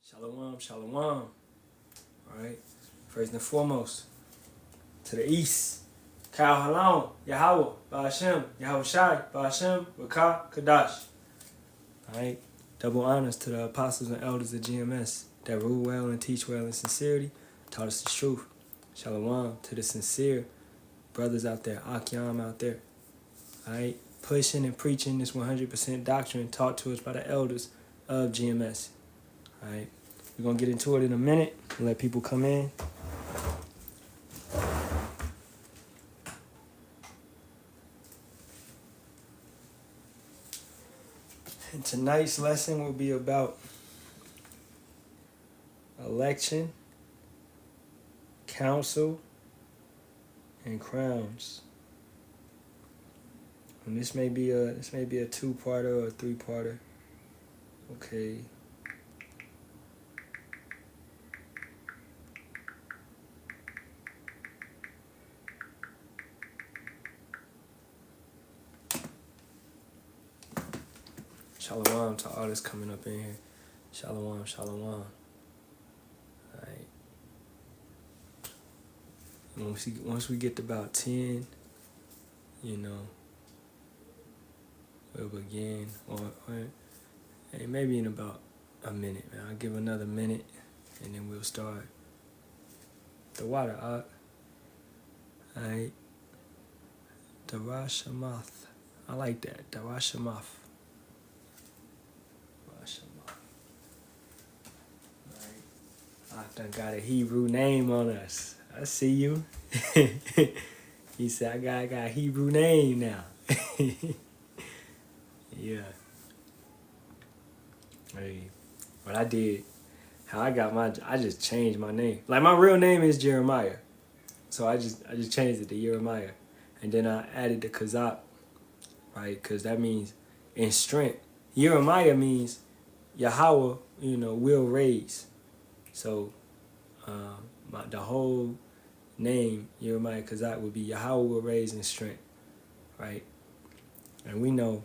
Shalawam, shalawam. Alright. First and foremost, to the east. Halalyam, Yahawah, Bahasham, Yahawashi, Bahasham, Barak, Kadash. Alright. Double honors to the apostles and elders of GMS that rule well and teach well in sincerity, taught us the truth. Shalawam to the sincere brothers out there, Ahtham out there. Alright. Pushing and preaching this 100% doctrine taught to us by the elders of GMS. Alright. We're going to get into it in a minute and let people come in. And tonight's lesson will be about election, counsel, and crowns. And this may be a two-parter or a three-parter. Okay. Shalawam to all that's coming up in here. Shalawam, shalawam. Alright. Once we get to about 10, we'll begin. Or hey, maybe in about a minute, man. I'll give another minute and then we'll start. The water out. Alright. Darashamath. I like that. Darashamath. Ahtham got a Hebrew name on us. I see you. He said, I got a Hebrew name now. Yeah. Hey, what I did, I just changed my name. Like, my real name is Jeremiah. So I just changed it to Jeremiah. And then I added the Kazak, right? Because that means in strength. Jeremiah means Yahawah, will raise. So, the whole name, Jeremiah Kazak, would be Yahawah will raise in strength, right? And we know,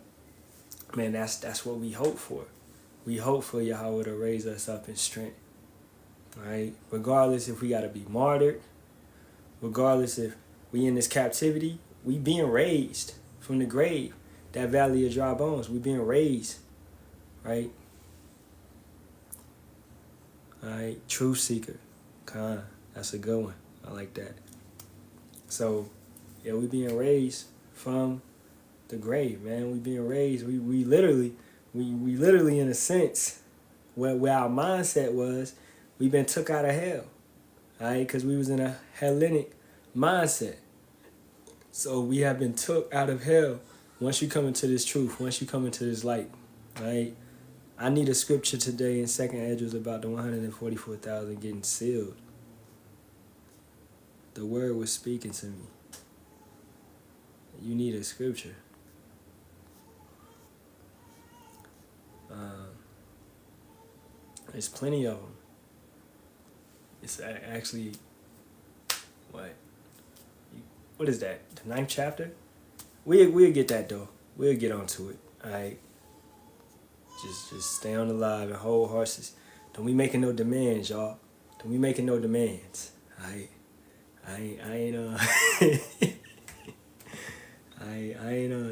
man, that's what we hope for. We hope for Yahawah to raise us up in strength, right? Regardless if we got to be martyred, regardless if we in this captivity, we being raised from the grave, that valley of dry bones, we being raised, right? Alright, truth seeker. That's a good one. I like that. So, yeah, we being raised from the grave, man. We being raised. We literally in a sense, where our mindset was, we been took out of hell. Alright, because we was in a Hellenic mindset. So we have been took out of hell once you come into this truth, once you come into this light. Right? I need a scripture today in 2nd Esdras about the 144,000 getting sealed. The word was speaking to me. You need a scripture. There's plenty of them. It's actually, what is that? The 9th chapter? We'll get that though. We'll get onto it. All right. Just stay on the live and hold horses. Don't be making no demands, y'all. Don't be making no demands. I ain't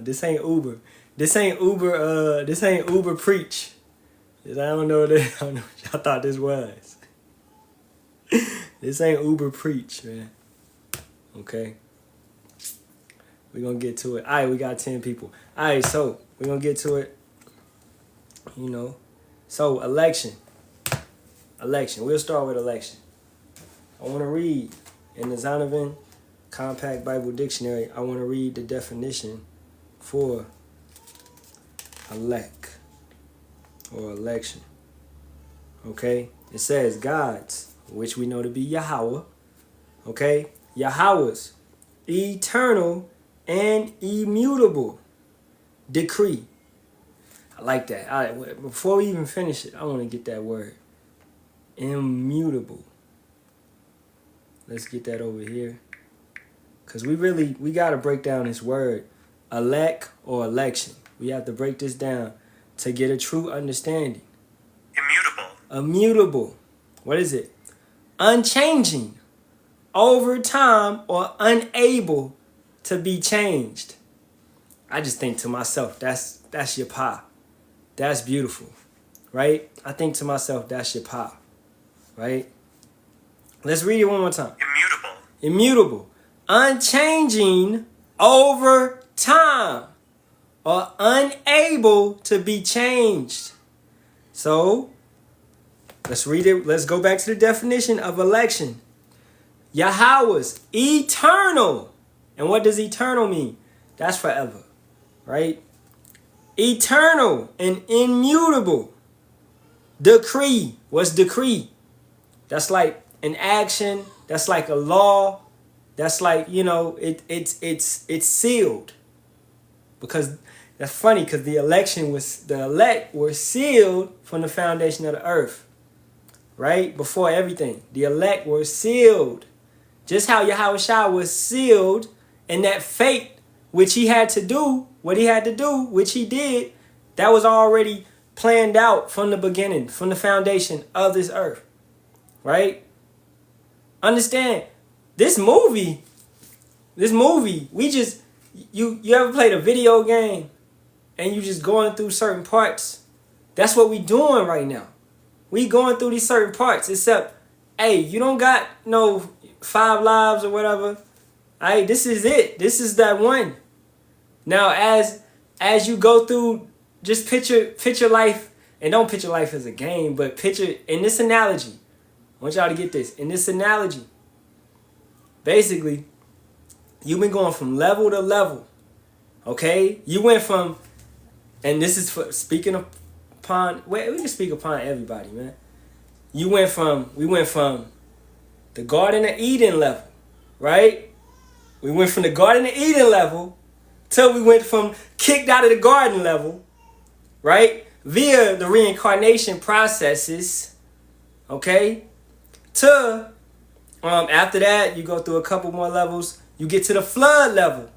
this ain't Uber. This ain't Uber preach. I don't know what y'all thought this was. This ain't Uber preach, man. Okay. We're gonna get to it. Alright, we got 10 people. Alright, so we're gonna get to it. So election. We'll start with election. I want to read in the Zonovan Compact Bible Dictionary. I want to read the definition for elect or election. Okay, it says God's, which we know to be Yahawah. Okay, Yahawah's eternal and immutable decree. I like that. All right, before we even finish it, I want to get that word. Immutable. Let's get that over here. Because we got to break down this word. Elect or election. We have to break this down to get a true understanding. Immutable. immutable. What is it? Unchanging, over time, or unable to be changed. I just think to myself, that's your pa. That's beautiful, right? I think to myself, that's your pa, right? Let's read it one more time. Immutable. Immutable. Unchanging over time, or unable to be changed. So, let's read it. Let's go back to the definition of election. Yahawah's eternal. And what does eternal mean? That's forever, right? Eternal and immutable decree. What's decree? That's like an action. That's like a law. That's like, it's sealed. Because that's funny, because the elect were sealed from the foundation of the earth. Right? Before everything. The elect were sealed. Just how Yahawashi was sealed in that fate which he had to do, what he had to do, which he did, that was already planned out from the beginning, from the foundation of this earth. Right? Understand, this movie, we just, you ever played a video game and you just going through certain parts? That's what we doing right now. We going through these certain parts, except, hey, you don't got no 5 lives or whatever. Hey, this is it. This is that one. Now, as you go through, just picture life, and don't picture life as a game, but picture, in this analogy, I want y'all to get this. In this analogy, basically, you've been going from level to level, okay? You went from, and this is for speaking upon, we can speak upon everybody, man. We went from the Garden of Eden level, right? We went from the Garden of Eden level till we went from kicked out of the garden level, right? Via the reincarnation processes, okay? To, after that, you go through a couple more levels. You get to the flood level,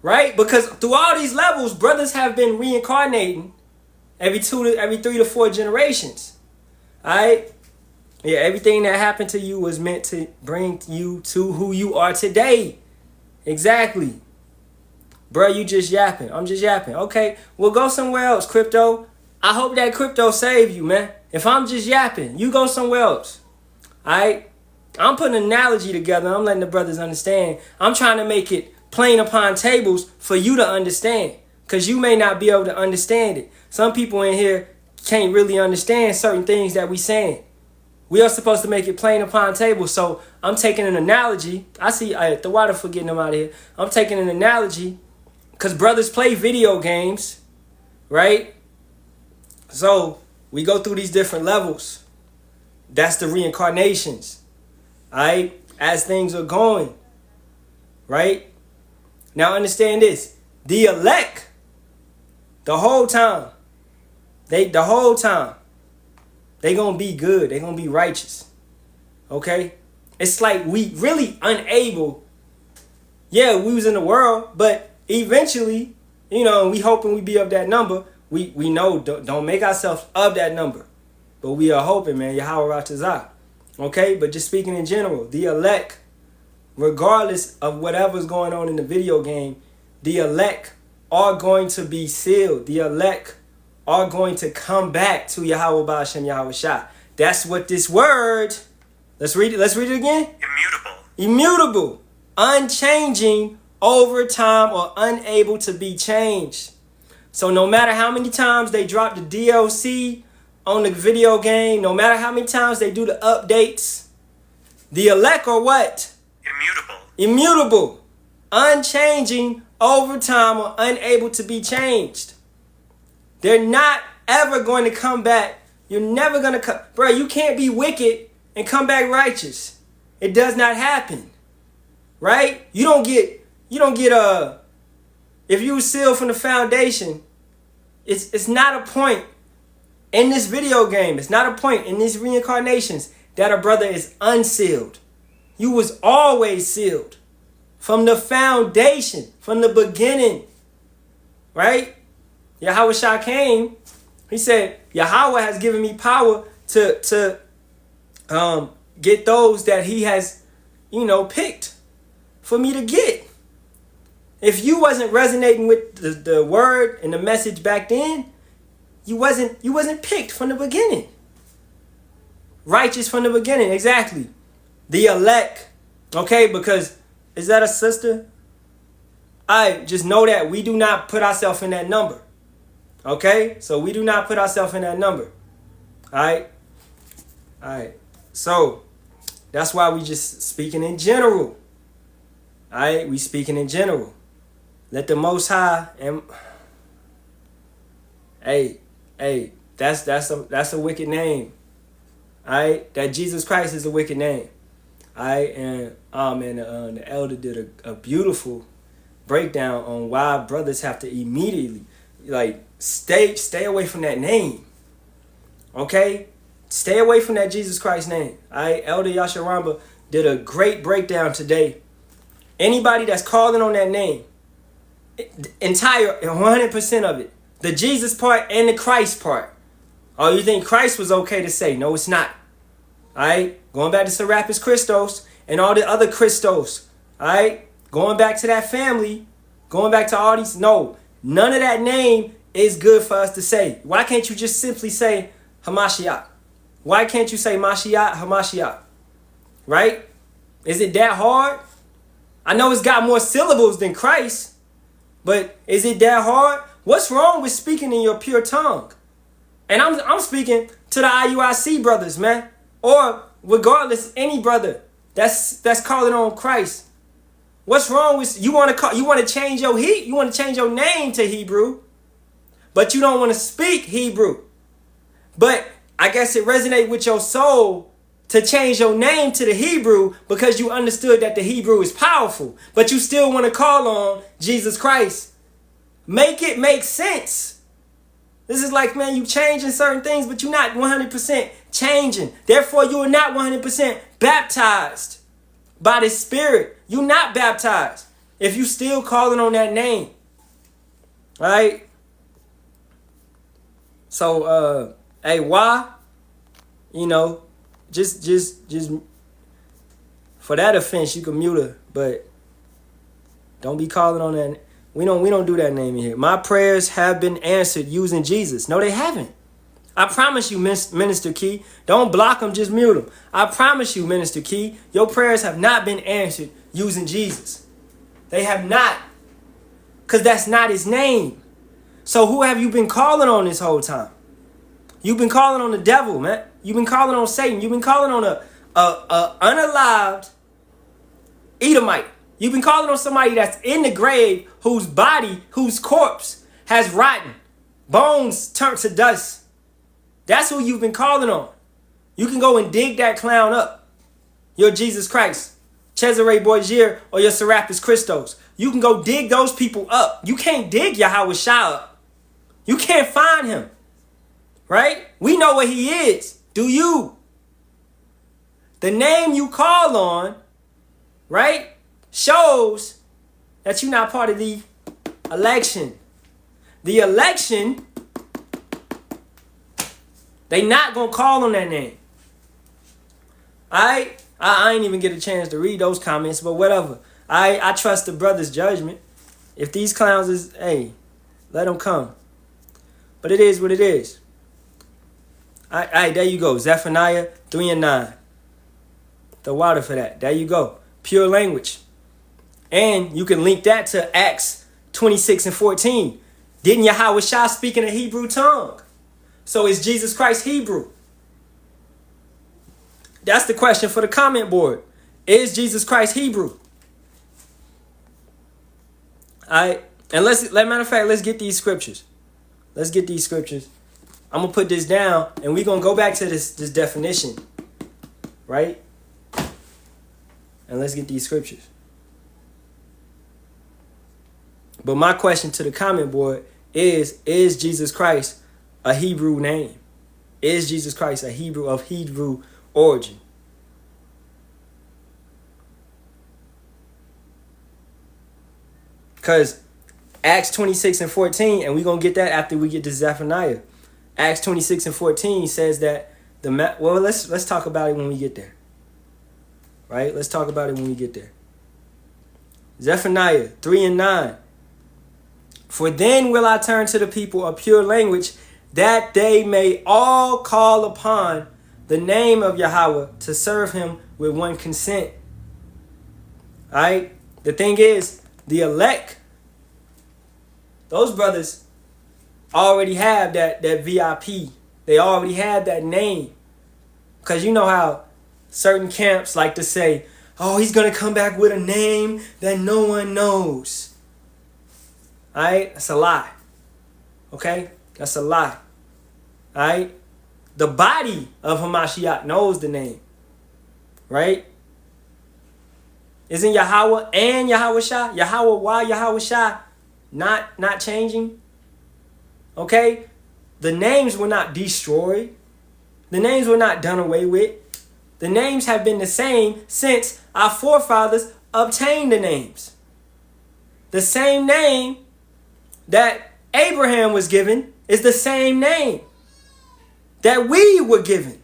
right? Because through all these levels, brothers have been reincarnating every 3 to 4 generations, all right? Yeah, everything that happened to you was meant to bring you to who you are today. Exactly. Bro, you just yapping. I'm just yapping. Okay, well, go somewhere else, crypto. I hope that crypto save you, man. If I'm just yapping, you go somewhere else. All right? I'm putting an analogy together. I'm letting the brothers understand. I'm trying to make it plain upon tables for you to understand, because you may not be able to understand it. Some people in here can't really understand certain things that we saying. We are supposed to make it plain upon tables. So I'm taking an analogy. I see the water for getting them out of here. I'm taking an analogy because brothers play video games, right? So we go through these different levels. That's the reincarnations, all right? As things are going, right? Now understand this. The elect, the whole time, they gonna be good. They gonna be righteous. Okay? It's like we really unable. Yeah, we was in the world, but eventually, we hoping we be of that number. We know, don't make ourselves of that number. But we are hoping, man, Yahawah. Okay? But just speaking in general, the elect, regardless of whatever's going on in the video game, the elect are going to be sealed. The elect are going to come back to Yahawah Bahasham Yahawashi. That's what this word, let's read it again. Immutable. Unchanging over time, or unable to be changed. So no matter how many times they drop the DLC on the video game, no matter how many times they do the updates, the elect are what? Immutable. Unchanging over time, or unable to be changed. They're not ever going to come back. You're never going to come. Bro, you can't be wicked and come back righteous. It does not happen. Right? You don't get if you seal from the foundation, it's not a point in this video game. It's not a point in these reincarnations that a brother is unsealed. You was always sealed from the foundation, from the beginning. Right? Yahawashi came, he said, Yahawah has given me power to get those that he has, picked for me to get. If you wasn't resonating with the word and the message back then, you wasn't picked from the beginning. Righteous from the beginning, exactly. The elect, okay? Because, is that a sister? I just know that we do not put ourselves in that number. Okay? So we do not put ourselves in that number. Alright? Alright. So, that's why we just speaking in general. Alright? We speaking in general. Let the Most High and that's a wicked name. Alright? That Jesus Christ is a wicked name. Alright? And the elder did a beautiful breakdown on why brothers have to immediately stay away from that name. Okay? Stay away from that Jesus Christ name. Alright? Elder Yasharamba did a great breakdown today. Anybody that's calling on that name, entire 100% of it, the Jesus part and the Christ part. Oh, you think Christ was okay to say? No, it's not. Alright? Going back to Serapis Christos and all the other Christos. Alright? Going back to that family. Going back to all these. No, none of that name is good for us to say. Why can't you just simply say Hamashiach? Why can't you say Mashiach, Hamashiach? Right? Is it that hard? I know it's got more syllables than Christ, but is it that hard? What's wrong with speaking in your pure tongue? And I'm speaking to the IUIC brothers, man. Or regardless, any brother that's calling on Christ. What's wrong with you want to change your you want to change your name to Hebrew, but you don't want to speak Hebrew. But I guess it resonates with your soul to change your name to the Hebrew because you understood that the Hebrew is powerful, but you still want to call on Jesus Christ. Make it make sense. This is like, man, you changing certain things, but you're not 100% changing. Therefore, you are not 100% baptized by the Spirit. You're not baptized if you still calling on that name. All right? So, why? Just for that offense, you can mute her, but don't be calling on that. We don't do that name in here. My prayers have been answered using Jesus. No, they haven't. I promise you, Minister Key. Don't block them, just mute them. I promise you, Minister Key, your prayers have not been answered using Jesus. They have not. Because that's not his name. So who have you been calling on this whole time? You've been calling on the devil, man. You've been calling on Satan. You've been calling on a unalived Edomite. You've been calling on somebody that's in the grave, whose body, whose corpse has rotten, bones turned to dust. That's who you've been calling on. You can go and dig that clown up. Your Jesus Christ, Cesare Borgia, or your Serapis Christos. You can go dig those people up. You can't dig Yahawashi up. You can't find him. Right? We know what he is. Do you? The name you call on, right, shows that you're not part of the election. The election, they not going to call on that name. I ain't even get a chance to read those comments, but whatever. I trust the brother's judgment. If these clowns is, hey, let them come. But it is what it is. All right, there you go. Zephaniah 3:9. The water for that. There you go. Pure language. And you can link that to Acts 26:14. Didn't Yahawashi speak in a Hebrew tongue? So is Jesus Christ Hebrew? That's the question for the comment board. Is Jesus Christ Hebrew? All right. And matter of fact, let's get these scriptures. Let's get these scriptures. I'm going to put this down, and we're going to go back to this definition, right? And let's get these scriptures. But my question to the comment board is Jesus Christ a Hebrew name? Is Jesus Christ a Hebrew of Hebrew origin? Because Acts 26:14, and we're going to get that after we get to Zephaniah. Acts 26:14 says that Well, let's talk about it when we get there. Right? Let's talk about it when we get there. Zephaniah 3:9. For then will I turn to the people a pure language, that they may all call upon the name of Yahawah to serve him with one consent. All right? The thing is, the elect, those brothers already have that VIP. They already have that name. Because you know how certain camps like to say, oh, he's going to come back with a name that no one knows. All right? That's a lie. Okay? That's a lie. All right? The body of Hamashiach knows the name. Right? Isn't Yahawah and Yahawashi? Yahawah, why Yahawashi not changing? Okay? The names were not destroyed. The names were not done away with. The names have been the same since our forefathers obtained the names. The same name that Abraham was given is the same name that we were given.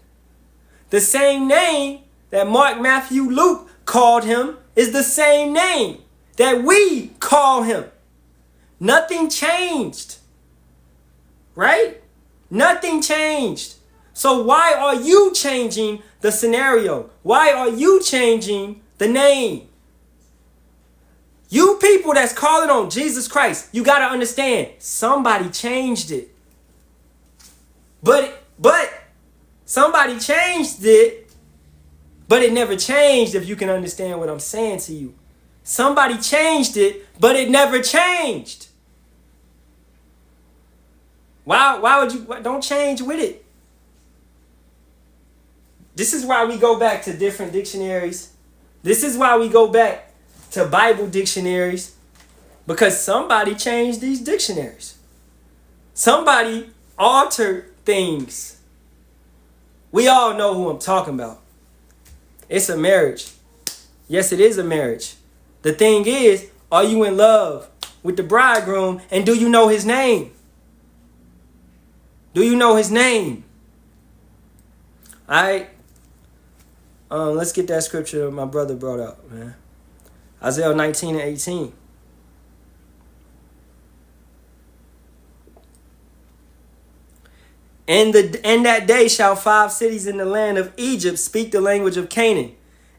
The same name that Mark, Matthew, Luke called him is the same name that we call him. Nothing changed. Right? Nothing changed. So why are you changing the scenario? Why are you changing the name? You people that's calling on Jesus Christ, you got to understand, somebody changed it. But somebody changed it, but it never changed, if you can understand what I'm saying to you. Somebody changed it, but it never changed. Why would you? Don't change with it. This is why we go back to different dictionaries. This is why we go back to Bible dictionaries. Because somebody changed these dictionaries. Somebody altered things. We all know who I'm talking about. It's a marriage. Yes, it is a marriage. The thing is, are you in love with the bridegroom, and do you know his name? Do you know his name? All right. Let's get that scripture my brother brought up, man. Isaiah 19:18. In that day shall 5 cities in the land of Egypt speak the language of Canaan,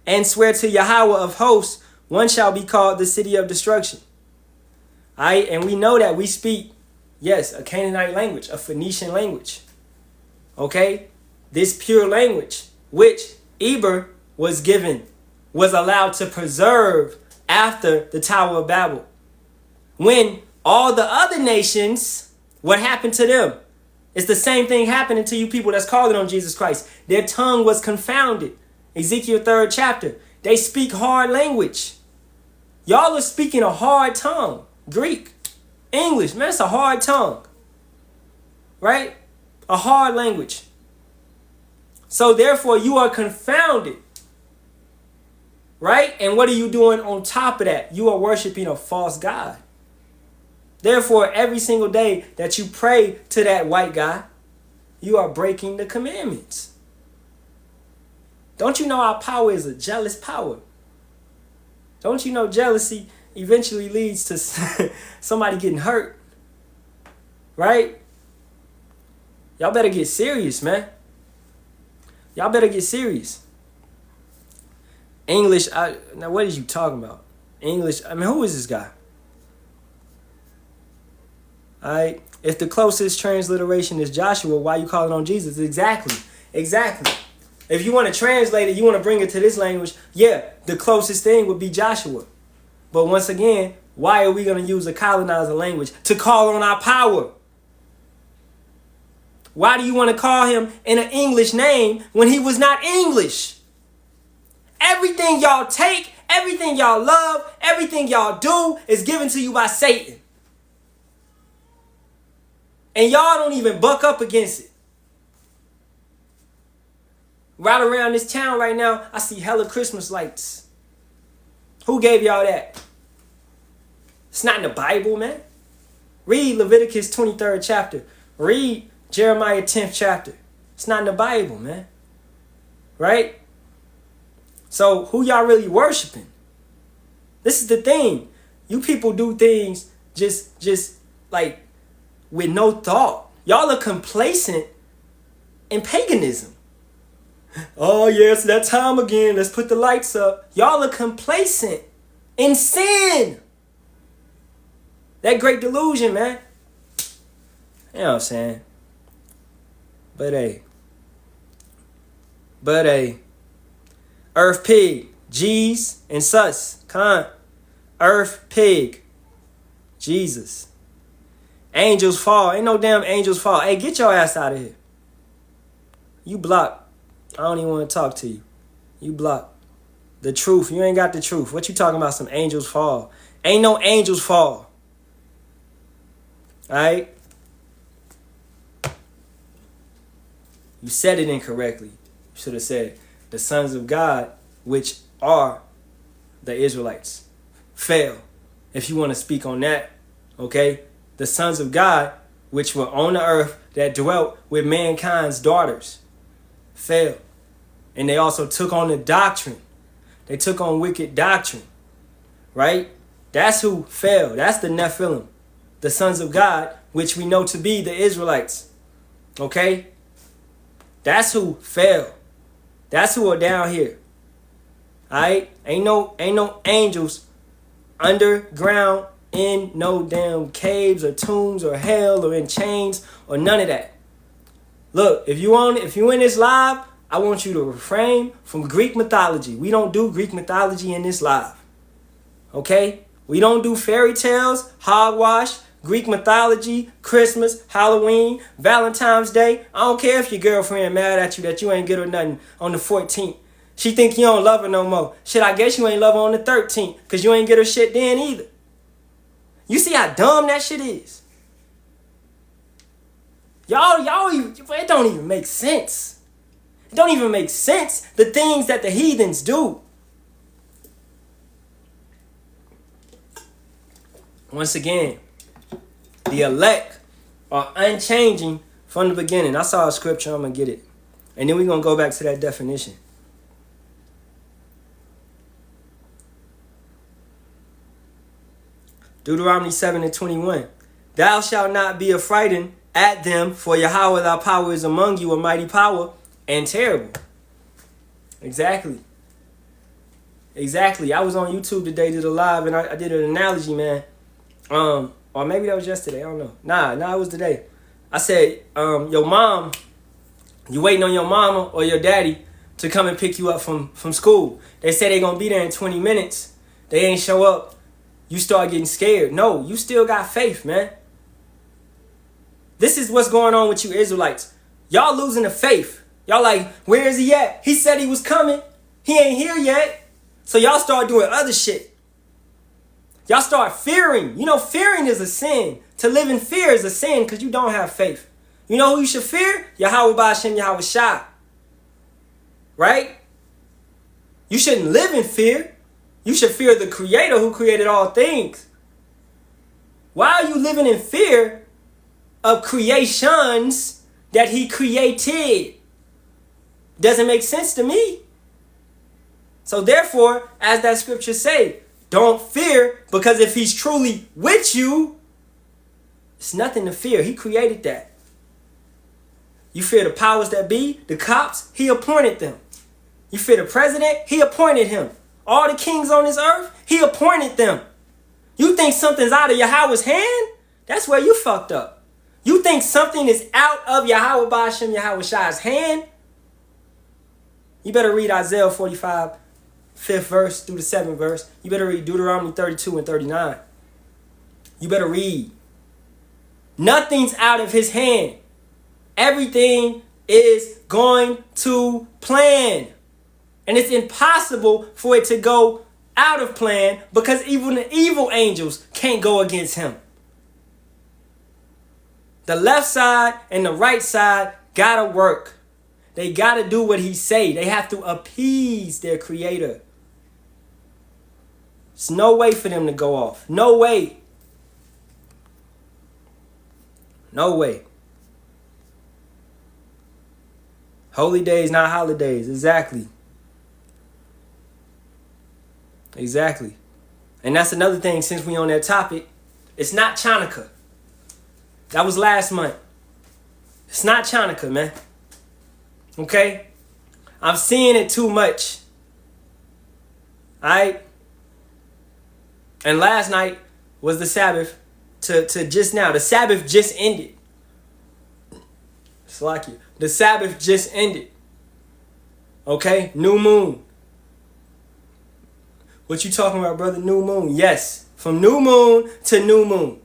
and swear to Yahawah of hosts, one shall be called the city of destruction. All right, and we know that we speak, yes, a Canaanite language, a Phoenician language. Okay? This pure language, which Eber was given, was allowed to preserve after the Tower of Babel. When all the other nations, what happened to them? It's the same thing happening to you people that's calling on Jesus Christ. Their tongue was confounded. Ezekiel 3rd chapter. They speak hard language. Y'all are speaking a hard tongue. Greek, English, man, it's a hard tongue. Right? A hard language. So therefore you are confounded. Right? And what are you doing on top of that? You are worshiping a false god. Therefore, every single day that you pray to that white guy, you are breaking the commandments. Don't you know our power is a jealous power? Don't you know jealousy eventually leads to somebody getting hurt? Right? Y'all better get serious, man. Y'all better get serious. English, now what is you talking about? English, I mean, who is this guy? Alright, if the closest transliteration is Joshua, why you calling on Jesus? Exactly. If you want to translate it, you want to bring it to this language, yeah, the closest thing would be Joshua. But once again, why are we going to use a colonizer language to call on our power? Why do you want to call him in an English name when he was not English? Everything y'all take, everything y'all love, everything y'all do is given to you by Satan. And y'all don't even buck up against it. Right around this town right now, I see hella Christmas lights. Who gave y'all that? It's not in the Bible, man. Read Leviticus 23rd chapter. Read Jeremiah 10th chapter. It's not in the Bible, man. Right? So who y'all really worshiping? This is the thing. You people do things just like with no thought. Y'all are complacent in paganism. Oh, yes, that time again. Let's put the lights up. Y'all are complacent in sin. That great delusion, man. You know what I'm saying? But hey. Earth pig, G's and sus. Con. Earth pig. Jesus. Angels fall. Ain't no damn angels fall. Hey, get your ass out of here. You blocked. I don't even want to talk to you. You blocked. The truth. You ain't got the truth. What you talking about? Some angels fall. Ain't no angels fall. Alright? You said it incorrectly. You should have said the sons of God, which are the Israelites, fell. If you want to speak on that, okay? The sons of God, which were on the earth that dwelt with mankind's daughters, fell. And they also took on the doctrine. They took on wicked doctrine, right? That's who fell. That's the Nephilim, the sons of God, which we know to be the Israelites, okay? That's who fell. That's who are down here. All right? Ain't no angels underground in no damn caves or tombs or hell or in chains or none of that. Look, if you in this live, I want you to refrain from Greek mythology. We don't do Greek mythology in this live. Okay? We don't do fairy tales, hogwash, Greek mythology, Christmas, Halloween, Valentine's Day. I don't care if your girlfriend mad at you that you ain't get her nothing on the 14th. She think you don't love her no more. Shit, I guess you ain't love her on the 13th because you ain't get her shit then either. You see how dumb that shit is? Y'all, it don't even make sense. It don't even make sense, the things that the heathens do. Once again, the elect are unchanging from the beginning. I saw a scripture, I'm going to get it. And then we're going to go back to that definition. Deuteronomy 7:21. Thou shalt not be affrighted at them, for Yahawah thy power is among you, a mighty power and terrible. Exactly. I was on YouTube today, did a live, and I did an analogy, man. Or maybe that was yesterday, I don't know. Nah, it was today. I said, your mom, you waiting on your mama or your daddy to come and pick you up from school. They say they're going to be there in 20 minutes. They ain't show up. You start getting scared. No, you still got faith, man. This is what's going on with you Israelites. Y'all losing the faith. Y'all like, where is he at? He said he was coming. He ain't here yet. So y'all start doing other shit. Y'all start fearing. You know, fearing is a sin. To live in fear is a sin because you don't have faith. You know who you should fear? Yahawah, Bahasham, Yahawashi. Right? You shouldn't live in fear. You should fear the Creator who created all things. Why are you living in fear of creations that he created? Doesn't make sense to me. So therefore, as that scripture say, don't fear, because if he's truly with you, it's nothing to fear. He created that. You fear the powers that be, the cops, he appointed them. You fear the president, he appointed him. All the kings on this earth, he appointed them. You think something's out of Yahweh's hand? That's where you fucked up. You think something is out of Yahawah, Bahasham, Yahawashi's hand? You better read Isaiah 45, 5th verse through the 7th verse. You better read Deuteronomy 32 and 39. You better read. Nothing's out of his hand. Everything is going to plan. And it's impossible for it to go out of plan because even the evil angels can't go against him. The left side and the right side gotta work. They gotta do what he say. They have to appease their creator. There's no way for them to go off. No way. No way. Holy days, not holidays. Exactly. Exactly. And that's another thing, since we on that topic. It's not Chanukah. That was last month. It's not Chanukah, man. Okay? I'm seeing it too much. Alright? And last night was the Sabbath to just now. The Sabbath just ended. It's like you. The Sabbath just ended. Okay? New moon. What you talking about, brother? New moon. Yes. From new moon to new moon.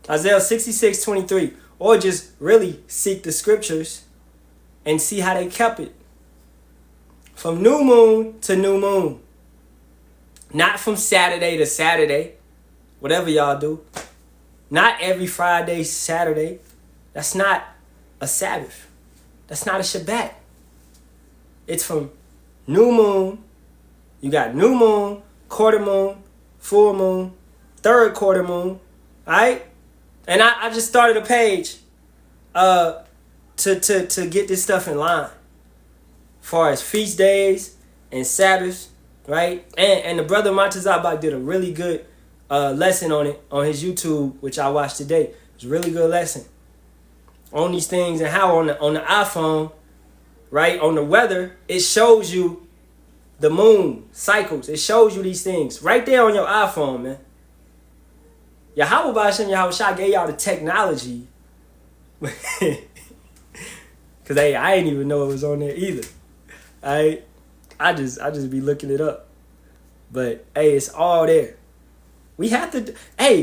Isaiah 66:23. Or just really seek the scriptures and see how they kept it. From new moon to new moon. Not from Saturday to Saturday. Whatever y'all do. Not every Friday, Saturday. That's not a Sabbath. That's not a Shabbat. It's from new moon. You got new moon, quarter moon, full moon, third quarter moon. Alright? And I just started a page to get this stuff in line. As far as feast days and Sabbaths, right? And the brother Montezabak did a really good lesson on it on his YouTube, which I watched today. It was a really good lesson on these things and how on the iPhone, right, on the weather, it shows you the moon cycles. It shows you these things right there on your iPhone, man. Yahawah, Bahasham, Yahawashi gave y'all the technology. Because, hey, I didn't even know it was on there either. I just be looking it up. But, hey, it's all there. We have to,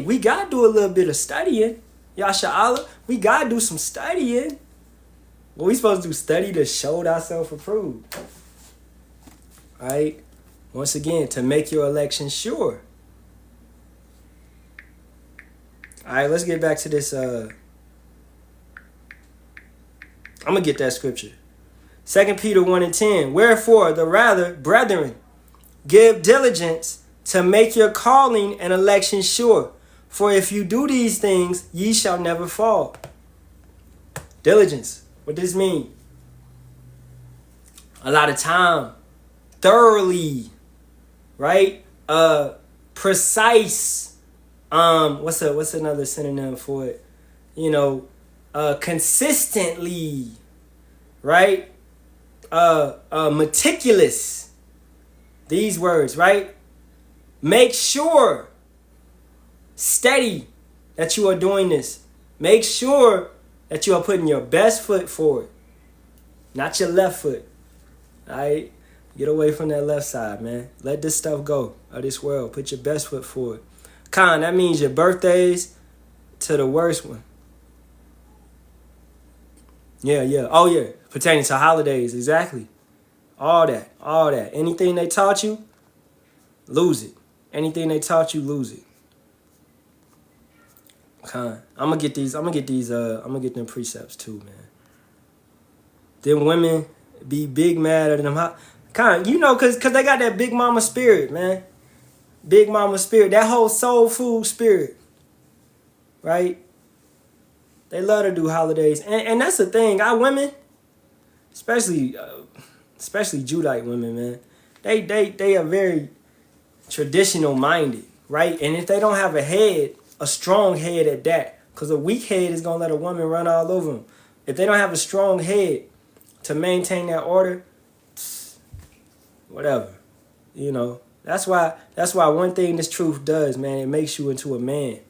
we got to do a little bit of studying. Yasha'Allah, we got to do some studying. What we supposed to do? Study to show thyself approved. All right? Once again, to make your election sure. All right, let's get back to this. I'm going to get that scripture. 2 Peter 1:10. Wherefore, the rather, brethren, give diligence to make your calling and election sure. For if you do these things, ye shall never fall. Diligence. What does this mean? A lot of time. Thoroughly. Right? Precise. What's another synonym for it? Consistently, right? Meticulous. These words, right? Make sure, steady, that you are doing this. Make sure that you are putting your best foot forward, not your left foot. All right? Get away from that left side, man. Let this stuff go of this world. Put your best foot forward. That means your birthdays to the worst one. Yeah. Oh, yeah. Pertaining to holidays, exactly. All that. Anything they taught you, lose it. Anything they taught you, lose it. I'm gonna get them precepts too, man. Them women be big mad at them. Cause they got that big mama spirit, man. Big mama spirit, that whole soul food spirit, right? They love to do holidays, and that's the thing. Our women, especially Judite women, man, they are very traditional minded, right? And if they don't have a strong head at that, because a weak head is gonna let a woman run all over them. If they don't have a strong head to maintain that order, whatever, That's why one thing this truth does, man, it makes you into a man.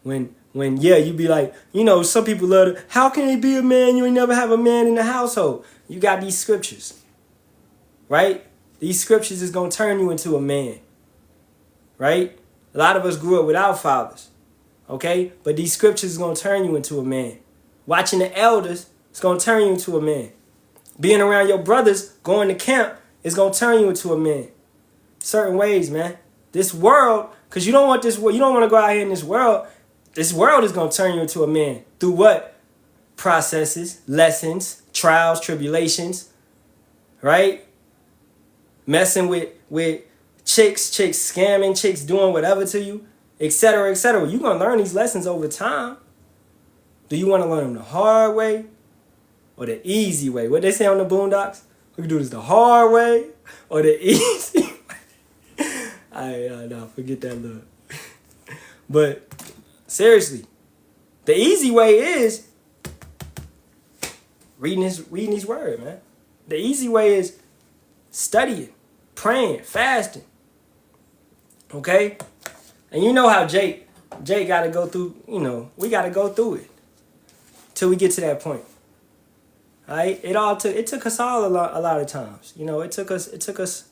When you be like, some people love to, how can he be a man? You ain't never have a man in the household. You got these scriptures, right? These scriptures is going to turn you into a man, right? A lot of us grew up without fathers, okay? But these scriptures is going to turn you into a man. Watching the elders is going to turn you into a man. Being around your brothers, going to camp, is going to turn you into a man. Certain ways, man. This world, because you don't want this world, you don't want to go out here in this world. This world is going to turn you into a man. Through what? Processes, lessons, trials, tribulations, right? Messing with chicks scamming, chicks doing whatever to you, etc., etc. You're going to learn these lessons over time. Do you want to learn them the hard way? or the easy way. What they say on the Boondocks? We can do this the hard way or the easy way. No, forget that look. But seriously, the easy way is reading his word, man. The easy way is studying, praying, fasting. Okay? And you know how Jay got to go through, we got to go through it till we get to that point. All right? It took us all a lot of times. It took us,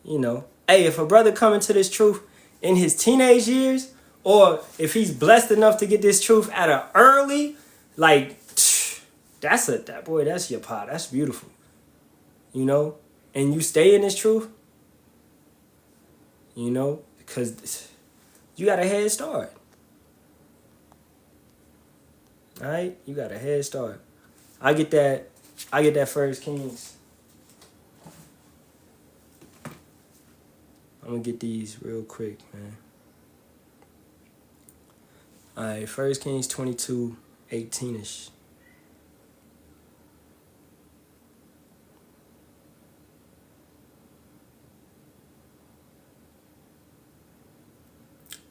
hey, if a brother come into this truth in his teenage years, or if he's blessed enough to get this truth at an early, like, that's your pot. That's beautiful. And you stay in this truth, because you got a head start. All right? You got a head start. I get that First Kings. I'm going to get these real quick, man. All right, 1 Kings 22, 18-ish.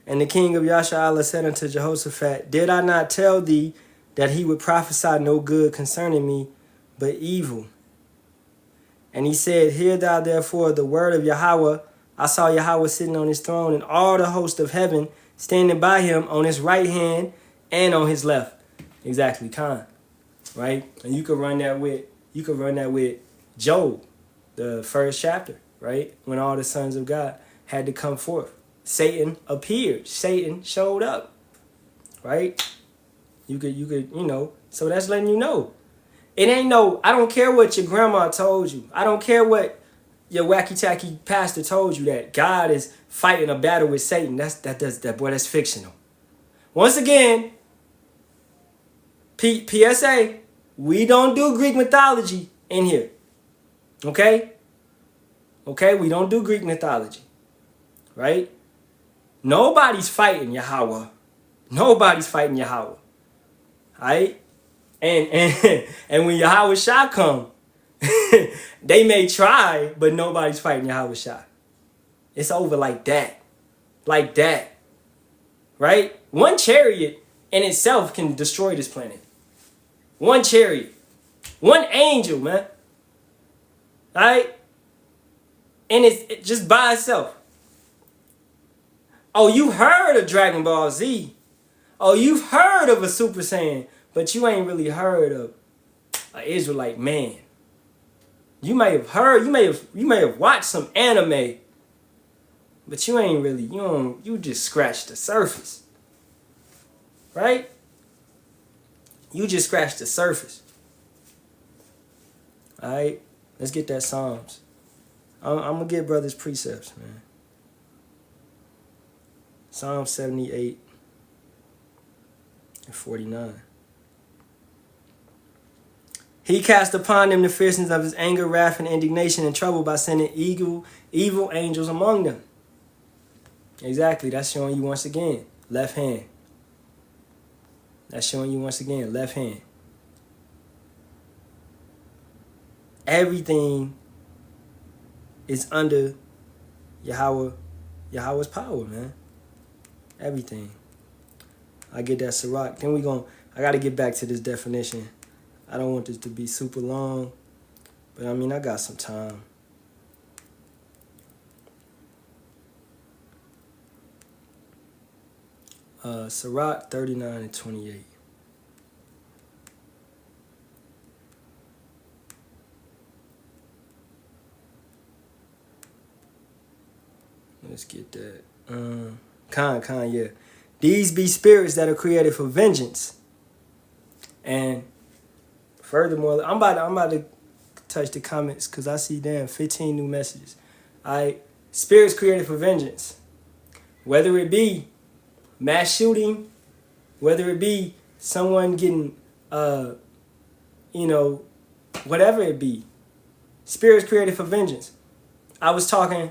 And the king of Yasharallah said unto Jehoshaphat, Did I not tell thee that he would prophesy no good concerning me, but evil? And he said, Hear thou therefore the word of Yahawah. I saw Yahawah sitting on his throne, and all the host of heaven standing by him on his right hand and on his left. Exactly, Khan. Right? And you could run that with Job, the first chapter, right? When all the sons of God had to come forth. Satan appeared. Satan showed up. Right? You could, so that's letting you know. It ain't I don't care what your grandma told you. I don't care what your wacky-tacky pastor told you, that God is fighting a battle with Satan. That's fictional. Once again, PSA, we don't do Greek mythology in here. Okay? Okay, we don't do Greek mythology. Right? Nobody's fighting Yahawah. Nobody's fighting Yahawah. Right? And when Yahawashi come, they may try, but nobody's fighting Yahawashi. It's over like that. Like that. Right? One chariot in itself can destroy this planet. One chariot. One angel, man. Right? And it's just by itself. Oh, you heard of Dragon Ball Z. Oh, you've heard of a Super Saiyan, but you ain't really heard of an Israelite man. You may have heard, you may have watched some anime, but you ain't really, you just scratched the surface. Right? You just scratched the surface. All right? Let's get that Psalms. I'm going to get brothers precepts, man. Psalm 78 and 49. He cast upon them the fierceness of his anger, wrath, and indignation and trouble by sending evil angels among them. Exactly. That's showing you once again, left hand. That's showing you once again, left hand. Everything is under Yahweh's power, man. Everything. I get that Sirach. Then I got to get back to this definition. I don't want this to be super long, but I mean, I got some time. Sirach 39 and 28. Let's get that. Khan, yeah. These be spirits that are created for vengeance. And furthermore, I'm about to touch the comments because I see 15 new messages. Alright. Spirits created for vengeance. Whether it be mass shooting, whether it be someone getting whatever it be. Spirits created for vengeance. I was talking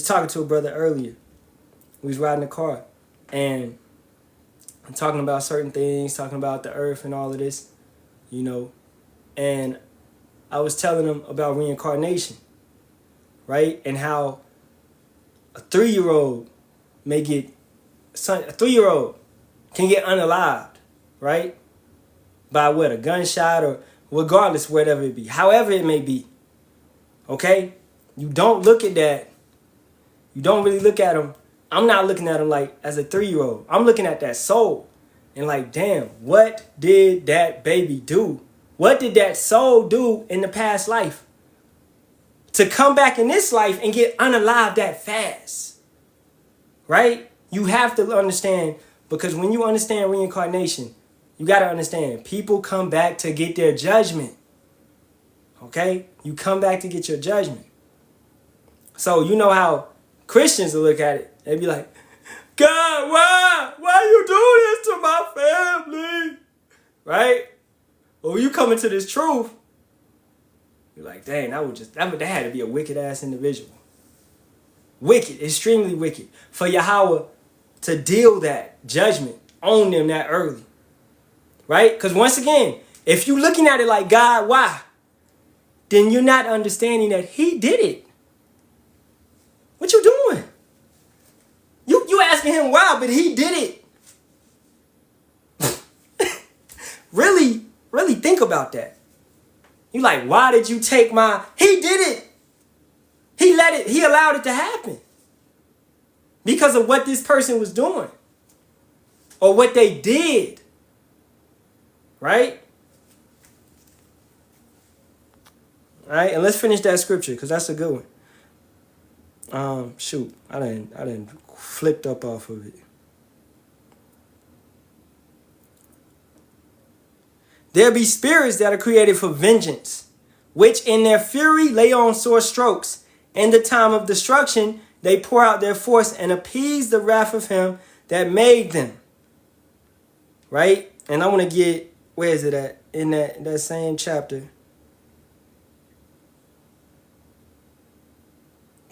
talking to a brother earlier. We was riding the car, and talking about certain things, talking about the earth and all of this, you know. And I was telling them about reincarnation, right? And how a 3-year-old may get, a 3-year-old can get unalived, right? By what, a gunshot or regardless, whatever it be, however it may be, okay? You don't look at that. You don't really look at them. I'm not looking at them like as a 3-year-old. I'm looking at that soul and like, damn, what did that baby do? What did that soul do in the past life to come back in this life and get unalived that fast, right? You have to understand, because when you understand reincarnation, you got to understand people come back to get their judgment, okay? You come back to get your judgment. So you know how Christians will look at it. They be like, God, why you do this to my family, right? But when you come into this truth, you're like, dang, that had to be a wicked ass individual. Wicked, extremely wicked. For Yahawah to deal that judgment on them that early. Right? Because once again, if you're looking at it like, God, why? Then you're not understanding that he did it. What you doing? You asking him why, but he did it. Really think about that. You like, why did you take my... He did it. He allowed it to happen. Because of what this person was doing. Or what they did. Right? All right, and let's finish that scripture, because that's a good one. Shoot, I didn't flipped up off of it. There be spirits that are created for vengeance, which in their fury lay on sore strokes. In the time of destruction, they pour out their force and appease the wrath of him that made them. Right? And I want to get, where is it at? In that same chapter.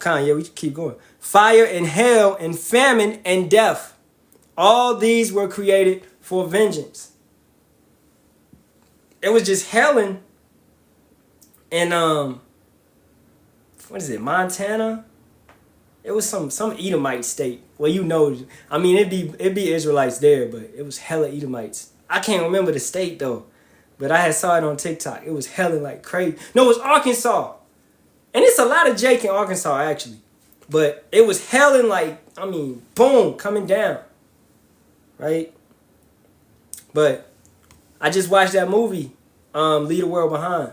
Yeah, we keep going. Fire and hell and famine and death. All these were created for vengeance. It was just hell in what is it, Montana? It was some Edomite state. Well, you know, I mean, it'd be Israelites there, but it was hella Edomites. I can't remember the state though, but I had saw it on TikTok. It was hella like crazy. No, it was Arkansas. And it's a lot of Jake in Arkansas, actually. But it was hell like, I mean, boom, coming down. Right? But I just watched that movie, Leave the World Behind.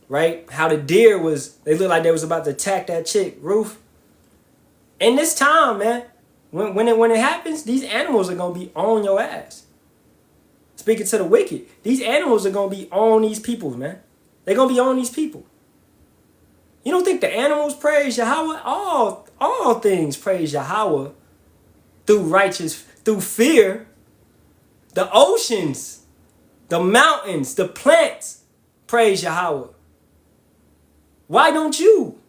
Right? How the deer they looked like they was about to attack that chick, Ruth. And this time, man, when it happens, these animals are going to be on your ass. Speaking to the wicked, these animals are going to be on these people, man. They're going to be on these people. You don't think the animals praise Yahawah? All things praise Yahawah through fear. The oceans, the mountains, the plants praise Yahawah. Why don't you?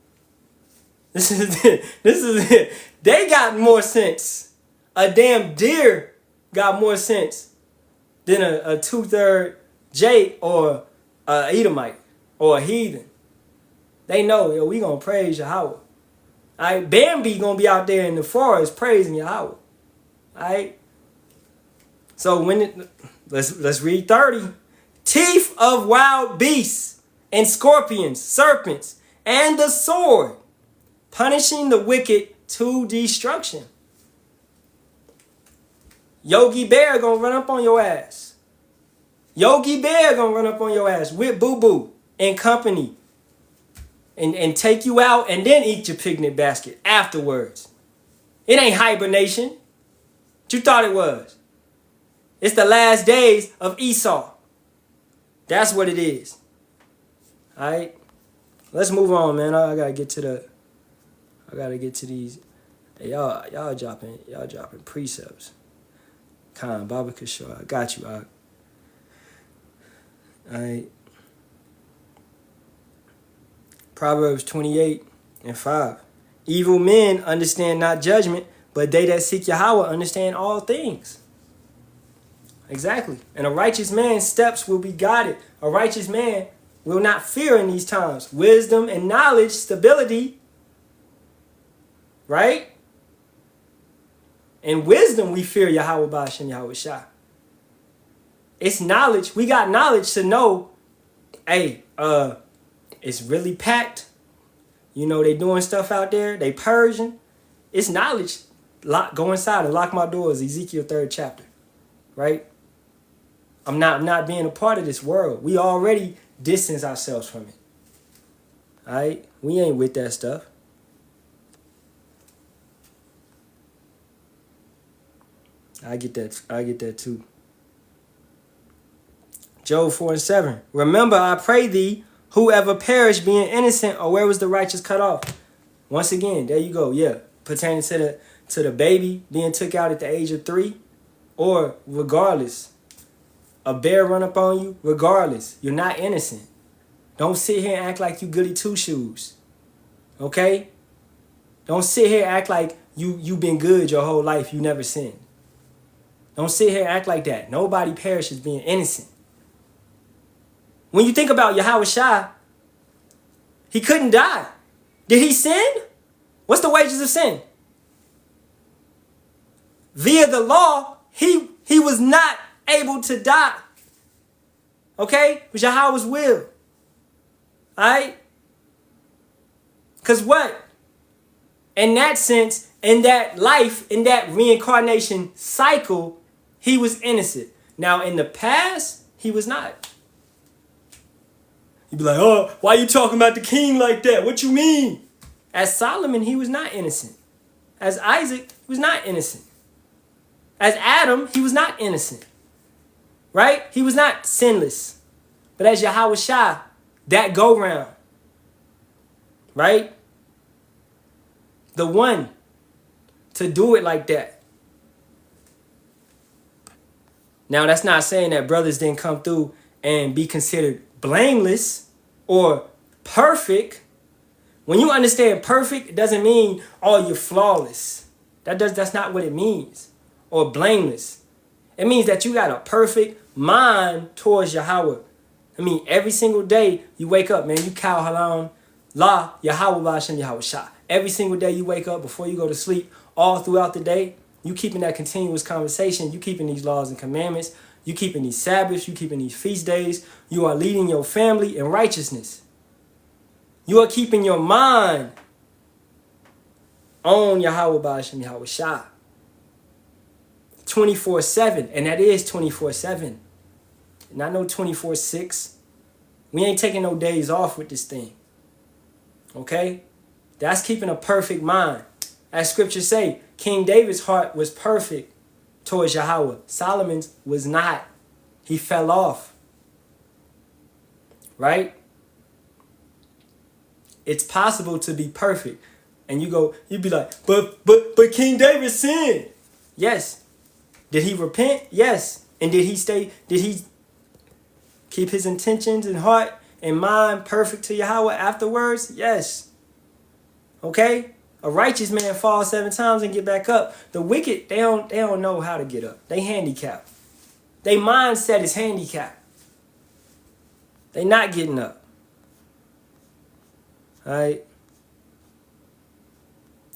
This is it. They got more sense. A damn deer got more sense than a 2/3 Jake or a Edomite or a heathen. They know, yo, we gonna praise Yahawah. All right, Bambi gonna be out there in the forest praising Yahawah. All right. So let's read 30. Teeth of wild beasts and scorpions, serpents, and the sword, punishing the wicked to destruction. Yogi Bear gonna run up on your ass. Yogi Bear gonna run up on your ass with Boo Boo and company. And take you out and then eat your picnic basket afterwards. It ain't hibernation. What you thought it was? It's the last days of Esau. That's what it is. All right? Let's move on, man. I gotta get to these. Hey, y'all dropping precepts. Khan, Baba Kishore, I got you. All right. Proverbs 28:5. Evil men understand not judgment, but they that seek Yahawah understand all things. Exactly. And a righteous man's steps will be guided. A righteous man will not fear in these times. Wisdom and knowledge, stability, right? In wisdom, we fear Yahawah, Bahasham, Yahawashi. It's knowledge. We got knowledge to know, hey, it's really packed. You know, they doing stuff out there. They purging. It's knowledge. Go inside and lock my doors. Ezekiel 3rd chapter, right? I'm not being a part of this world. We already distance ourselves from it. All right? We ain't with that stuff. I get that too. Job 4:7. Remember, I pray thee, whoever perished being innocent, or where was the righteous cut off? Once again, there you go. Yeah, pertaining to the baby being took out at the age of 3, or regardless, a bear run up on you. Regardless, you're not innocent. Don't sit here and act like you goody two shoes. Okay? Don't sit here and act like you been good your whole life. You never sinned. Don't sit here and act like that. Nobody perishes being innocent. When you think about Yahawashi, he couldn't die. Did he sin? What's the wages of sin? Via the law, he was not able to die. Okay? It was Yahawah's will. Alright? Because what? In that sense, in that life, in that reincarnation cycle, he was innocent. Now, in the past, he was not. You'd be like, oh, why are you talking about the king like that? What you mean? As Solomon, he was not innocent. As Isaac, he was not innocent. As Adam, he was not innocent. Right? He was not sinless. But as Yahawashi, that go round. Right? The one to do it like that. Now, that's not saying that brothers didn't come through and be considered blameless or perfect. When you understand perfect, it doesn't mean, oh, you're flawless. That's not what it means. Or blameless. It means that you got a perfect mind towards Yahawah. I mean, every single day you wake up, man, you Halalyam, La, Yahawah, Bahasham, Yahawashi. Every single day you wake up before you go to sleep, all throughout the day, you keeping that continuous conversation, you keeping these laws and commandments, you keeping these Sabbaths, you keeping these feast days, you are leading your family in righteousness. You are keeping your mind on Yahawah, Bahasham, Yahawashi. 24/7, and that is 24/7. Not no 24/6. We ain't taking no days off with this thing. Okay? That's keeping a perfect mind. As scripture say, King David's heart was perfect towards Yahawah. Solomon's was not. He fell off. Right? It's possible to be perfect. And you'd be like, but King David sinned. Yes. Did he repent? Yes. And did he keep his intentions and heart and mind perfect to Yahawah afterwards? Yes. Okay? A righteous man falls 7 times and get back up. The wicked, they don't know how to get up. They handicapped. Their mindset is handicapped. They not getting up. Alright?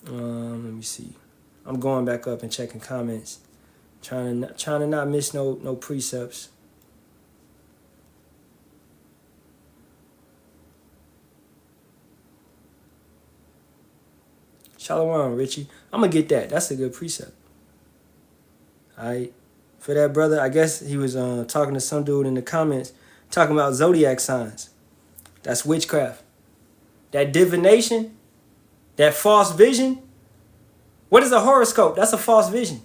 Let me see. I'm going back up and checking comments. Trying to not miss no precepts. Shalawam, Richie. I'm going to get that. That's a good precept. All right. For that brother, I guess he was talking to some dude in the comments, talking about zodiac signs. That's witchcraft. That divination, that false vision. What is a horoscope? That's a false vision.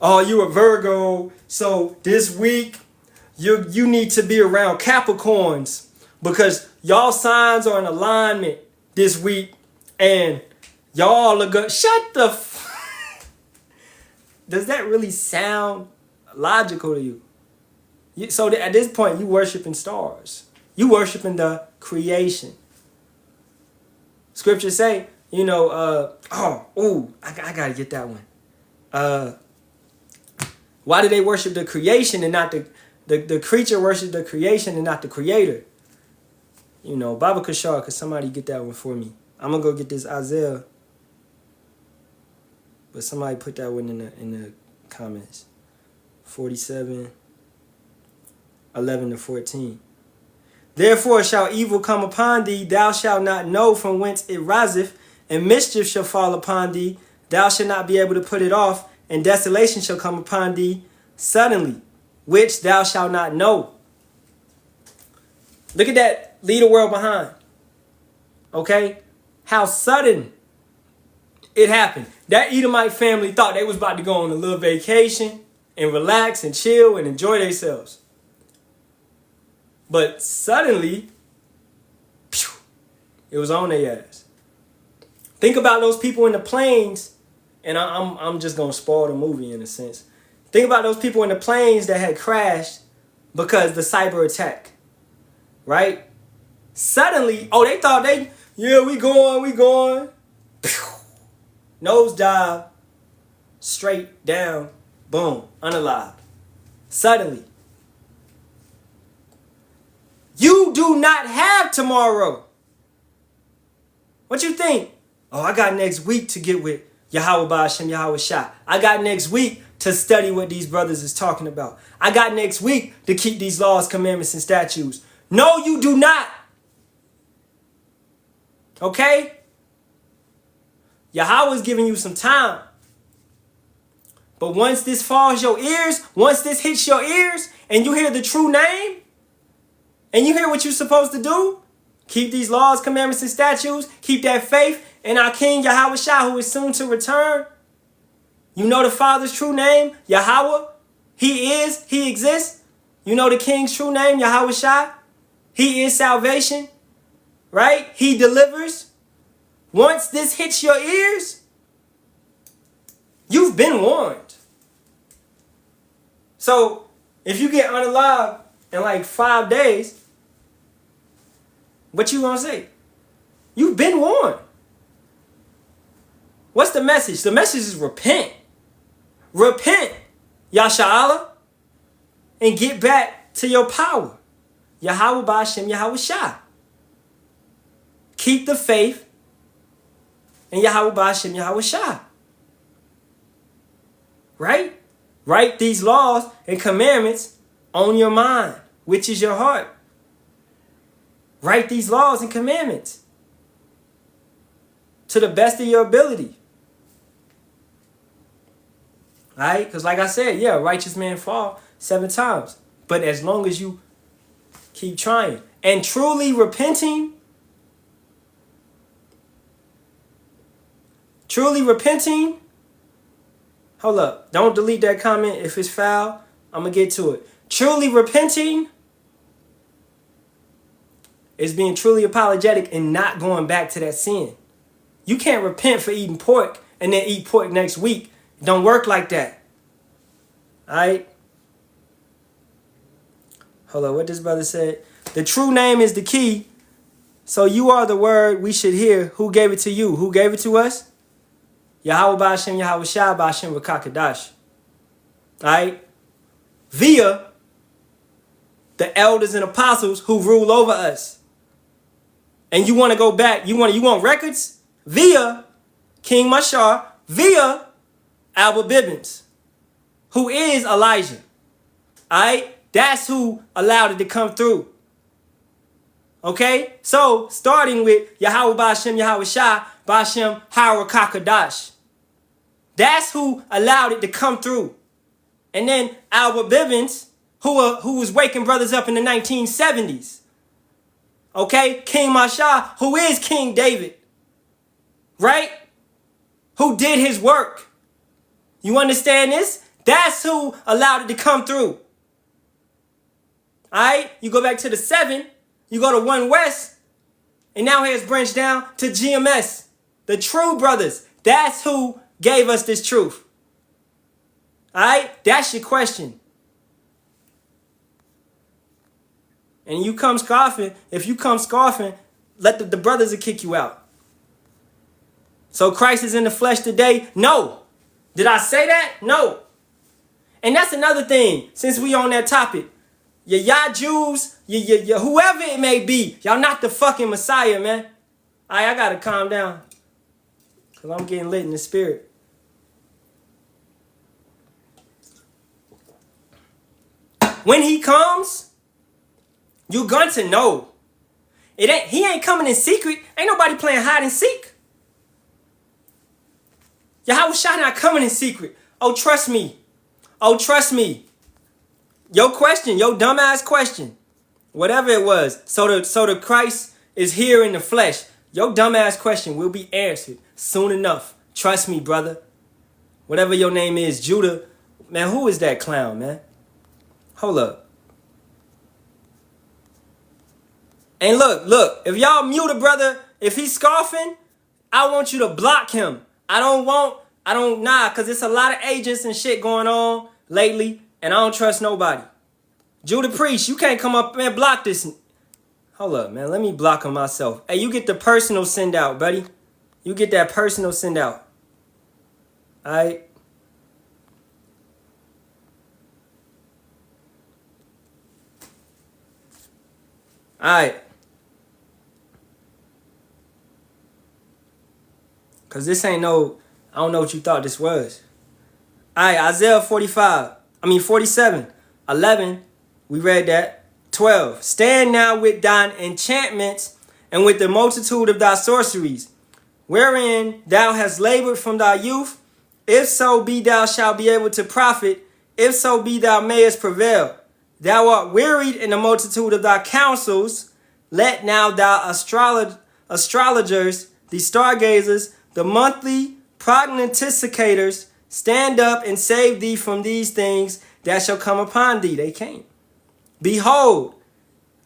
Oh, you a Virgo, so this week you need to be around Capricorns because y'all signs are in alignment this week and y'all are good. Shut the Does that really sound logical to you? So at this point, you worshiping stars. You worshiping the creation. Scripture say, I gotta get that one. Why do they worship the creation and not the creature worship the creation and not the creator? You know, Baba Kashar, could somebody get that one for me? I'm going to go get this Isaiah. But somebody put that one in the comments. 47, 11 to 14. Therefore shall evil come upon thee, thou shalt not know from whence it riseth, and mischief shall fall upon thee, thou shalt not be able to put it off, and desolation shall come upon thee suddenly, which thou shalt not know. Look at that, leave the world behind. Okay? How sudden it happened. That Edomite family thought they was about to go on a little vacation and relax and chill and enjoy themselves. But suddenly, phew, it was on their ass. Think about those people in the planes, and I'm just going to spoil the movie in a sense. Think about those people in the planes that had crashed because the cyber attack, right? Suddenly, they thought we going. Pew. Nose dive, straight down, boom, unalive. Suddenly. You do not have tomorrow. What you think? I got next week to get with Yahawah, Bahasham, Yahawashi. I got next week to study what these brothers is talking about. I got next week to keep these laws, commandments, and statutes. No, you do not. Okay? Yahawah is giving you some time. But once this falls your ears, once this hits your ears, and you hear the true name, and you hear what you're supposed to do, keep these laws, commandments, and statutes, keep that faith in our King Yahawashi, who is soon to return. You know the Father's true name, Yahawah. He exists. You know the King's true name, Yahawashi. He is salvation, right? He delivers. Once this hits your ears, you've been warned. So, if you get unalive in like 5 days, what you gonna say? You've been warned. What's the message? The message is repent. Repent, Yasha'Allah, and get back to your power. Yahawah, Bahasham, Yahawashi. Keep the faith in Yahawah, Bahasham, Yahawashi. Right? Write these laws and commandments on your mind, which is your heart. Write these laws and commandments to the best of your ability. Right? Because like I said, righteous man fall 7 times. But as long as you keep trying and truly repenting, hold up, don't delete that comment if it's foul. I'm going to get to it. Truly repenting is being truly apologetic and not going back to that sin. You can't repent for eating pork and then eat pork next week. It don't work like that. All right? Hold on, what this brother said. The true name is the key. So you are the word we should hear. Who gave it to you? Who gave it to us? Yahawah, Bahasham, Yahawashi, Bahasham, Rakakadash. All right? Via the elders and apostles who rule over us. And you want to go back, you want records? Via King Mashar, via Albert Bibbins, who is Elijah. Alright? That's who allowed it to come through. Okay? So, starting with Yahawah, Bahasham, Yahawashi, Bahasham, Harakakadash. That's who allowed it to come through. And then Albert Bibbins, who was waking brothers up in the 1970s. Okay? King Mashah, who is King David. Right? Who did his work. You understand this? That's who allowed it to come through. Alright? You go back to the 7. You go to 1 West. And now he has branched down to GMS. The true brothers. That's who gave us this truth. Alright? That's your question. And you come scoffing. If you come scoffing, let the brothers will kick you out. So Christ is in the flesh today? No. Did I say that? No. And that's another thing, since we on that topic. Y'all Jews, whoever it may be, y'all not the fucking Messiah, man. I gotta calm down. Because I'm getting lit in the spirit. When he comes, you're going to know. He ain't coming in secret. Ain't nobody playing hide and seek. Yahawashi not coming in secret. Oh, trust me. Oh, trust me. Your question, your dumbass question, whatever it was, so the Christ is here in the flesh. Your dumbass question will be answered soon enough. Trust me, brother. Whatever your name is, Judah. Man, who is that clown, man? Hold up. And look, if y'all mute a brother, if he's scoffing, I want you to block him. Because it's a lot of agents and shit going on lately, and I don't trust nobody. Judah Priest, you can't come up and block this. Hold up, man. Let me block him myself. Hey, you get the personal send out, buddy. You get that personal send out. All right? All right. Because this ain't no, I don't know what you thought this was. All right, Isaiah 47, 11, we read that. 12, stand now with thine enchantments and with the multitude of thy sorceries, wherein thou hast labored from thy youth. If so be thou shalt be able to profit, if so be thou mayest prevail. Thou art wearied in the multitude of thy counsels. Let now thy astrologers, the stargazers, the monthly prognosticators stand up and save thee from these things that shall come upon thee. They came. Behold,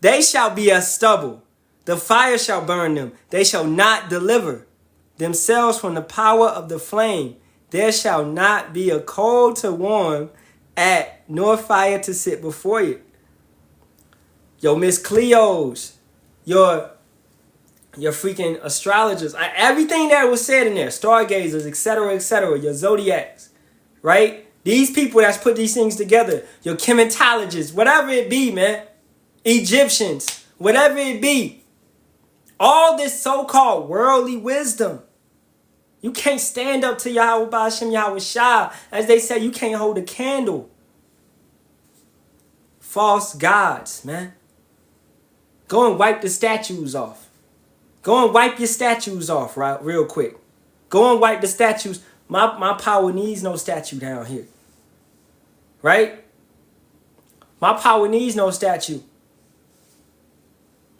they shall be as stubble. The fire shall burn them. They shall not deliver themselves from the power of the flame. There shall not be a coal to warm at, nor fire to sit before you. Yo, Miss Cleo's, your freaking astrologers, everything that was said in there, stargazers, etc., your zodiacs, right? These people that's put these things together, your chematologists, whatever it be, man, Egyptians, whatever it be, all this so-called worldly wisdom, you can't stand up to Yahawah, Bahasham, Yahawashi. As they say, you can't hold a candle. False gods, man. Go and wipe the statues off. Go and wipe your statues off, right? Real quick. Go and wipe the statues. My power needs no statue down here. Right? My power needs no statue.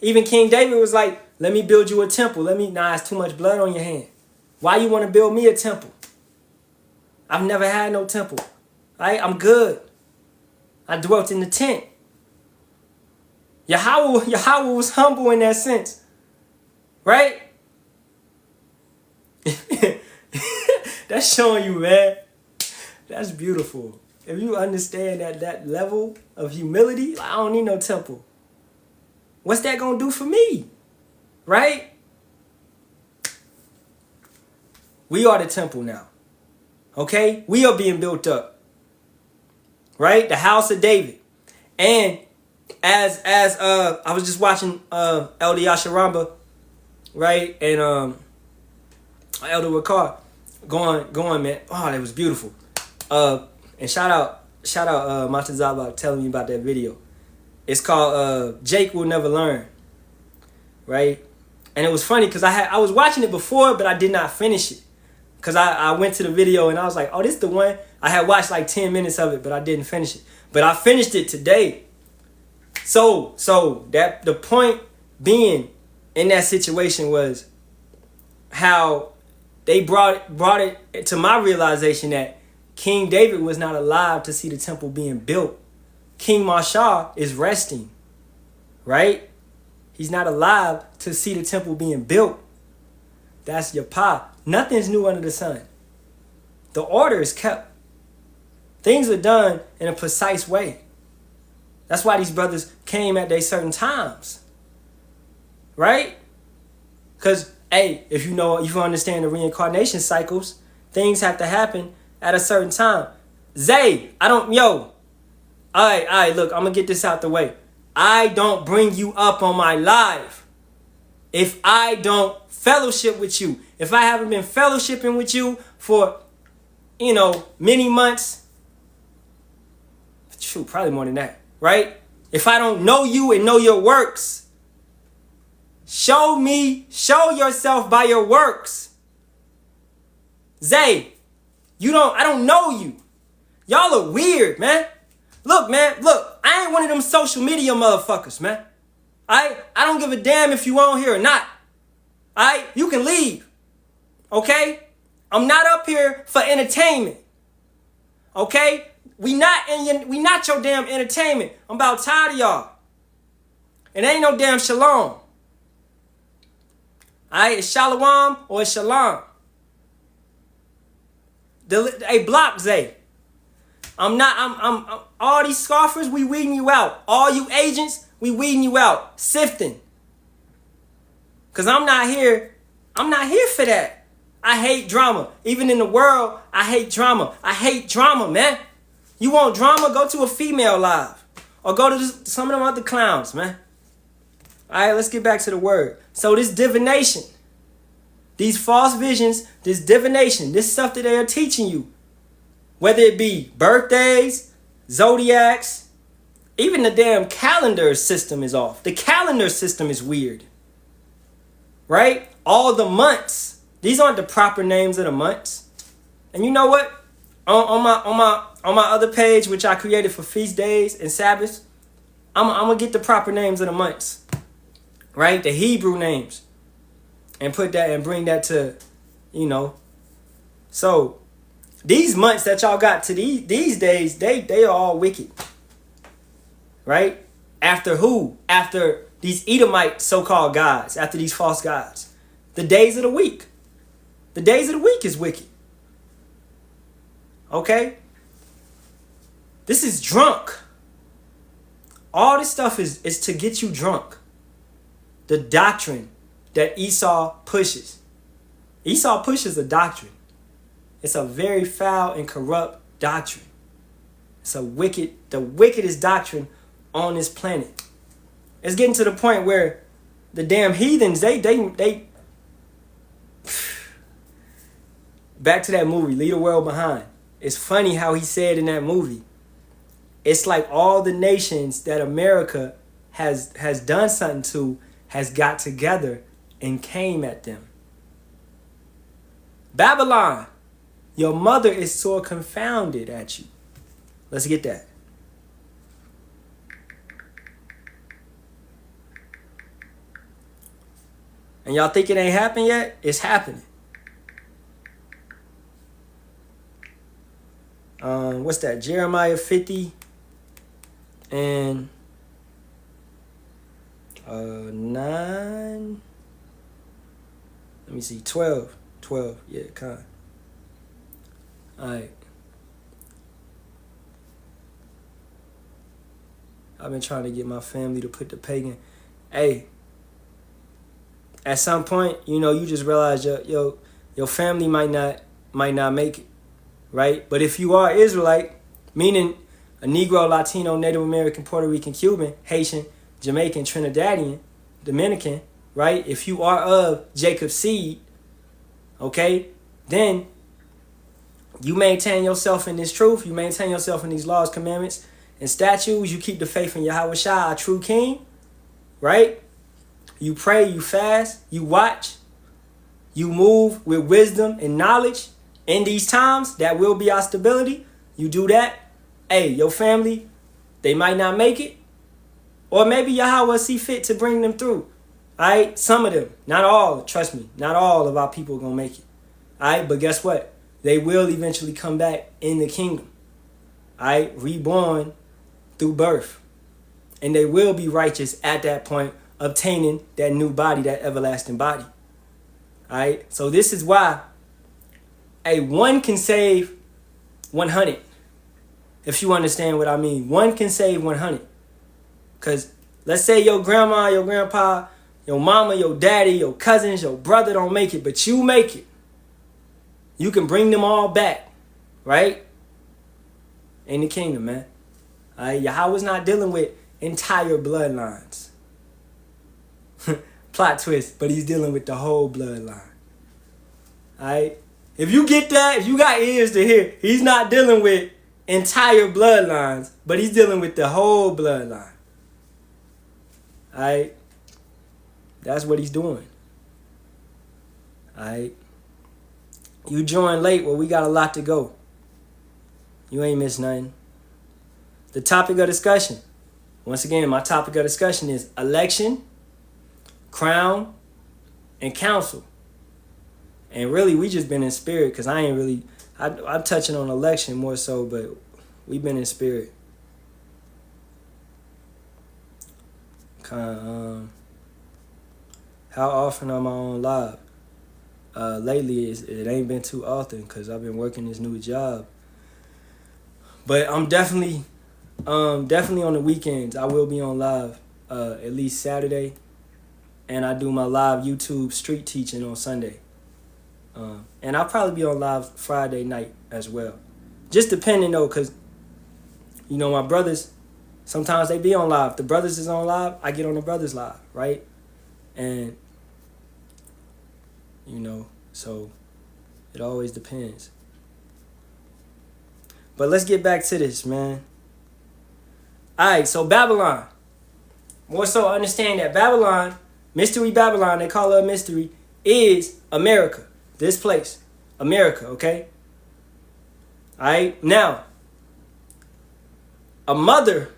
Even King David was like, let me build you a temple. Nah, it's too much blood on your hand. Why you want to build me a temple? I've never had no temple. Right? I'm good. I dwelt in the tent. Yahawah was humble in that sense. Right? That's showing you, man. That's beautiful. If you understand that level of humility, I don't need no temple. What's that going to do for me? Right? We are the temple now. Okay? We are being built up. Right? The house of David. And as I was just watching Elder Yasharamba, right? And Elder Wakar going, man. Oh, that was beautiful. And shout out Matazaba telling me about that video. It's called Jake Will Never Learn. Right? And it was funny because I was watching it before, but I did not finish it. Because I went to the video and I was like, oh, this is the one. I had watched like 10 minutes of it, but I didn't finish it. But I finished it today. So that the point being in that situation was how they brought it to my realization that King David was not alive to see the temple being built. King Mashah is resting, right? He's not alive to see the temple being built. That's your pa. Nothing's new under the sun. The order is kept. Things are done in a precise way. That's why these brothers came at their certain times. Right? Because, hey, if you understand the reincarnation cycles, things have to happen at a certain time. Zay, alright, look, I'm gonna get this out the way. I don't bring you up on my live if I don't fellowship with you. If I haven't been fellowshipping with you for, many months, shoot, probably more than that, right? If I don't know you and know your works, show yourself by your works. Zay, I don't know you. Y'all are weird, man. Look, I ain't one of them social media motherfuckers, man. I don't give a damn if you on here or not. You can leave. Okay? I'm not up here for entertainment. Okay? We not your damn entertainment. I'm about tired of y'all. It ain't no damn shalom. Alright, it's Shalawam or it's Shalom. Hey, block Zay. I'm all these scoffers, we weeding you out. All you agents, we weeding you out. Sifting. Cause I'm not here for that. I hate drama. Even in the world, I hate drama. I hate drama, man. You want drama? Go to a female live. Or go to some of them other clowns, man. Alright, let's get back to the word. So this divination, these false visions, this divination, this stuff that they are teaching you, whether it be birthdays, zodiacs, even the damn calendar system is off. The calendar system is weird. Right? All the months. These aren't the proper names of the months. And you know what? On my other page, which I created for feast days and Sabbaths, I'm gonna get the proper names of the months. Right? The Hebrew names. And put that and bring that to, So these months that y'all got to these days, they are all wicked. Right? After who? After these Edomite so-called gods. After these false gods. The days of the week. The days of the week is wicked. Okay? This is drunk. All this stuff is to get you drunk. The doctrine that Esau pushes. Esau pushes a doctrine. It's a very foul and corrupt doctrine. It's the wickedest doctrine on this planet. It's getting to the point where the damn heathens, they back to that movie, Leave the World Behind. It's funny how he said in that movie, it's like all the nations that America has done something to has got together and came at them. Babylon, your mother is sore confounded at you. Let's get that. And y'all think it ain't happened yet? It's happening. What's that? Jeremiah 50 and 9. Let me see. 12. Yeah, kind. All right. I've been trying to get my family to put the pagan. Hey, at some point, you just realize your family might not make it, right? But if you are Israelite, meaning a Negro, Latino, Native American, Puerto Rican, Cuban, Haitian, Jamaican, Trinidadian, Dominican, right? If you are of Jacob's seed, okay, then you maintain yourself in this truth. You maintain yourself in these laws, commandments, and statutes. You keep the faith in Yahawashi, our true King, right? You pray, you fast, you watch, you move with wisdom and knowledge. In these times, that will be our stability. You do that. Hey, your family, they might not make it. Or maybe Yahawah see fit to bring them through. All right, some of them, not all, trust me, not all of our people are going to make it. All right, but guess what? They will eventually come back in the kingdom. All right, reborn through birth. And they will be righteous at that point, obtaining that new body, that everlasting body. All right, so this is why one can save 100. If you understand what I mean. One can save 100. Because let's say your grandma, your grandpa, your mama, your daddy, your cousins, your brother don't make it, but you make it. You can bring them all back, right? in the kingdom, man. Yahawah's not dealing with entire bloodlines. Plot twist, but he's dealing with the whole bloodline. Alright? If you get that, if you got ears to hear, he's not dealing with entire bloodlines, but he's dealing with the whole bloodline. Alright? That's what he's doing. Alright? You joined late, well, we got a lot to go. You ain't missed nothing. The topic of discussion. Once again, my topic of discussion is election, crown, and counsel. And really, we just been in spirit, because I ain't really, I'm touching on election more so, but we've been in spirit. How often am I on live? Lately, it ain't been too often, because I've been working this new job. But I'm definitely on the weekends. I will be on live at least Saturday. And I do my live YouTube street teaching on Sunday. And I'll probably be on live Friday night as well. Just depending though, because, you know, my brothers, sometimes they be on live. The brothers is on live, I get on the brothers live, right? And, you know, so it always depends. But let's get back to this, man. All right, so Babylon. More so understand that Babylon, Mystery Babylon, they call it a mystery, is America. This place. America, okay? All right, now, a mother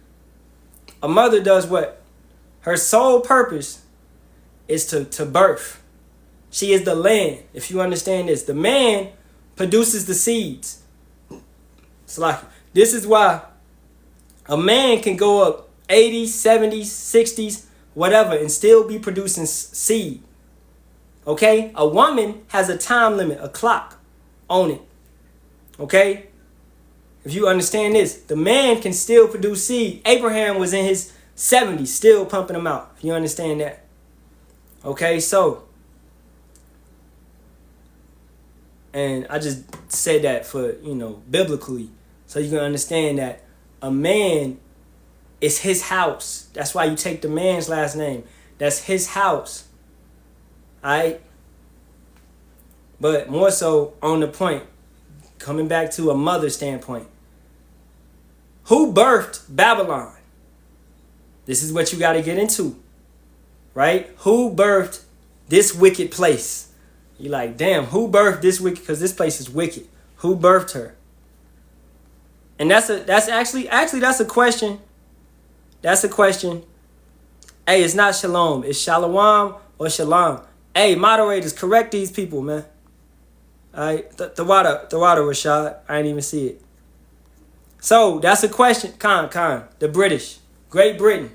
does what? Her sole purpose is to birth. She is the land, if you understand this. The man produces the seeds. It's like, this is why a man can go up 80s, 70s, 60s, whatever, and still be producing seed. Okay? A woman has a time limit, a clock on it. Okay? If you understand this, the man can still produce seed. Abraham was in his 70s, still pumping them out. If you understand that. Okay, so. And I just said that for, you know, biblically. So you can understand that a man is his house. That's why you take the man's last name. That's his house. Alright? But more so on the point, coming back to a mother standpoint. Who birthed Babylon? This is what you got to get into. Right? Who birthed this wicked place? You're like, damn, who birthed this wicked? Because this place is wicked. Who birthed her? And that's actually that's a question. That's a question. Hey, it's not Shalom. It's Shalawam or Shalom. Hey, moderators, correct these people, man. All right, the water, Rashad. I didn't even see it. So that's a question. The British, Great Britain,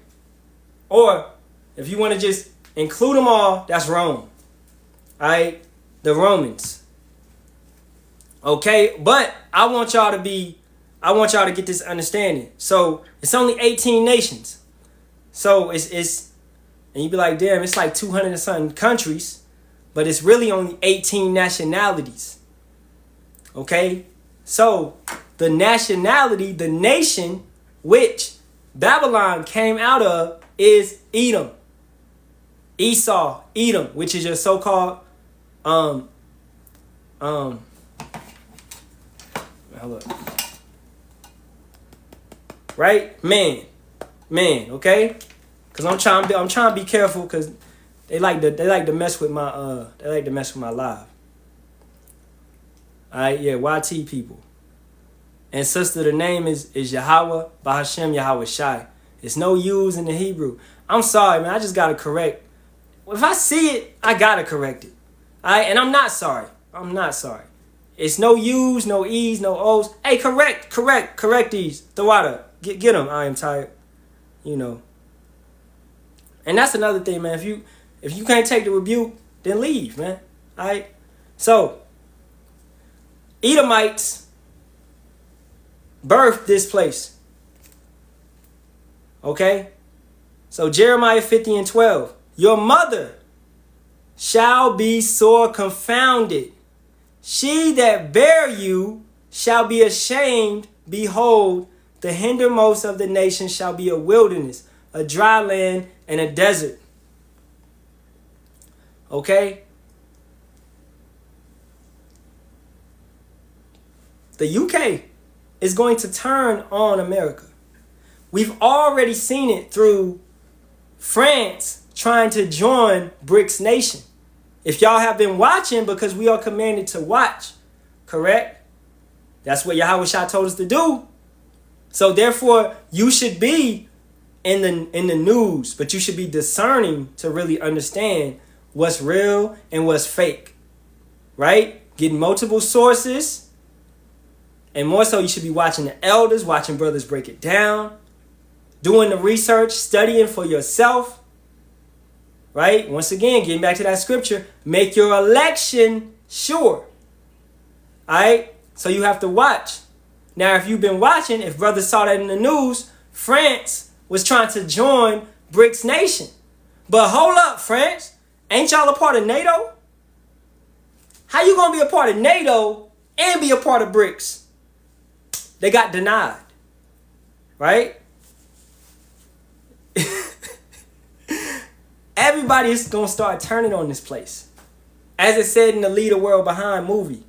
or if you want to just include them all, that's Rome. All right, the Romans. Okay, but I want y'all to get this understanding. So it's only 18 nations. So it's and you be like, damn, it's like 200 and something countries, but it's really only 18 nationalities. Okay? So the nationality, the nation which Babylon came out of is Edom. Esau, Edom, which is your so-called hold up. Right? Man, okay? Cause I'm trying to be careful, cause they like to mess with my live. Alright, yeah, YT people. And sister, the name is Yahawah, Bahasham, Yahawashi. It's no U's in the Hebrew. I'm sorry, man, I just gotta correct. If I see it, I gotta correct it. Alright, and I'm not sorry. It's no U's, no E's, no O's. Hey, correct these. The water. Get them. I am tired. You know. And that's another thing, man. If you can't take the rebuke, then leave, man. All right? So, Edomites birthed this place. Okay? So, Jeremiah 50:12. Your mother shall be sore confounded. She that bare you shall be ashamed behold, the hindermost of the nations shall be a wilderness, a dry land, and a desert. Okay? The UK is going to turn on America. We've already seen it through France trying to join BRICS Nation. If y'all have been watching, because we are commanded to watch, correct? That's what Yahawashi told us to do. So therefore, you should be in the news, but you should be discerning to really understand what's real and what's fake, right? Getting multiple sources, and more so, you should be watching the elders, watching brothers break it down, doing the research, studying for yourself, right? Once again, getting back to that scripture, make your election sure, all right? So you have to watch. Now, if you've been watching, if brothers saw that in the news, France was trying to join BRICS Nation. But hold up, France. Ain't y'all a part of NATO? How you going to be a part of NATO and be a part of BRICS? They got denied. Right? Everybody is going to start turning on this place. As it said in the Lead the World Behind movie.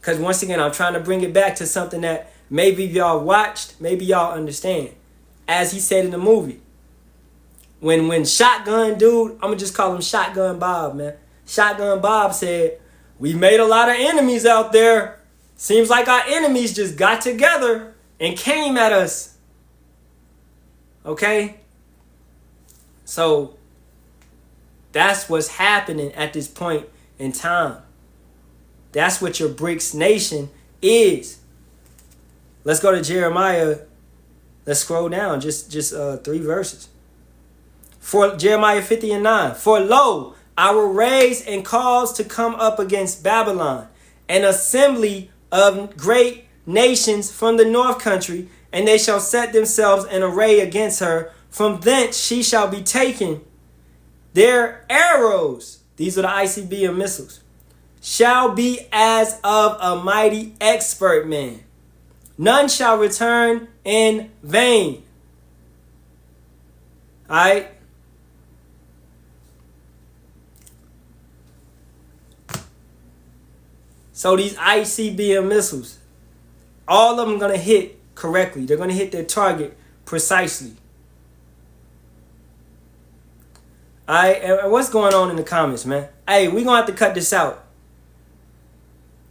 Because once again, I'm trying to bring it back to something that maybe y'all watched, maybe y'all understand. As he said in the movie. When Shotgun Dude, I'm going to just call him Shotgun Bob, man. Shotgun Bob said, we made a lot of enemies out there. Seems like our enemies just got together and came at us. Okay? So, that's what's happening at this point in time. That's what your BRICS Nation is. Let's go to Jeremiah. Let's scroll down just 3 verses. For Jeremiah 50:9. For lo, I will raise and cause to come up against Babylon an assembly of great nations from the north country, and they shall set themselves in array against her. From thence she shall be taken. Their arrows, these are the ICBM missiles, shall be as of a mighty expert man. None shall return in vain. All right? So these ICBM missiles, all of them going to hit correctly. They're going to hit their target precisely. All right? And what's going on in the comments, man? Hey, we're going to have to cut this out.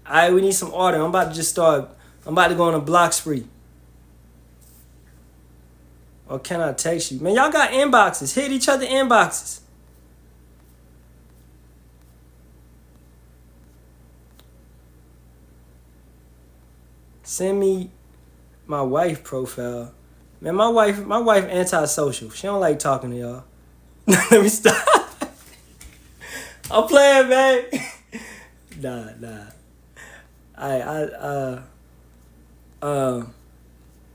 All right? We need some order. I'm about to go on a block spree. Or can I text you? Man, y'all got inboxes. Hit each other inboxes. Send me my wife profile. Man, my wife antisocial. She don't like talking to y'all. Let me stop. I'm playing, man. Nah.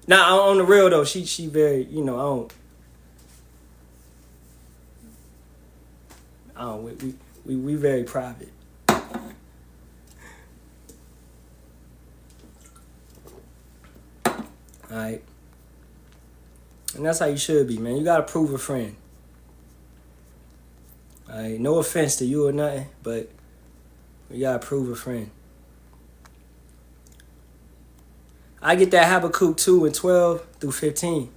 Nah, on the real though, she very, we very private. Alright. And that's how you should be, man. You gotta prove a friend. Alright, no offense to you or nothing, but you gotta prove a friend. I get that Habakkuk 2:12-15.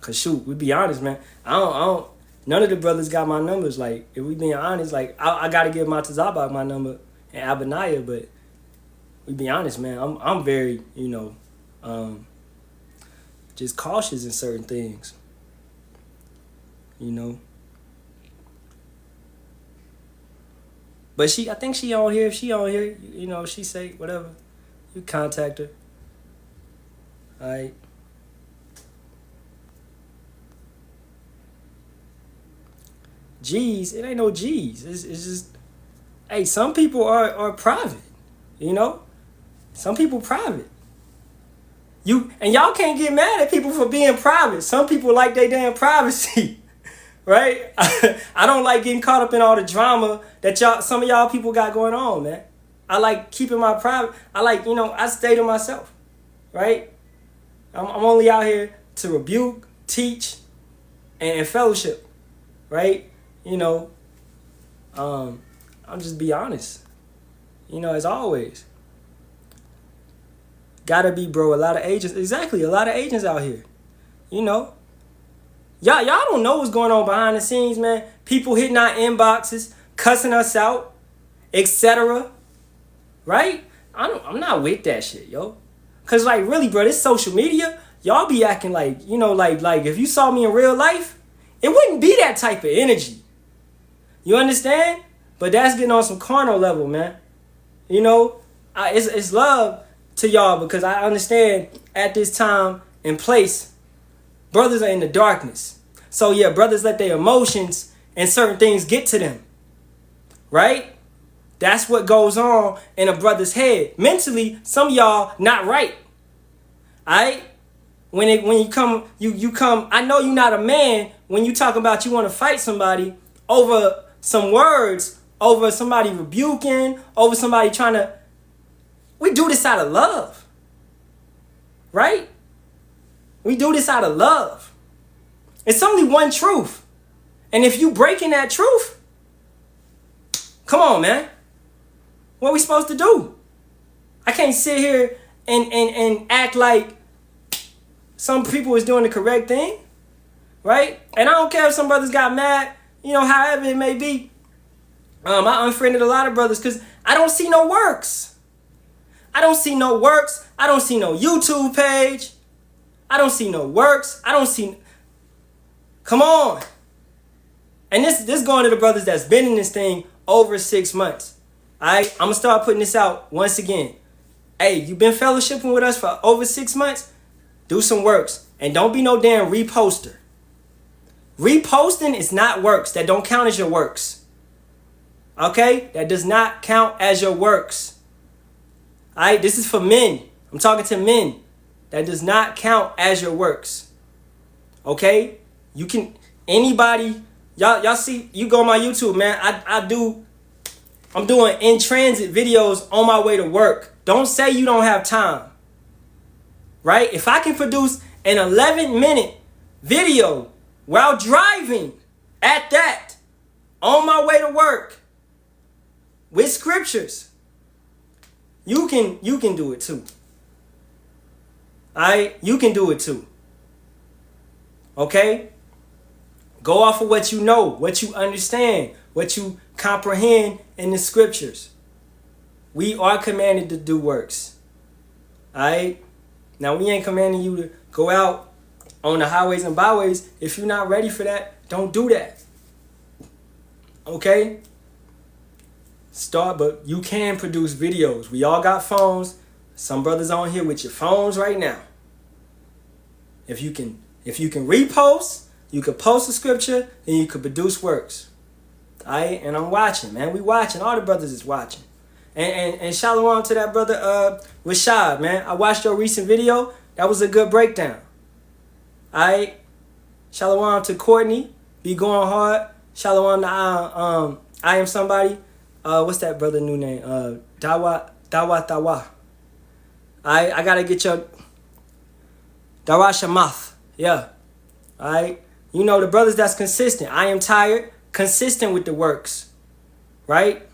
Cause shoot, we be honest, man. I don't. None of the brothers got my numbers. Like, if we being honest, like I gotta give my Tazabak my number and Abaniah, but we be honest, man. I'm very, just cautious in certain things. But I think she on here. If she on here, she say whatever. You contact her. All right. G's, it ain't no G's. It's just, hey, some people are private. Some people private. And y'all can't get mad at people for being private. Some people like their damn privacy. Right? I don't like getting caught up in all the drama that some of y'all people got going on, man. I like keeping my private. I like, I stay to myself, right? I'm only out here to rebuke, teach, and fellowship, right? I'll just be honest, as always. Gotta be, bro, a lot of agents. Exactly, a lot of agents out here, Y'all don't know what's going on behind the scenes, man. People hitting our inboxes, cussing us out, etc. Right? I'm not with that shit, yo. Cause like really, bro, this social media, y'all be acting like, like if you saw me in real life, it wouldn't be that type of energy. You understand? But that's getting on some carnal level, man. It's love to y'all because I understand at this time and place, brothers are in the darkness. So yeah, brothers let their emotions and certain things get to them. Right? That's what goes on in a brother's head. Mentally, some of y'all not right. Alright? When you come, I know you're not a man when you talk about you want to fight somebody over some words, over somebody rebuking, over somebody trying to. We do this out of love. Right? We do this out of love. It's only one truth. And if you breaking that truth, come on, man. What are we supposed to do? I can't sit here and act like some people is doing the correct thing. Right? And I don't care if some brothers got mad, however it may be. I unfriended a lot of brothers because I don't see no works. I don't see no works. I don't see no YouTube page. I don't see no works. I don't see. Come on. And this going to the brothers that's been in this thing over 6 months. Alright, I'm gonna start putting this out once again. Hey, you been fellowshipping with us for over 6 months? Do some works. And don't be no damn reposter. Reposting is not works. That don't count as your works. Okay? That does not count as your works. Alright, this is for men. I'm talking to men. That does not count as your works. Okay? You can, anybody, y'all see, you go on my YouTube, man. I'm doing in transit videos on my way to work. Don't say you don't have time. Right? If I can produce an 11-minute video while driving at that, on my way to work, with scriptures, you can do it too. Alright? You can do it too. Okay? Go off of what you know, what you understand, what you comprehend in the scriptures. We are commanded to do works. Alright? Now we ain't commanding you to go out on the highways and byways. If you're not ready for that, don't do that. Okay? But you can produce videos. We all got phones. Some brothers on here with your phones right now. If you can repost, you could post a scripture, and you could produce works. Alright? And I'm watching, man. We watching. All the brothers is watching. And Shalawam to that brother Rashad, man. I watched your recent video. That was a good breakdown. Alright? Shalawam to Courtney. Be going hard. Shalawam to I Am Somebody. What's that brother new name? Dawa. I gotta get your Darashamath. Yeah. Alright? You know the brothers that's consistent. I am tired. Consistent with the works. Right?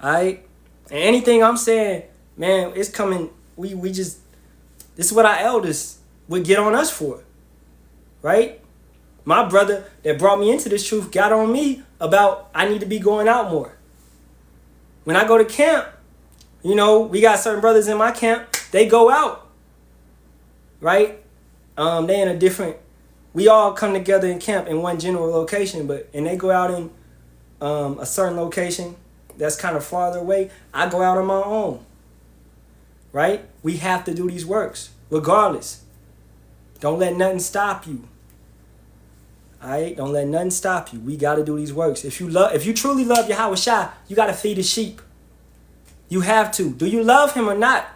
Alright? And anything I'm saying, man, it's coming. We just, this is what our elders would get on us for. Right? My brother that brought me into this truth got on me about I need to be going out more. When I go to camp, we got certain brothers in my camp, they go out. Right? They in a different, we all come together in camp in one general location, and they go out in a certain location that's kind of farther away. I go out on my own. Right? We have to do these works, regardless. Don't let nothing stop you. Alright? Don't let nothing stop you. We got to do these works. If you truly love Yahawashi, you got to feed the sheep. You have to. Do you love him or not?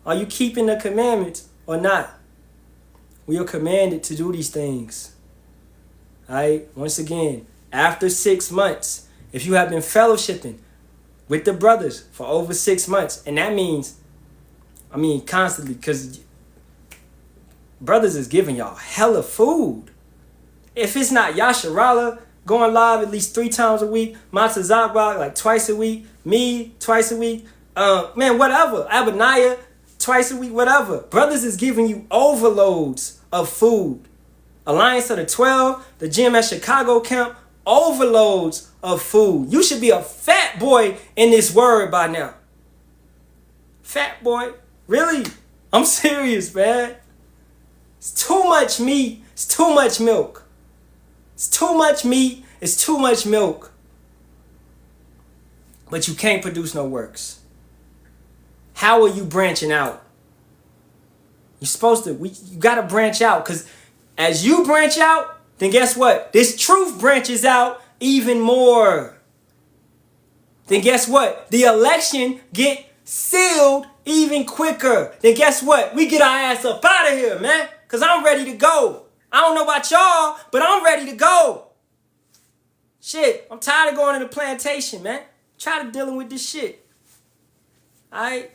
Are you keeping the commandments or not? We are commanded to do these things. Alright? Once again, after 6 months, if you have been fellowshipping with the brothers for over 6 months, and that means, constantly, because brothers is giving y'all hella food. If it's not Yasharala going live at least 3 times a week, Matazakbak like twice a week, me twice a week, whatever, Abaniah twice a week, whatever. Brothers is giving you overloads of food. Alliance of the 12, the gym at Chicago camp, overloads of food. You should be a fat boy in this word by now. Fat boy? Really? I'm serious, man. It's too much meat. It's too much milk. It's too much meat. It's too much milk. But you can't produce no works. How are you branching out? You're supposed to, you got to branch out, because as you branch out, then guess what? This truth branches out even more. Then guess what? The election get sealed even quicker. Then guess what? We get our ass up out of here, man, because I'm ready to go. I don't know about y'all, but I'm ready to go. Shit, I'm tired of going to the plantation, man. I'm tired of dealing with this shit. All right?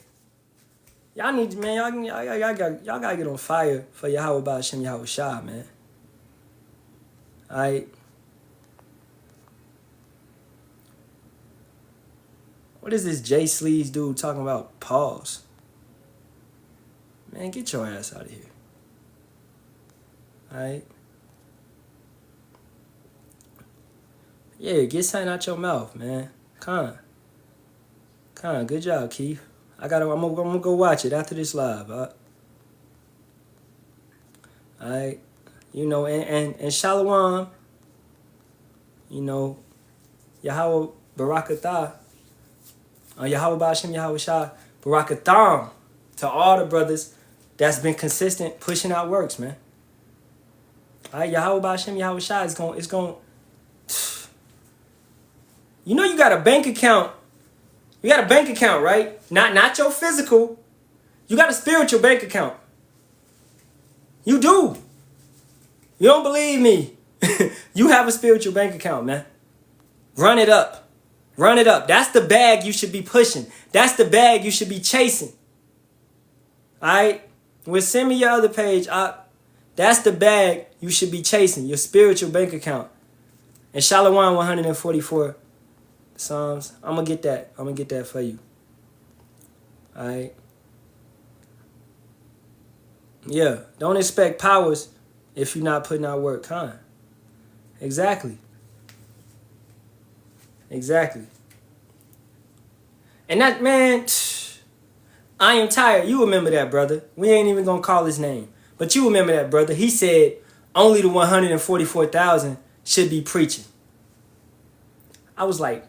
Y'all need, man, y'all gotta get on fire for Yahawah, Bahasham, Yahawashi, man. All right? What is this Jay Sleeves dude talking about? Pause. Man, get your ass out of here. All right? Yeah, get something out your mouth, man. Con, good job, Keith. I'm gonna go watch it after this live. All right, you know, and Shalawam, you know, Yahawah Barak, Yahawah Bahasham, Yahawashi, Barak Ahtham, to all the brothers that's been consistent pushing out works, man. All right, Yahawah Bahasham, Yahawashi is going. You know, you got a bank account. You got a bank account, right? Not your physical. You got a spiritual bank account. You do. You don't believe me? You have a spiritual bank account, man. Run it up. Run it up. That's the bag you should be pushing. That's the bag you should be chasing. All right? Well, send me your other page. That's the bag you should be chasing, your spiritual bank account. And Shalawam 144 Psalms. I'm going to get that. I'm going to get that for you. All right? Yeah. Don't expect powers if you're not putting out work, huh? Exactly. Exactly. And that, man, I am tired. You remember that, brother. We ain't even going to call his name. But you remember that, brother. He said only the 144,000 should be preaching. I was like,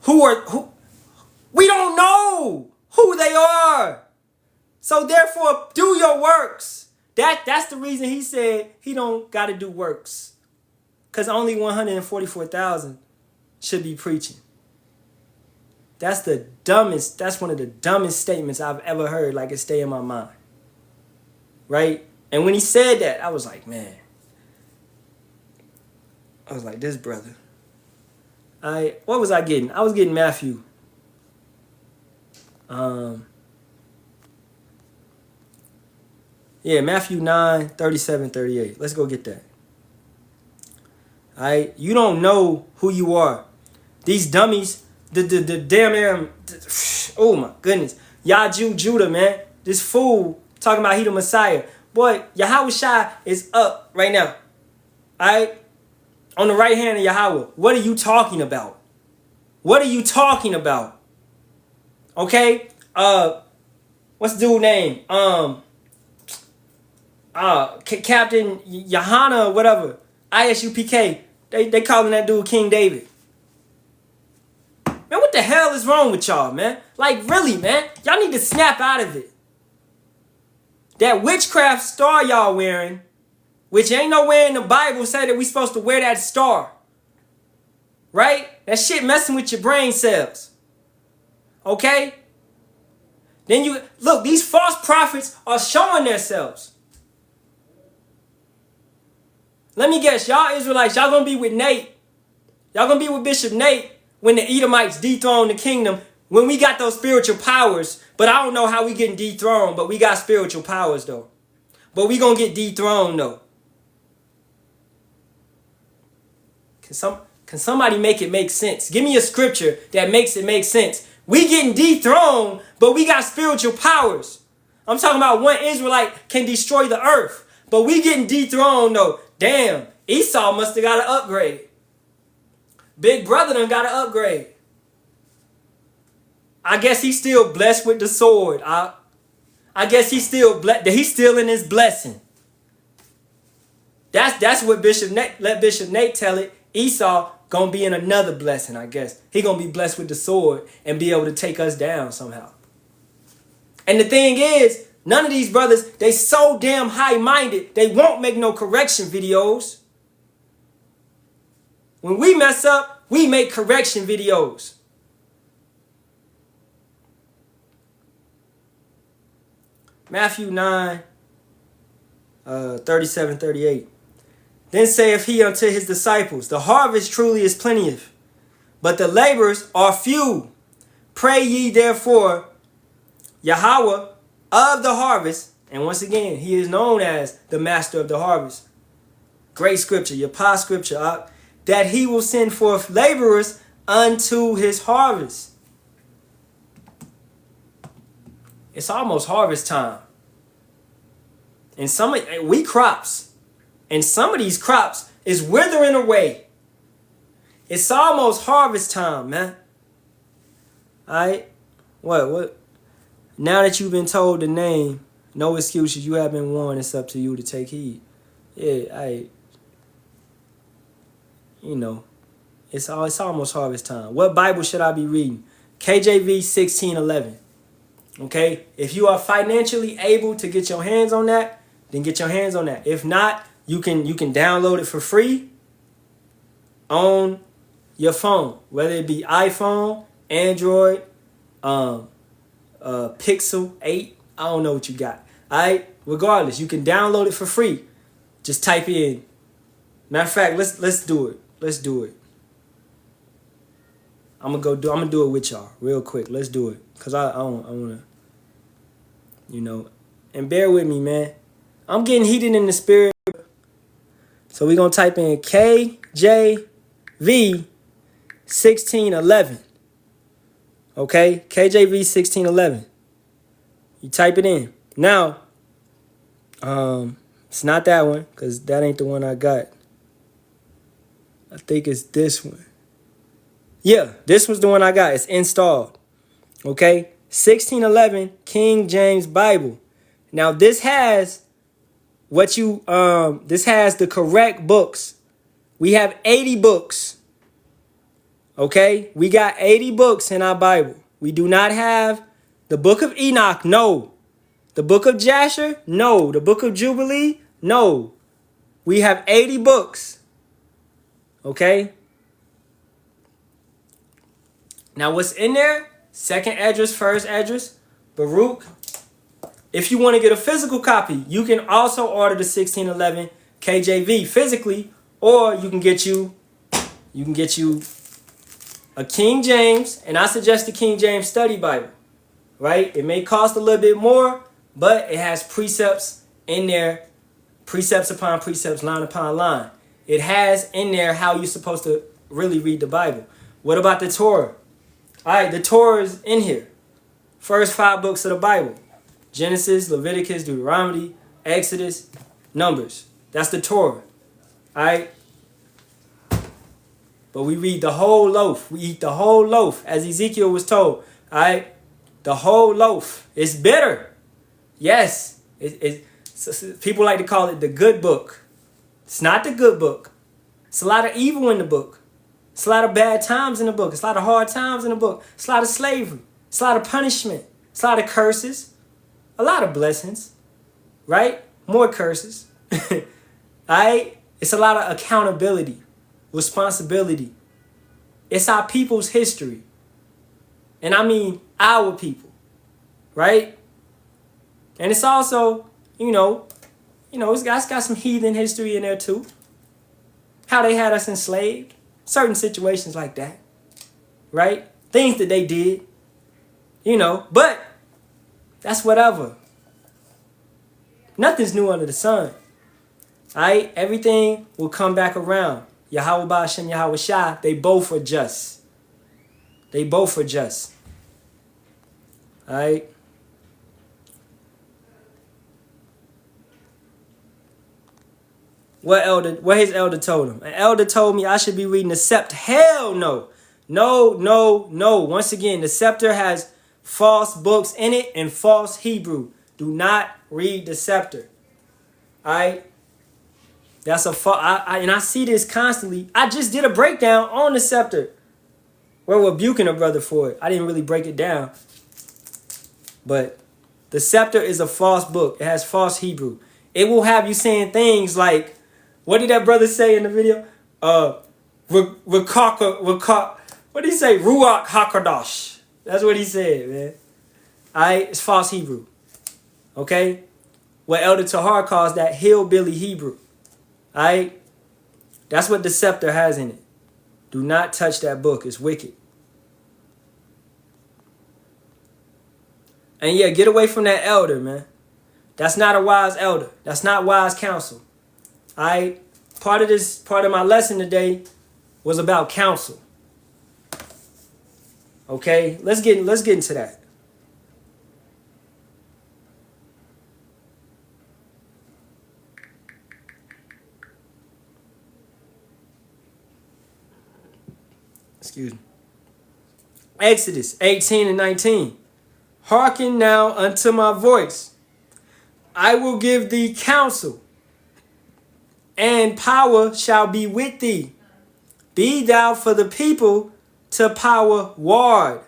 who? We don't know who they are. So therefore, do your works. That's the reason he said he don't got to do works. Because only 144,000 should be preaching. That's one of the dumbest statements I've ever heard, like it stay in my mind. Right? And when he said that, I was like, man. I was like, this brother. What was I getting? I was getting Matthew. Matthew 9, 37, 38. Let's go get that. All right? You don't know who you are. These dummies, the damn, oh my goodness. Yaju Judah, man. This fool talking about he the Messiah. Boy, Yahawashi is up right now. All right? On the right hand of Yahawah. What are you talking about? What are you talking about? Okay? What's the dude's name? Captain Yahana or whatever. ISUPK. They calling that dude King David. Man, what the hell is wrong with y'all, man? Like, really, man? Y'all need to snap out of it. That witchcraft star y'all wearing, which ain't nowhere in the Bible say that we supposed to wear that star. Right? That shit messing with your brain cells. Okay? Then you, look, these false prophets are showing themselves. Let me guess, y'all Israelites, y'all gonna be with Nate Y'all gonna be with Bishop Nate when the Edomites dethrone the kingdom, when we got those spiritual powers. But I don't know how we getting dethroned, but we got spiritual powers though. But we gonna get dethroned though. Can somebody make it make sense? Give me a scripture that makes it make sense. We getting dethroned, but we got spiritual powers. I'm talking about one Israelite can destroy the earth, but we getting dethroned though. Damn, Esau must have got an upgrade. Big brother done got an upgrade. I guess he's still blessed with the sword. I guess he's still in his blessing. That's what Bishop Nate, let Bishop Nate tell it. Esau gonna be in another blessing, I guess. He gonna be blessed with the sword and be able to take us down somehow. And the thing is, none of these brothers, they so damn high-minded, they won't make no correction videos. When we mess up, we make correction videos. Matthew 9, 37, 38. Then saith he unto his disciples, the harvest truly is plenteous, but the laborers are few. Pray ye therefore Yahawah of the harvest, and once again, he is known as the master of the harvest. Great scripture, your past scripture, that he will send forth laborers unto his harvest. It's almost harvest time. And we crops. And some of these crops is withering away. It's almost harvest time, man. Alright? What? Now that you've been told the name, no excuses, you have been warned, it's up to you to take heed. Yeah, it's almost harvest time. What Bible should I be reading? KJV 16:11. Okay? If you are financially able to get your hands on that, then get your hands on that. If not, you can download it for free on your phone, whether it be iPhone, Android, Pixel 8. I don't know what you got. Alright? Regardless, you can download it for free. Just type in. Matter of fact, let's do it. Let's do it. I'm gonna do it with y'all real quick. Let's do it. Cause I wanna, and bear with me, man. I'm getting heated in the spirit. So we're gonna type in KJV 16:11. Okay? KJV 16:11. You type it in. Now, it's not that one, because that ain't the one I got. I think it's this one. Yeah, this was the one I got. It's installed. Okay? 16:11 King James Bible. Now this has this has the correct books. We have 80 books. Okay? We got 80 books in our Bible. We do not have the book of Enoch, no. The book of Jasher, no. The book of Jubilee, no. We have 80 books. Okay? Now what's in there? Second address, first address, Baruch. If you want to get a physical copy, you can also order the 16:11 KJV physically, or you can get you a King James, and I suggest the King James Study Bible. Right? It may cost a little bit more, but it has precepts in there, precepts upon precepts, line upon line. It has in there how you're supposed to really read the Bible. What about the Torah? All right, the Torah is in here. First 5 books of the Bible. Genesis, Leviticus, Deuteronomy, Exodus, Numbers. That's the Torah. All right? But we read the whole loaf. We eat the whole loaf, as Ezekiel was told. All right? The whole loaf. It's bitter. Yes. People like to call it the good book. It's not the good book. It's a lot of evil in the book. It's a lot of bad times in the book. It's a lot of hard times in the book. It's a lot of slavery. It's a lot of punishment. It's a lot of curses. A lot of blessings. Right? More curses. Alright? It's a lot of accountability. Responsibility. It's our people's history. And I mean our people. Right? And it's also, it's got some heathen history in there too. How they had us enslaved. certain situations like that, right? Things that they did, you know, but that's whatever. Nothing's new under the sun. All right? Everything will come back around. Yahawah, Bahasham, Yahawashi, they both are just. They both are just. All right? What his elder told him? An elder told me I should be reading the scepter. Hell no. No, no, no. Once again, the scepter has false books in it and false Hebrew. Do not read the scepter. All right? That's a and I see this constantly. I just did a breakdown on the scepter. We're rebuking a brother for it. I didn't really break it down. But the scepter is a false book. It has false Hebrew. It will have you saying things like, what did that brother say in the video? What did he say? Ruach HaKadosh. That's what he said, man. All right? It's false Hebrew. Okay? What Elder Tahar calls that hillbilly Hebrew. All right? That's what the scepter has in it. Do not touch that book. It's wicked. And yeah, get away from that elder, man. That's not a wise elder. That's not wise counsel. All right? Part of my lesson today was about counsel. Okay? Let's get into that. Excuse me. Exodus 18 and 19. Hearken now unto my voice. I will give thee counsel, and power shall be with thee. Be thou for the people to power ward,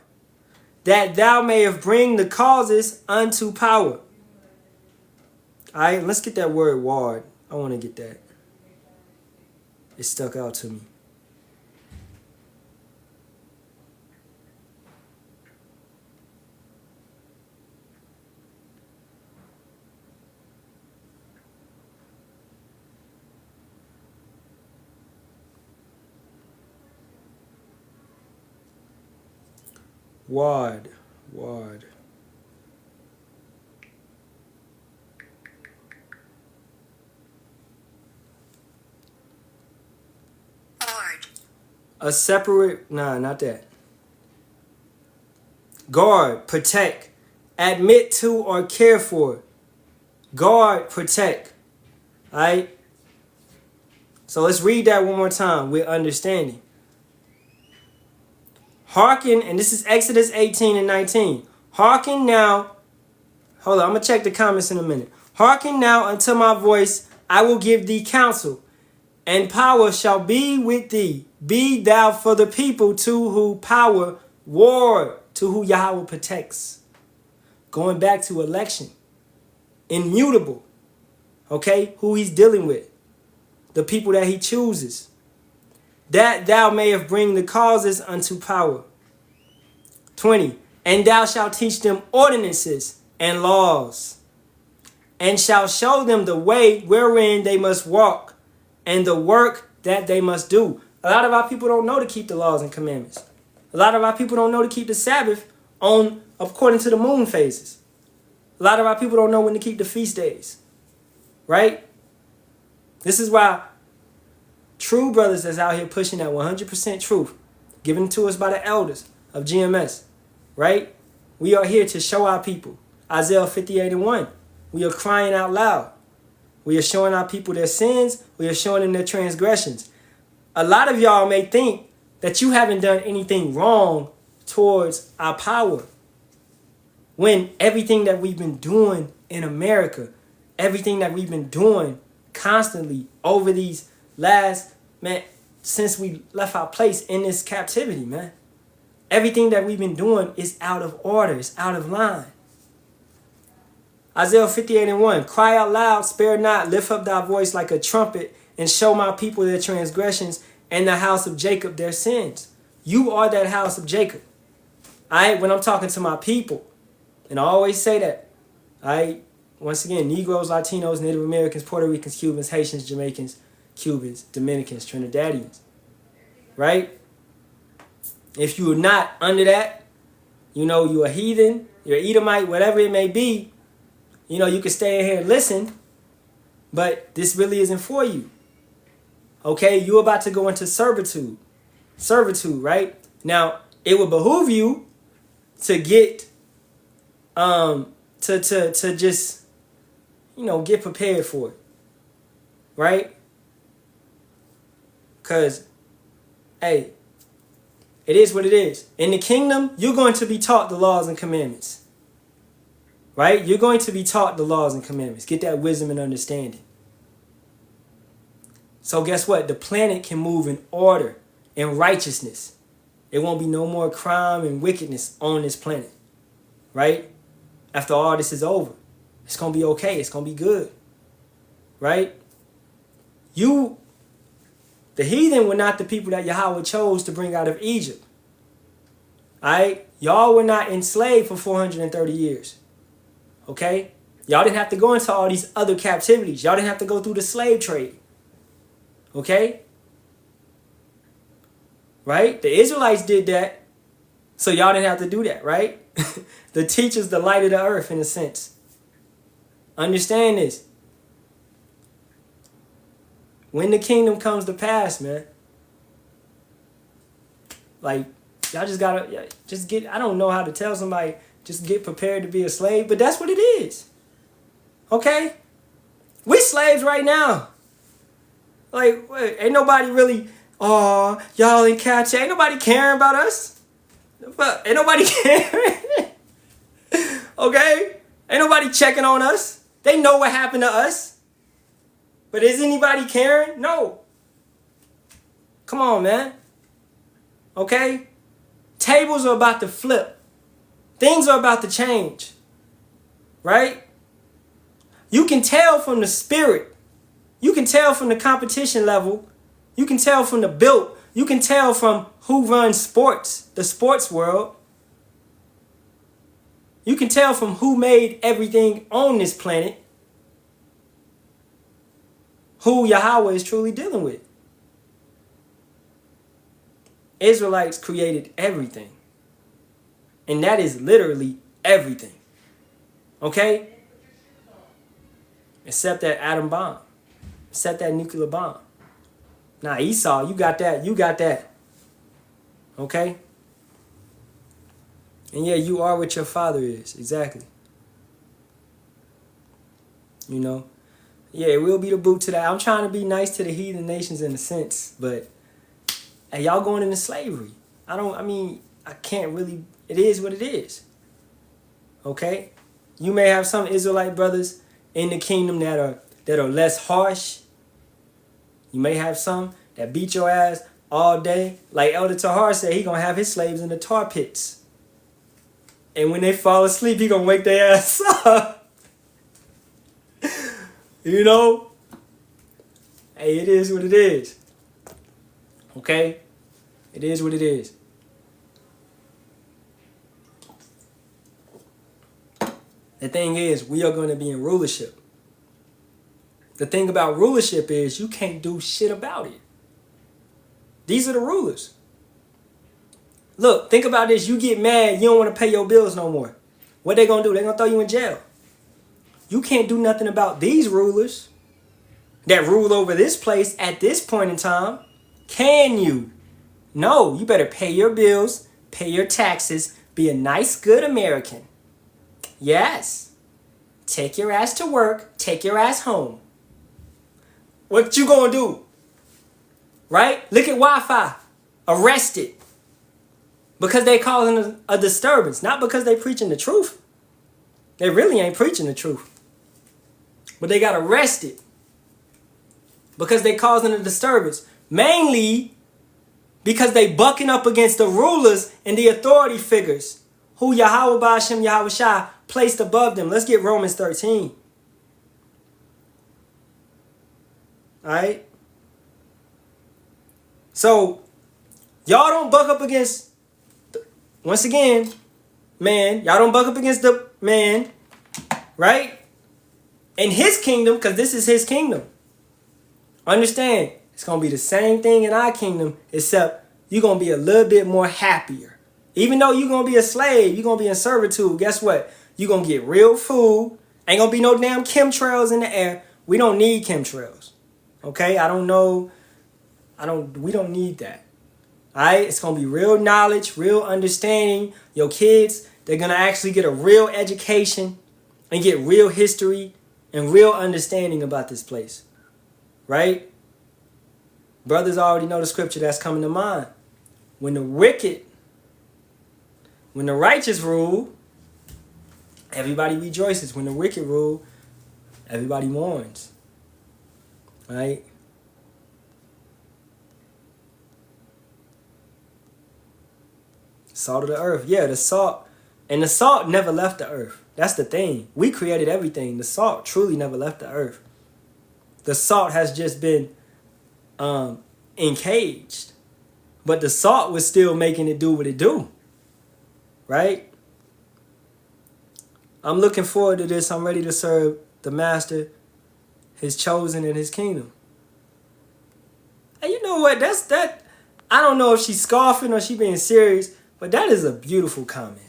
that thou mayest bring the causes unto power. All right, let's get that word ward. I want to get that. It stuck out to me. Ward. A separate, not that. Guard, protect, admit to or care for. Guard, protect. All right? So let's read that one more time with understanding. Hearken, and this is Exodus 18 and 19. Hearken now. Hold on, I'm going to check the comments in a minute. Hearken now unto my voice, I will give thee counsel, and power shall be with thee. Be thou for the people to who power war, to who Yahawah protects. Going back to election. Immutable. Okay? Who he's dealing with. The people that he chooses. That thou mayest bring the causes unto power. 20. And thou shalt teach them ordinances and laws, and shalt show them the way wherein they must walk, and the work that they must do. A lot of our people don't know to keep the laws and commandments. A lot of our people don't know to keep the Sabbath according to the moon phases. A lot of our people don't know when to keep the feast days. Right? This is why true brothers that's out here pushing that 100% truth, given to us by the elders of GMS, right? We are here to show our people. Isaiah 58 and 1. We are crying out loud. We are showing our people their sins. We are showing them their transgressions. A lot of y'all may think that you haven't done anything wrong towards our power, when everything that we've been doing in America, everything that we've been doing constantly over these last, since we left our place in this captivity, man. Everything that we've been doing is out of order. It's out of line. Isaiah 58 and 1. Cry out loud, spare not, lift up thy voice like a trumpet, and show my people their transgressions, and the house of Jacob their sins. You are that house of Jacob. When I'm talking to my people, and I always say that. Once again, Negroes, Latinos, Native Americans, Puerto Ricans, Cubans, Haitians, Jamaicans, Cubans, Dominicans, Trinidadians. right? If you're not under that, you're a heathen, you're an Edomite, whatever it may be, you can stay in here and listen, but this really isn't for you. Okay, you're about to go into servitude, right? Now, it would behoove you to get, to just, get prepared for it, right? Because, hey, it is what it is. In the kingdom, you're going to be taught the laws and commandments, right? You're going to be taught the laws and commandments. Get that wisdom and understanding. So guess what? The planet can move in order and righteousness. It won't be no more crime and wickedness on this planet, right? After all this is over, it's going to be okay. It's going to be good, right? The heathen were not the people that Yahawah chose to bring out of Egypt. All right? Y'all were not enslaved for 430 years. Okay? Y'all didn't have to go into all these other captivities. Y'all didn't have to go through the slave trade. Okay? Right? The Israelites did that, so y'all didn't have to do that, right? The teacher's the light of the earth, in a sense. Understand this. When the kingdom comes to pass, man, like, y'all just gotta, I don't know how to tell somebody, just get prepared to be a slave, but that's what it is. Okay? We slaves right now. Like, wait, ain't nobody really, y'all in captivity. Ain't nobody caring about us. Ain't nobody caring. Okay? Ain't nobody checking on us. They know what happened to us. But is anybody caring? No. Come on, man. Okay? Tables are about to flip. Things are about to change. Right? You can tell from the spirit. You can tell from the competition level. You can tell from the build. You can tell from who runs sports, the sports world. You can tell from who made everything on this planet who Yahawah is truly dealing with. Israelites created everything. And that is literally everything. Okay? Except that atom bomb. Except that nuclear bomb. Now, Esau, you got that. You got that. Okay? And yeah, you are what your father is. Exactly. Yeah, it will be the boot to that. I'm trying to be nice to the heathen nations in a sense, but hey, y'all going into slavery. I can't really, it is what it is. Okay? You may have some Israelite brothers in the kingdom that are less harsh. You may have some that beat your ass all day. Like Elder Tahar said, he gonna have his slaves in the tar pits. And when they fall asleep, he gonna wake their ass up. Hey, it is what it is. Okay? It is what it is. The thing is, we are going to be in rulership. The thing about rulership is you can't do shit about it. These are the rulers. Look, think about this. You get mad, you don't want to pay your bills no more. What they going to do? They're going to throw you in jail. You can't do nothing about these rulers that rule over this place at this point in time. Can you? No, you better pay your bills, pay your taxes, be a nice, good American. Yes. Take your ass to work, take your ass home. What you gonna do? Right? Look at Wi-Fi. Arrested. Because they causing a disturbance, not because they preaching the truth. They really ain't preaching the truth. But they got arrested because they causing a disturbance. Mainly because they bucking up against the rulers and the authority figures who Yahawah, Bahasham, Yahawashi placed above them. Let's get Romans 13. Alright? So, y'all don't buck up against, once again, man. Y'all don't buck up against the man, right? In his kingdom, because this is his kingdom. Understand, it's going to be the same thing in our kingdom, except you're going to be a little bit more happier. Even though you're going to be a slave, you're going to be in servitude, guess what? You're going to get real food. Ain't going to be no damn chemtrails in the air. We don't need chemtrails. Okay? We don't need that. All right? It's going to be real knowledge, real understanding. Your kids, they're going to actually get a real education and get real history and real understanding about this place. Right? Brothers already know the scripture that's coming to mind. When the righteous rule, everybody rejoices. When the wicked rule, everybody mourns. Right? Salt of the earth. Yeah, the salt. And the salt never left the earth. That's the thing. We created everything. The salt truly never left the earth. The salt has just been encaged. But the salt was still making it do what it do. Right? I'm looking forward to this. I'm ready to serve the master, his chosen, and his kingdom. And you know what? That. I don't know if she's scoffing or she being serious, but that is a beautiful comment.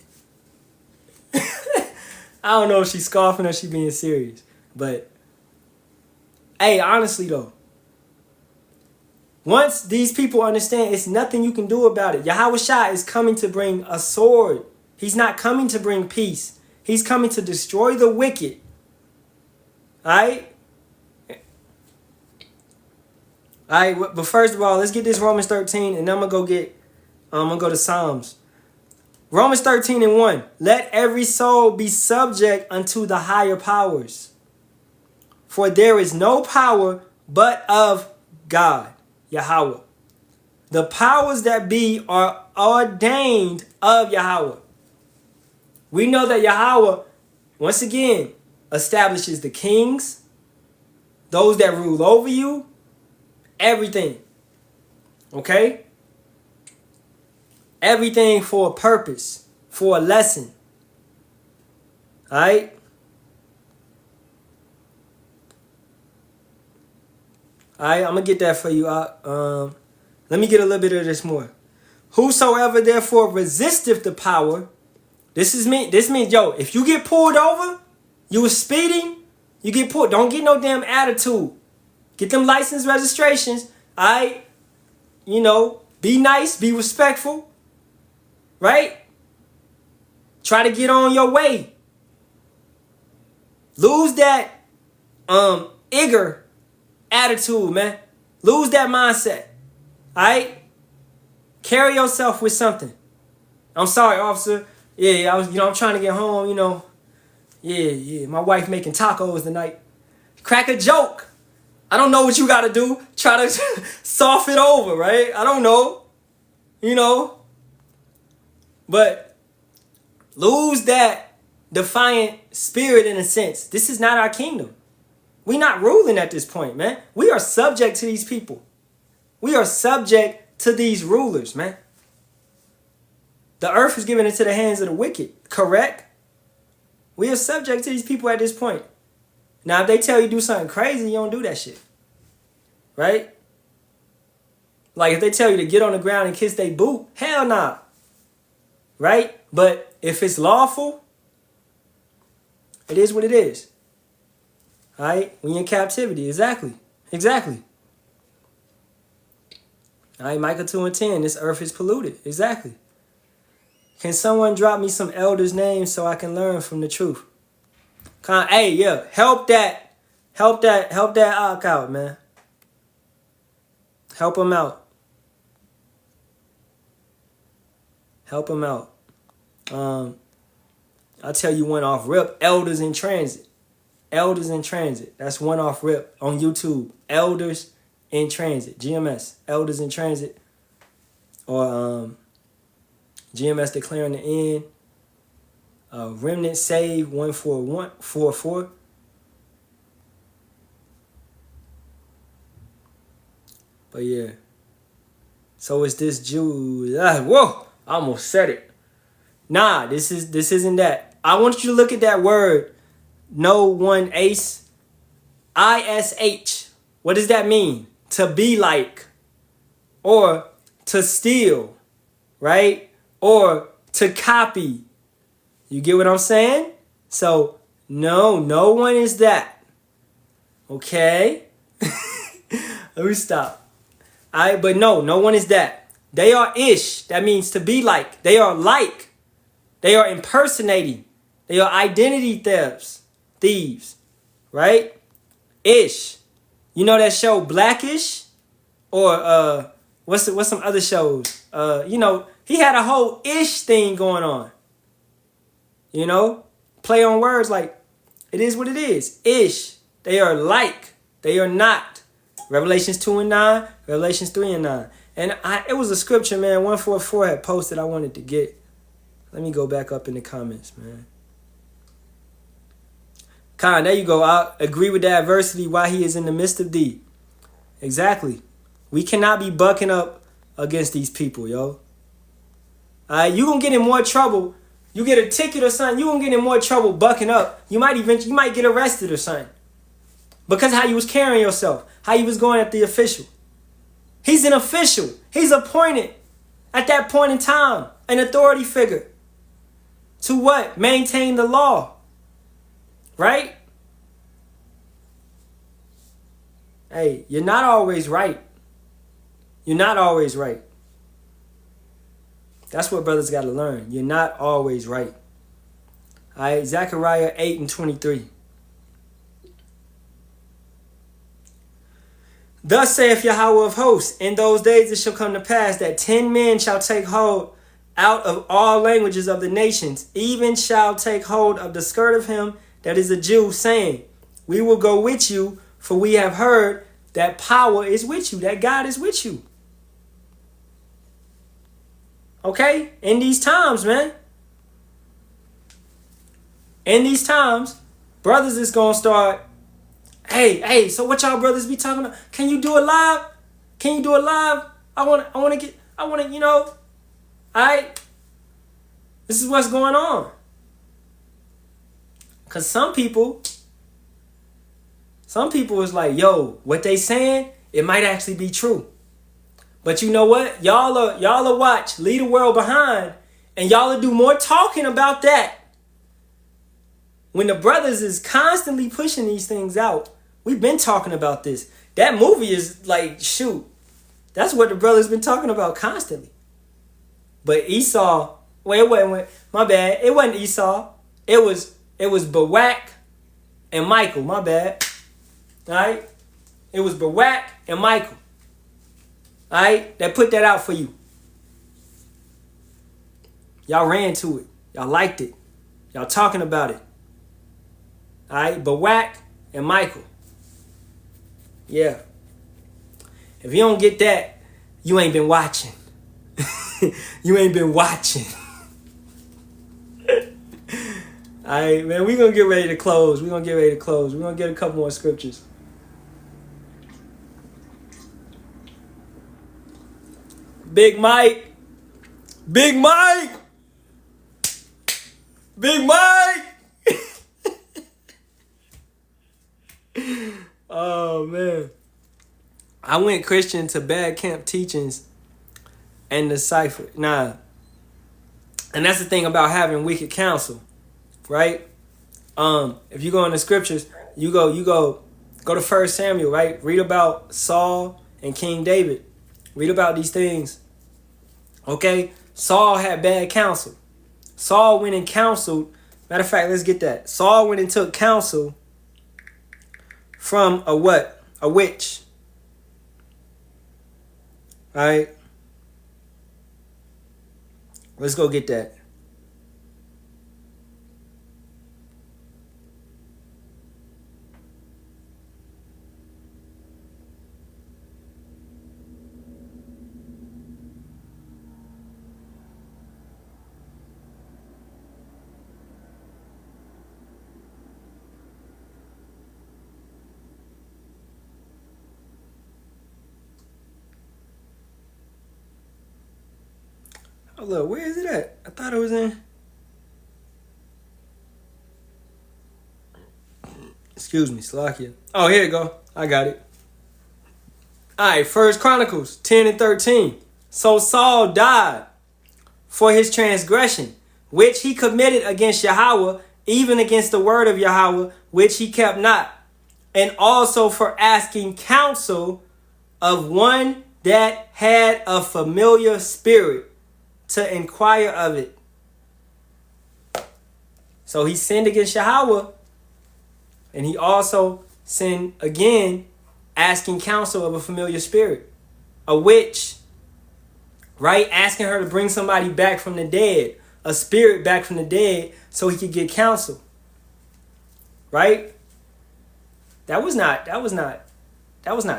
I don't know if she's scoffing or she being serious. But, hey, honestly though, once these people understand, it's nothing you can do about it. Yahawashi is coming to bring a sword. He's not coming to bring peace. He's coming to destroy the wicked. Alright? Alright, but first of all, let's get this Romans 13, and then I'm gonna go to Psalms. Romans 13:1. Let every soul be subject unto the higher powers. For there is no power but of God, Yahawah. The powers that be are ordained of Yahawah. We know that Yahawah, once again, establishes the kings, those that rule over you, everything. Okay? Everything for a purpose, for a lesson. Alright? Alright, I'm going to get that for you. Let me get a little bit of this more. Whosoever therefore resisteth the power. This means, yo, if you get pulled over, you was speeding, you get pulled. Don't get no damn attitude. Get them license registrations. Alright? You know, be nice, be respectful. Right? Try to get on your way. Lose that eager attitude, man. Lose that mindset. Alright? Carry yourself with something. I'm sorry, officer. Yeah, I'm trying to get home, Yeah, my wife making tacos tonight. Crack a joke. I don't know what you gotta do. Try to soft it over, right? I don't know. But lose that defiant spirit in a sense. This is not our kingdom. We're not ruling at this point, man. We are subject to these people. We are subject to these rulers, man. The earth is given into the hands of the wicked, correct? We are subject to these people at this point. Now, if they tell you do something crazy, you don't do that shit. Right? Like if they tell you to get on the ground and kiss their boot, hell nah. Right? But if it's lawful, it is what it is. Alright? When you're in captivity. Exactly. Alright, Micah 2:10. This earth is polluted. Exactly. Can someone drop me some elders' names so I can learn from the truth? Hey, yeah. Help that Ak out, man. Help him out. I'll tell you one off rip. Elders in Transit. That's one off rip on YouTube. Elders in Transit. GMS. Elders in Transit. Or GMS declaring the end. Remnant Save 14144. But yeah. So it's this Jew. Whoa! I almost said it. Nah, this isn't that. I want you to look at that word. No one ace. ISH. What does that mean? To be like. Or to steal, right? Or to copy. You get what I'm saying? So, no one is that. Okay? Let me stop. But no one is that. They are ish. That means to be like. They are like. They are impersonating. They are identity thieves. Right? Ish. You know that show Blackish? Or what's some other shows? He had a whole ish thing going on. Play on words like it is what it is. Ish. They are like. They are not. Revelations 2:9, Revelations 3:9. And it was a scripture, man, 144 had posted I wanted to get. Let me go back up in the comments, man. Khan, there you go. I agree with the adversity while he is in the midst of thee. Exactly. We cannot be bucking up against these people, yo. You gonna get in more trouble. You get a ticket or something, you gonna get in more trouble bucking up. You might get arrested or something. Because how you was carrying yourself. How you was going at the official. He's an official. He's appointed at that point in time. An authority figure. To what? Maintain the law. Right? Hey, you're not always right. You're not always right. That's what brothers got to learn. You're not always right. All right, Zechariah 8:23. Thus saith Yahawah of hosts, in those days it shall come to pass that 10 men shall take hold out of all languages of the nations, even shall take hold of the skirt of him that is a Jew, saying, we will go with you, for we have heard that power is with you, that God is with you. Okay? In these times, man. In these times, brothers is going to start, hey, so what y'all brothers be talking about? Can you do it live? Can you do it live? I want to, all right? This is what's going on. Because some people is like, yo, what they saying, it might actually be true. But you know what? Y'all are watch, leave the world behind, and y'all will do more talking about that. When the brothers is constantly pushing these things out, we've been talking about this. That movie is like, shoot, that's what the brothers been talking about constantly. But Esau, my bad. It wasn't Esau. It was Barak and Michael, my bad. All right? It was Barak and Michael. All right? That put that out for you. Y'all ran to it. Y'all liked it. Y'all talking about it. All right? Barak and Michael. Yeah. If you don't get that, you ain't been watching. You ain't been watching. All right, man, we're going to get ready to close. We're going to get a couple more scriptures. Big Mike. Oh, man. I went Christian to bad camp teachings and the cipher. Nah. And that's the thing about having wicked counsel, right? If you go in the scriptures, you go to 1 Samuel, right? Read about Saul and King David. Read about these things. Okay? Saul had bad counsel. Saul went and counseled. Matter of fact, let's get that. Saul went and took counsel from a what? A witch. All right? Let's go get that. Oh, look, where is it at? I thought it was in. Excuse me, Slakia. Oh, here you go. I got it. All right, 1 Chronicles 10 and 13. So Saul died for his transgression, which he committed against Yahawah, even against the word of Yahawah, which he kept not, and also for asking counsel of one that had a familiar spirit to inquire of it. So he sinned against Yahawah, and he also sinned again, asking counsel of a familiar spirit, a witch, right? Asking her to bring somebody back from the dead, a spirit back from the dead, so he could get counsel, right? That was not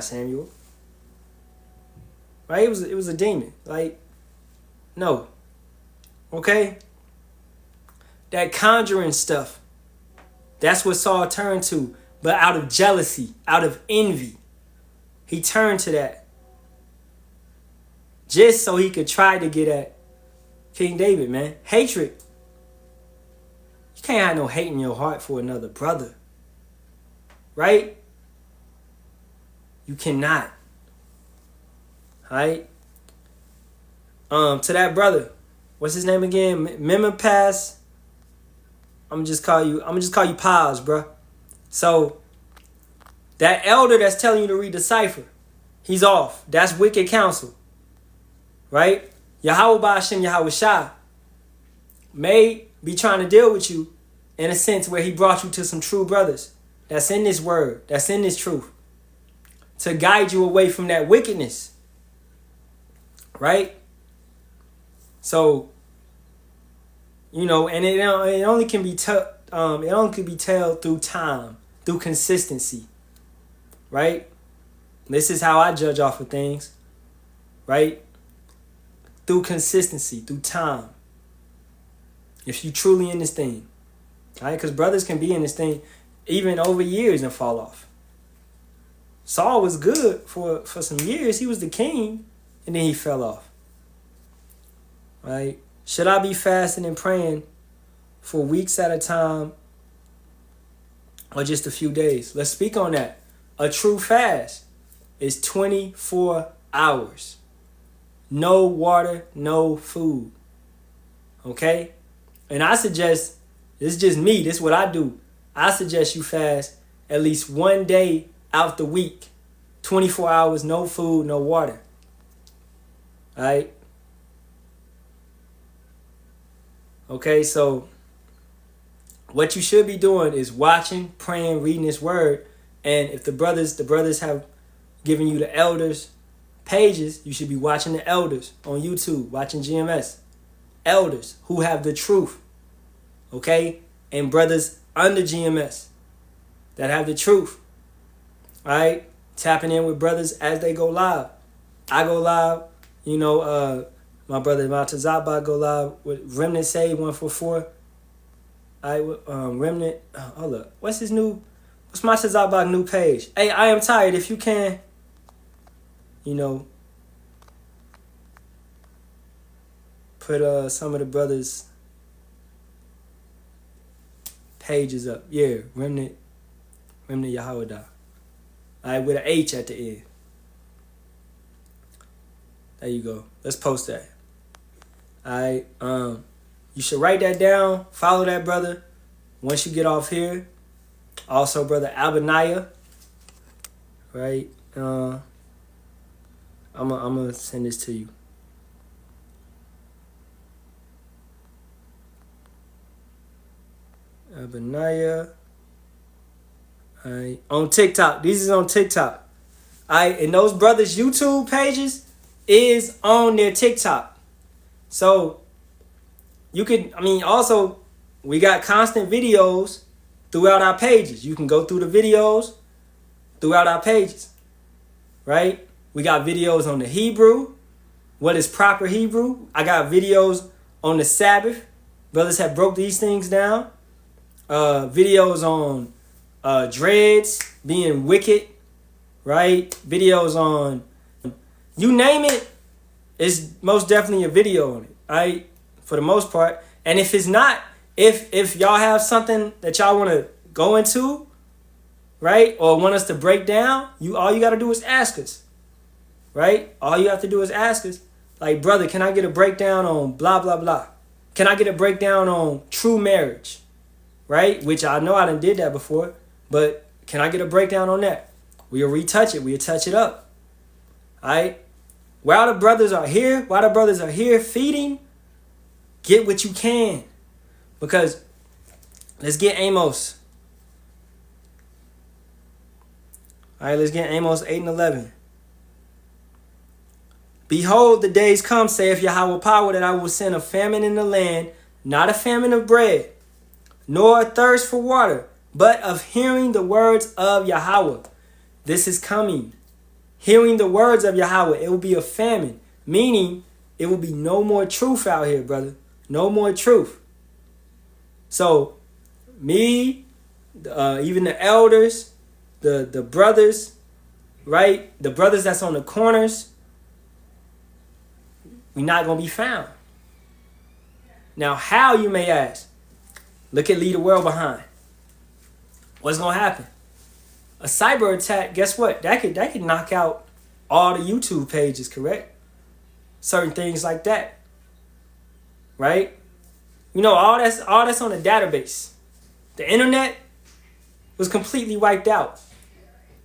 Samuel, right? It was a demon. Like, no, okay. That conjuring stuff, that's what Saul turned to. But out of jealousy, out of envy, he turned to that. Just so he could try to get at King David, man. Hatred. You can't have no hate in your heart for another brother. Right? You cannot. Right? To that brother. What's his name again? Memopass. I'm gonna just call you Paz, bro. So that elder that's telling you to read the cipher, he's off. That's wicked counsel. Right? Yahawah Bahasham Yahawashi may be trying to deal with you in a sense where he brought you to some true brothers that's in this word, that's in this truth, to guide you away from that wickedness. Right? So, you know, and it only can be told through time, through consistency. Right? This is how I judge off of things. Right? Through consistency, through time. If you truly in this thing. Right? Because brothers can be in this thing even over years and fall off. Saul was good for some years. He was the king. And then he fell off. Right? Should I be fasting and praying for weeks at a time or just a few days? Let's speak on that. A true fast is 24 hours. No water, no food. Okay? And I suggest, this is just me, this is what I do. I suggest you fast at least one day out the week. 24 hours, no food, no water. All right? Okay, so what you should be doing is watching, praying, reading this word. And if the brothers have given you the elders pages, you should be watching the elders on YouTube, watching GMS. Elders who have the truth. Okay? And brothers under GMS that have the truth. All right? Tapping in with brothers as they go live. I go live, you know, my brother Maltazaba go live with Remnant Say 144. Remnant, hold up. What's Maltazaba new page? Hey, I am tired. If you can, you know, put some of the brothers' pages up. Yeah, Remnant Yahawah. All right, with an H at the end. There you go. Let's post that. All right. You should write that down. Follow that brother once you get off here. Also, brother Abaniah. Right. I'm gonna send this to you. Abaniah. All right. On TikTok. These is on TikTok. All right. And those brothers' YouTube pages is on their TikTok. So you could, also we got constant videos throughout our pages. You can go through the videos throughout our pages. Right? We got videos on the Hebrew, what is proper Hebrew. I got videos on the Sabbath. Brothers have broke these things down. Videos on dreads being wicked. Right? Videos on, you name it, it's most definitely a video on it. Right? For the most part. And if it's not, if y'all have something that y'all want to go into, right, or want us to break down, all you got to do is ask us. Right? All you have to do is ask us. Like, brother, can I get a breakdown on blah, blah, blah? Can I get a breakdown on true marriage? Right? Which I know I done did that before. But can I get a breakdown on that? We'll retouch it. We'll touch it up. All right? While the brothers are here feeding, get what you can. Because let's get Amos. All right, let's get Amos 8 and 11. Behold, the days come, saith Yahawah power, that I will send a famine in the land, not a famine of bread, nor a thirst for water, but of hearing the words of Yahawah. This is coming. Hearing the words of Yahawah. It will be a famine, meaning it will be no more truth out here, brother. No more truth. So, me, even the elders, the brothers, right? The brothers that's on the corners, we're not going to be found. Now, how, you may ask? Look at Leave the World Behind. What's going to happen? A cyber attack, guess what? That could knock out all the YouTube pages, correct? Certain things like that. Right? You know, all that's on the database. The internet was completely wiped out.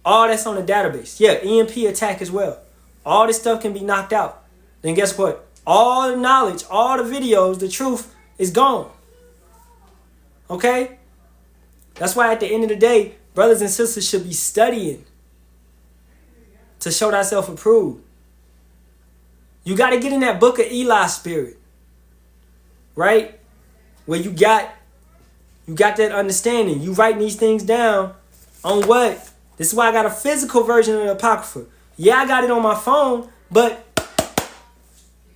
All that's on the database. Yeah, EMP attack as well. All this stuff can be knocked out. Then guess what? All the knowledge, all the videos, the truth is gone. Okay? That's why at the end of the day, brothers and sisters should be studying to show thyself approved. You got to get in that book of Eli spirit. Right? Where you got that understanding. You writing these things down on what? This is why I got a physical version of the Apocrypha. Yeah, I got it on my phone, but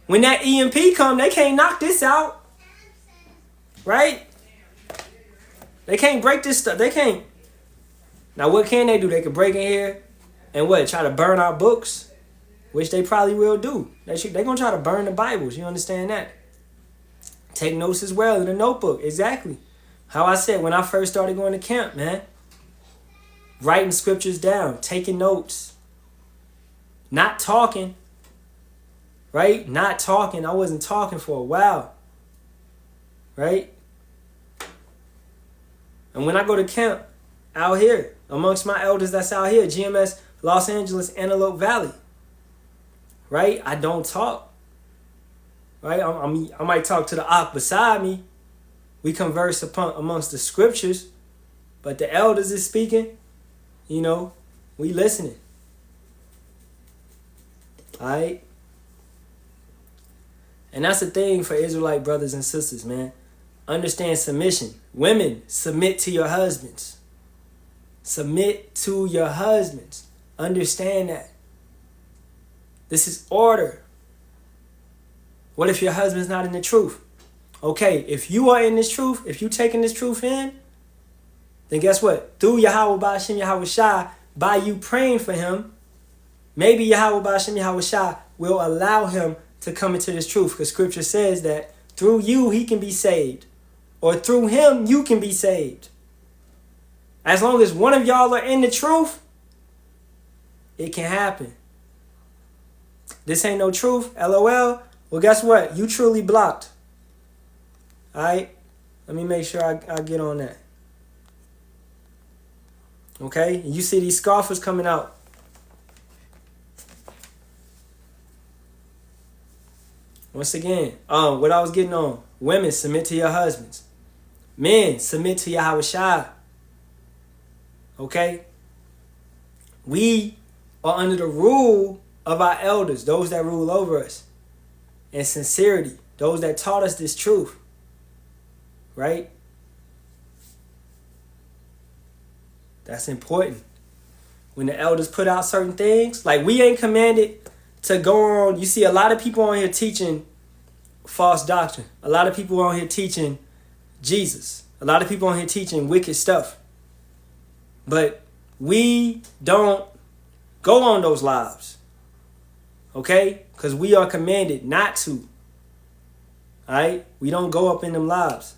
when that EMP come, they can't knock this out. Right? They can't break this stuff. They can't. Now, what can they do? They can break in here and what? Try to burn our books, which they probably will do. They're going to try to burn the Bibles. You understand that? Take notes as well in a notebook. Exactly. How I said when I first started going to camp, man. Writing scriptures down. Taking notes. Not talking. Right? Not talking. I wasn't talking for a while. Right? And when I go to camp out here, amongst my elders that's out here, GMS, Los Angeles, Antelope Valley. Right? I don't talk. Right? I might talk to the Ak beside me. We converse amongst the scriptures. But the elders is speaking. You know, we listening. All right? And that's the thing for Israelite brothers and sisters, man. Understand submission. Women, submit to your husbands. Submit to your husbands. Understand that. This is order. What if your husband's not in the truth? Okay, if you are in this truth, if you taking this truth in, then guess what? Through Yahawah, Bahasham, Yahawashi, by you praying for him, maybe Yahawah, Bahasham, Yahawashi will allow him to come into this truth. Because scripture says that through you, he can be saved. Or through him, you can be saved. As long as one of y'all are in the truth, it can happen. This ain't no truth, LOL. Well, guess what? You truly blocked. All right? Let me make sure I get on that. Okay? You see these scoffers coming out. Once again, what I was getting on. Women, submit to your husbands. Men, submit to Yahawashi. Okay? We are under the rule of our elders, those that rule over us. And sincerity, those that taught us this truth. Right? That's important. When the elders put out certain things, like we ain't commanded to go on. You see a lot of people on here teaching false doctrine. A lot of people on here teaching Jesus. A lot of people on here teaching wicked stuff. But we don't go on those lives. Okay? Because we are commanded not to. Alright? We don't go up in them lives.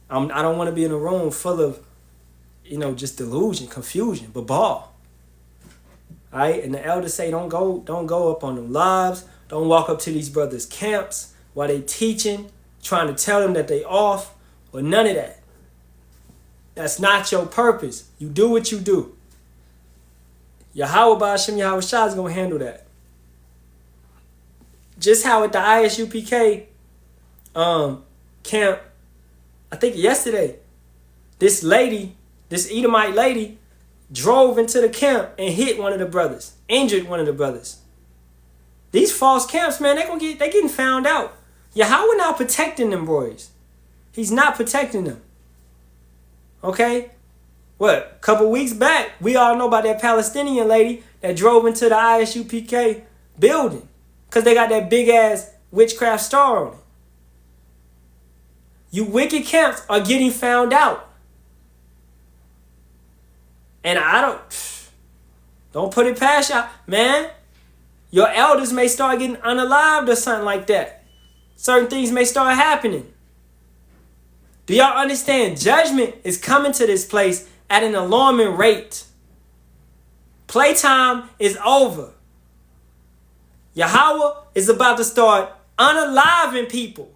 I don't want to be in a room full of, just delusion, confusion, babal. Alright? And the elders say don't go up on them lives. Don't walk up to these brothers' camps while they teaching, trying to tell them that they off, or none of that. That's not your purpose. You do what you do. Yahawah, Bahasham, Yahawashi is going to handle that. Just how at the ISUPK camp, I think yesterday, this Edomite lady, drove into the camp and hit one of the brothers, injured one of the brothers. These false camps, man, they getting found out. Yahawah not protecting them boys. He's not protecting them. Okay? What? A couple weeks back, we all know about that Palestinian lady that drove into the ISUPK building because they got that big ass witchcraft star on it. You wicked camps are getting found out. And I don't put it past y'all. Man, your elders may start getting unalived or something like that. Certain things may start happening. Do y'all understand? Judgment is coming to this place at an alarming rate. Playtime is over. Yahawah is about to start unaliving people.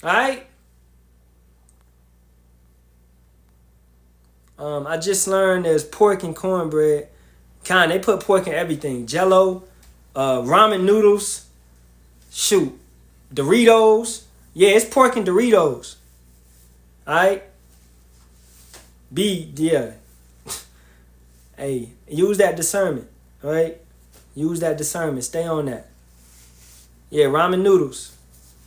All right? I just learned there's pork and cornbread. They put pork in everything. Jello, ramen noodles, Doritos. Yeah, it's pork and Doritos. Alright? Yeah. Hey, use that discernment. Alright? Use that discernment. Stay on that. Yeah, ramen noodles.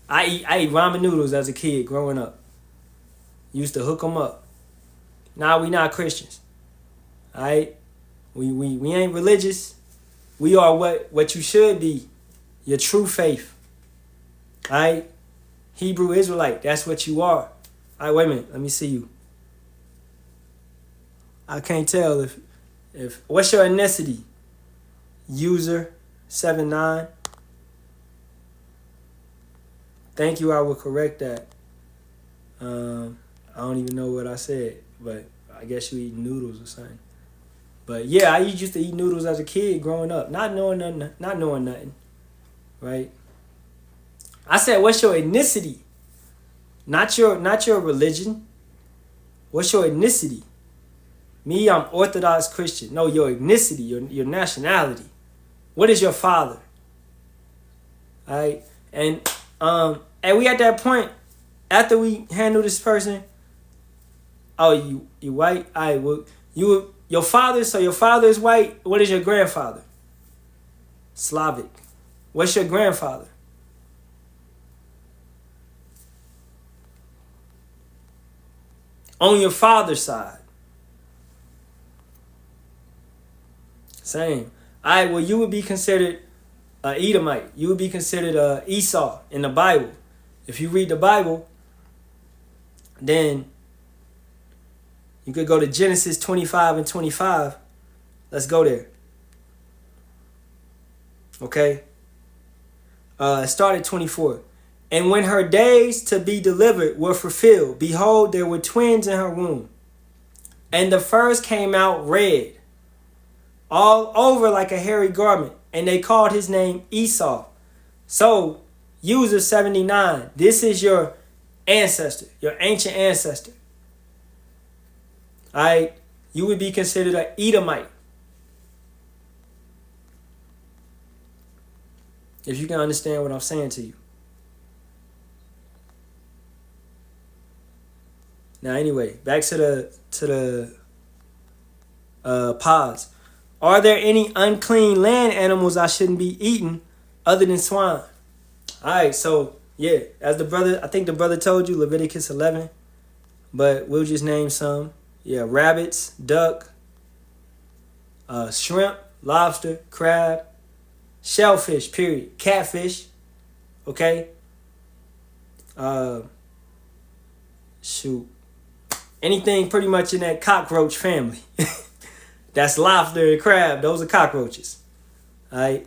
I ate ramen noodles as a kid growing up. Used to hook them up. Now we not Christians. Alright? We ain't religious. We are what you should be. Your true faith. Alright? Hebrew Israelite. That's what you are. Alright, wait a minute. Let me see you. I can't tell if what's your ethnicity? User 79. Thank you, I will correct that. I don't even know what I said, but I guess you eat noodles or something. But yeah, I used to eat noodles as a kid growing up, not knowing nothing, right? I said, what's your ethnicity? Not your religion. What's your ethnicity? Me, I'm Orthodox Christian. No, your ethnicity, your nationality. What is your father? All right, and we at that point after we handle this person. Oh, you white? All right, well, your father. So your father is white. What is your grandfather? Slavic. What's your grandfather? On your father's side. Same. All right, well, you would be considered an Edomite. You would be considered Esau in the Bible. If you read the Bible, then you could go to Genesis 25 and 25. Let's go there. Okay. Start at 24. And when her days to be delivered were fulfilled, behold, there were twins in her womb. And the first came out red, all over like a hairy garment. And they called his name Esau. So, user 79, this is your ancestor, your ancient ancestor. All right, you would be considered an Edomite. If you can understand what I'm saying to you. Now, anyway, back to the pods. Are there any unclean land animals I shouldn't be eating other than swine? All right, so yeah, as I think the brother told you, Leviticus 11, but we'll just name some. Yeah, rabbits, duck, shrimp, lobster, crab, shellfish, period, catfish, okay? Anything pretty much in that cockroach family. That's lobster and crab. Those are cockroaches. All right.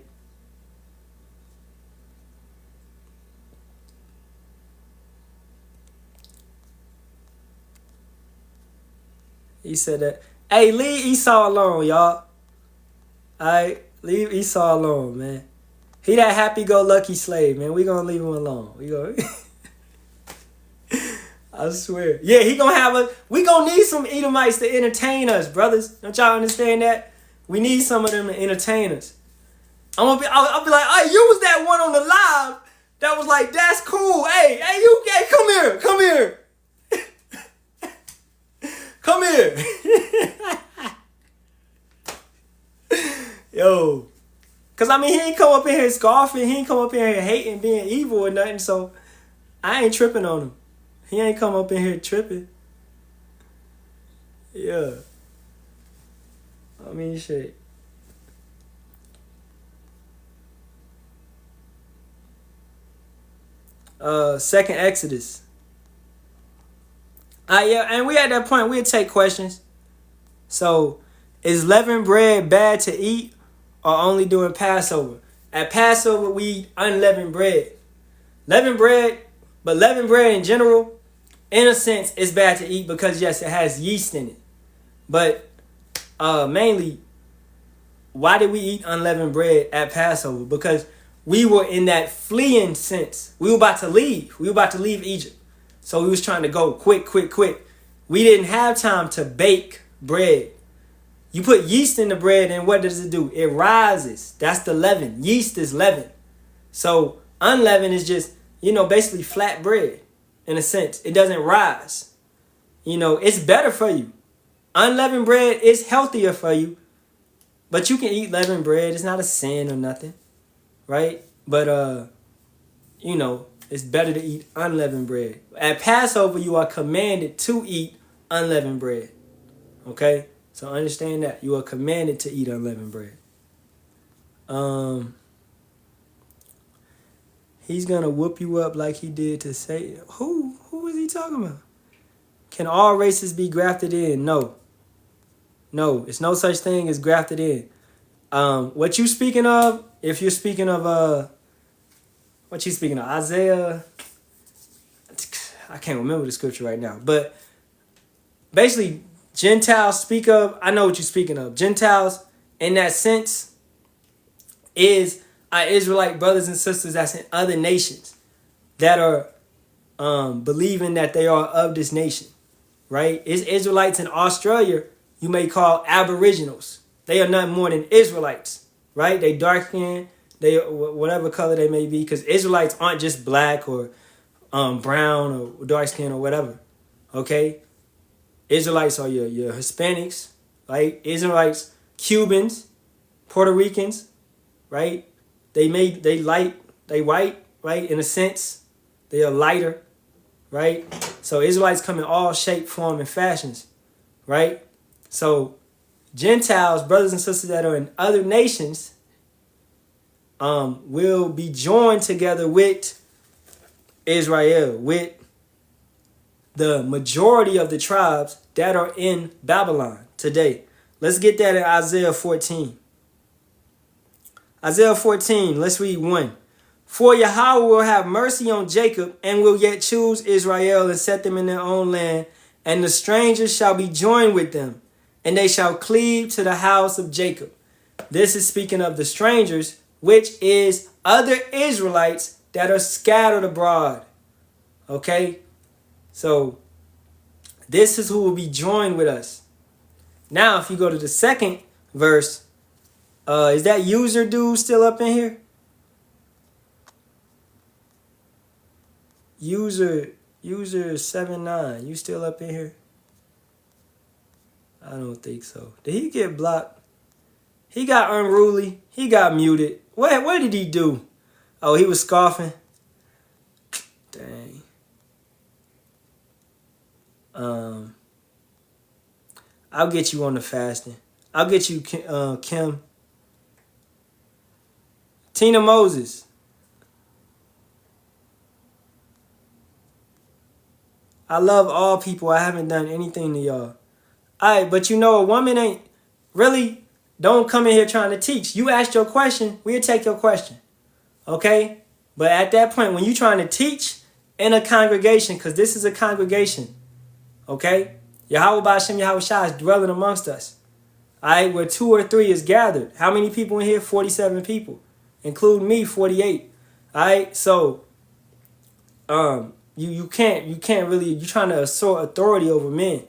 He said that. Hey, leave Esau alone, y'all. All right. Leave Esau alone, man. He that happy-go-lucky slave, man. We gonna leave him alone. We gonna... I swear. Yeah, he gonna have us. We gonna need some Edomites to entertain us, brothers. Don't y'all understand that? We need some of them to entertain us. I'll be like, hey, you was that one on the live that was like, that's cool. Hey, you, hey, come here. Come here. Yo. Because, I mean, he ain't come up in here scoffing. He ain't come up in here hating, being evil or nothing. So, I ain't tripping on him. He ain't come up in here tripping. Yeah. I mean, shit. Second Exodus. Yeah, and we at that point, we'll take questions. So, is leavened bread bad to eat or only during Passover? At Passover, we eat unleavened bread. Leavened bread in general, in a sense, is bad to eat because, yes, it has yeast in it. But mainly, why did we eat unleavened bread at Passover? Because we were in that fleeing sense. We were about to leave. We were about to leave Egypt. So we was trying to go quick. We didn't have time to bake bread. You put yeast in the bread and what does it do? It rises. That's the leaven. Yeast is leaven. So unleavened is just, basically flat bread in a sense. It doesn't rise. It's better for you. Unleavened bread is healthier for you. But you can eat leavened bread. It's not a sin or nothing. Right? But, it's better to eat unleavened bread. At Passover, you are commanded to eat unleavened bread. Okay? So understand that. You are commanded to eat unleavened bread. He's going to whoop you up like he did to Satan. Who is he talking about? Can all races be grafted in? No. It's no such thing as grafted in. What you speaking of, if you're speaking of, Isaiah, I can't remember the scripture right now, but basically Gentiles speak of, I know what you're speaking of. Gentiles in that sense is our Israelite brothers and sisters that's in other nations that are believing that they are of this nation, right? It's Israelites in Australia you may call aboriginals. They are nothing more than Israelites, right? They dark skinned, they whatever color they may be, because Israelites aren't just black or brown or dark skin or whatever. Okay, Israelites are your Hispanics, right? Israelites, Cubans, Puerto Ricans, right? They white, right? In a sense, they are lighter, right? So Israelites come in all shape, form, and fashions, right? So Gentiles, brothers and sisters that are in other nations, will be joined together with Israel, with the majority of the tribes that are in Babylon today. Let's get that in Isaiah 14. Isaiah 14, let's read 1. For Yahawah will have mercy on Jacob and will yet choose Israel and set them in their own land, and the strangers shall be joined with them, and they shall cleave to the house of Jacob. This is speaking of the strangers, which is other Israelites that are scattered abroad. Okay? So, this is who will be joined with us. Now, if you go to the second verse, is that user dude still up in here? User 79, you still up in here? I don't think so. Did he get blocked? He got unruly. He got muted. What did he do? Oh, he was scoffing. Dang. I'll get you on the fasting. I'll get you, Kim. Tina Moses. I love all people. I haven't done anything to y'all. All right, but a woman ain't really, don't come in here trying to teach. You asked your question, we'll take your question. Okay? But at that point, when you're trying to teach in a congregation, because this is a congregation, okay? Yahawah, Bahasham, Yahawashi is dwelling amongst us. All right, where 2 or 3 is gathered. How many people in here? 47 people, including me, 48. All right, so you can't really, you're trying to assert authority over men.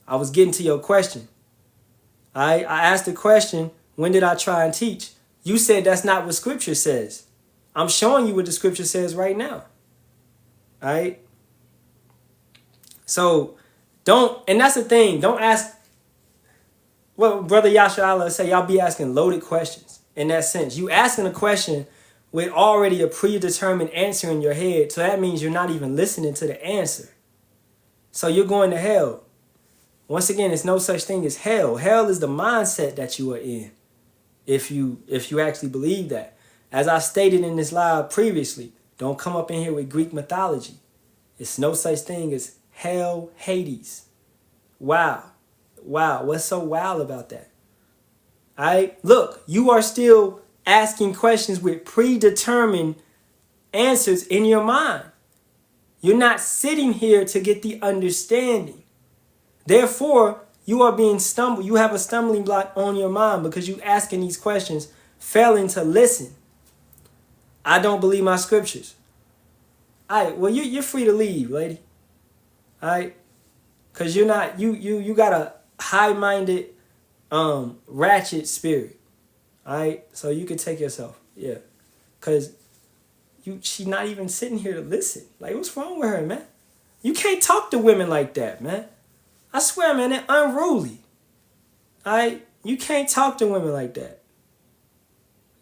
I was getting to your question. All right, I asked the question, when did I try and teach? You said that's not what Scripture says. I'm showing you what the Scripture says right now. All right. So don't, and that's the thing. Don't ask. Well, Brother Yahawah say y'all be asking loaded questions in that sense. You asking a question with already a predetermined answer in your head. So that means you're not even listening to the answer. So you're going to hell. Once again, there's no such thing as hell. Hell is the mindset that you are in. If you actually believe that. As I stated in this live previously, don't come up in here with Greek mythology. It's no such thing as hell, Hades. Wow. Wow. What's so wild about that? All right. Look, you are still asking questions with predetermined answers in your mind. You're not sitting here to get the understanding. Therefore, you are being stumbled. You have a stumbling block on your mind because you asking these questions, failing to listen. I don't believe my scriptures. All right, well, you're free to leave, lady. All right? Because you're not, you got a high-minded, ratchet spirit. All right? So you can take yourself. Yeah. Because she's not even sitting here to listen. Like, what's wrong with her, man? You can't talk to women like that, man. I swear, man, they're unruly. All right? You can't talk to women like that.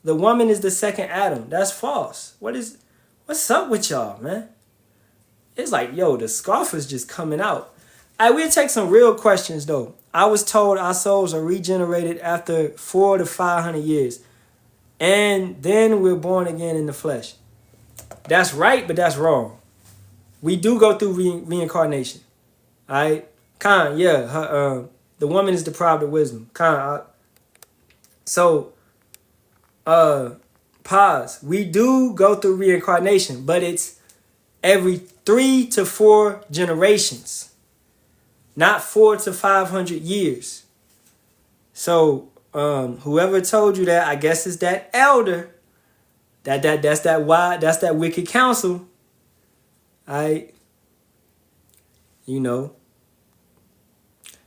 The woman is the second Adam. That's false. What's up with y'all, man? It's like, yo, the scoffers just coming out. All right, we'll take some real questions, though. I was told our souls are regenerated after 400 to 500 years. And then we're born again in the flesh. That's right, but that's wrong. We do go through reincarnation. All right? Khan, yeah. The woman is deprived of wisdom. Khan. Pause. We do go through reincarnation, but it's every 3 to 4 generations, not 400 to 500 years. So, whoever told you that, I guess it's that elder. That's that wicked counsel. You know.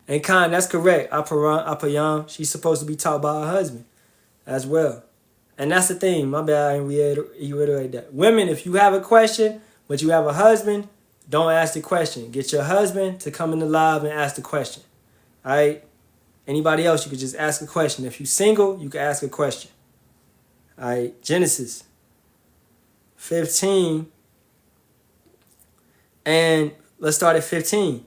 And Khan, that's correct. Apayam, she's supposed to be taught by her husband as well. And that's the thing. My bad, I didn't reiterate that. Women, if you have a question, but you have a husband, don't ask the question. Get your husband to come in the live and ask the question. All right? Anybody else, you could just ask a question. If you're single, you can ask a question. All right? Genesis 15. And let's start at 15.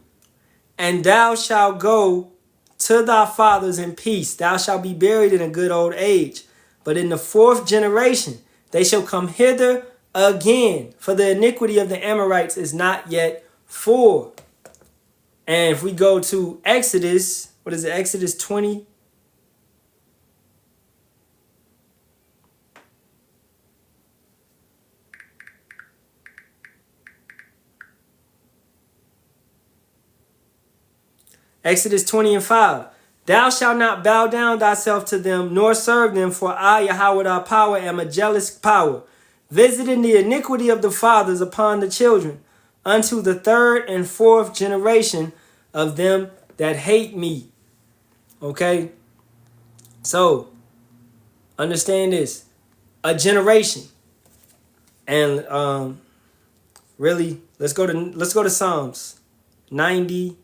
And thou shalt go to thy fathers in peace. Thou shalt be buried in a good old age. But in the 4th generation, they shall come hither again. For the iniquity of the Amorites is not yet full. And if we go to Exodus, what is it? Exodus 20. Exodus 20 and 5. Thou shalt not bow down thyself to them, nor serve them, for I, Yahawah thy power, am a jealous power, visiting the iniquity of the fathers upon the children, unto the 3rd and 4th generation of them that hate me. Okay? So, understand this. A generation. And really, let's go to Psalms 90.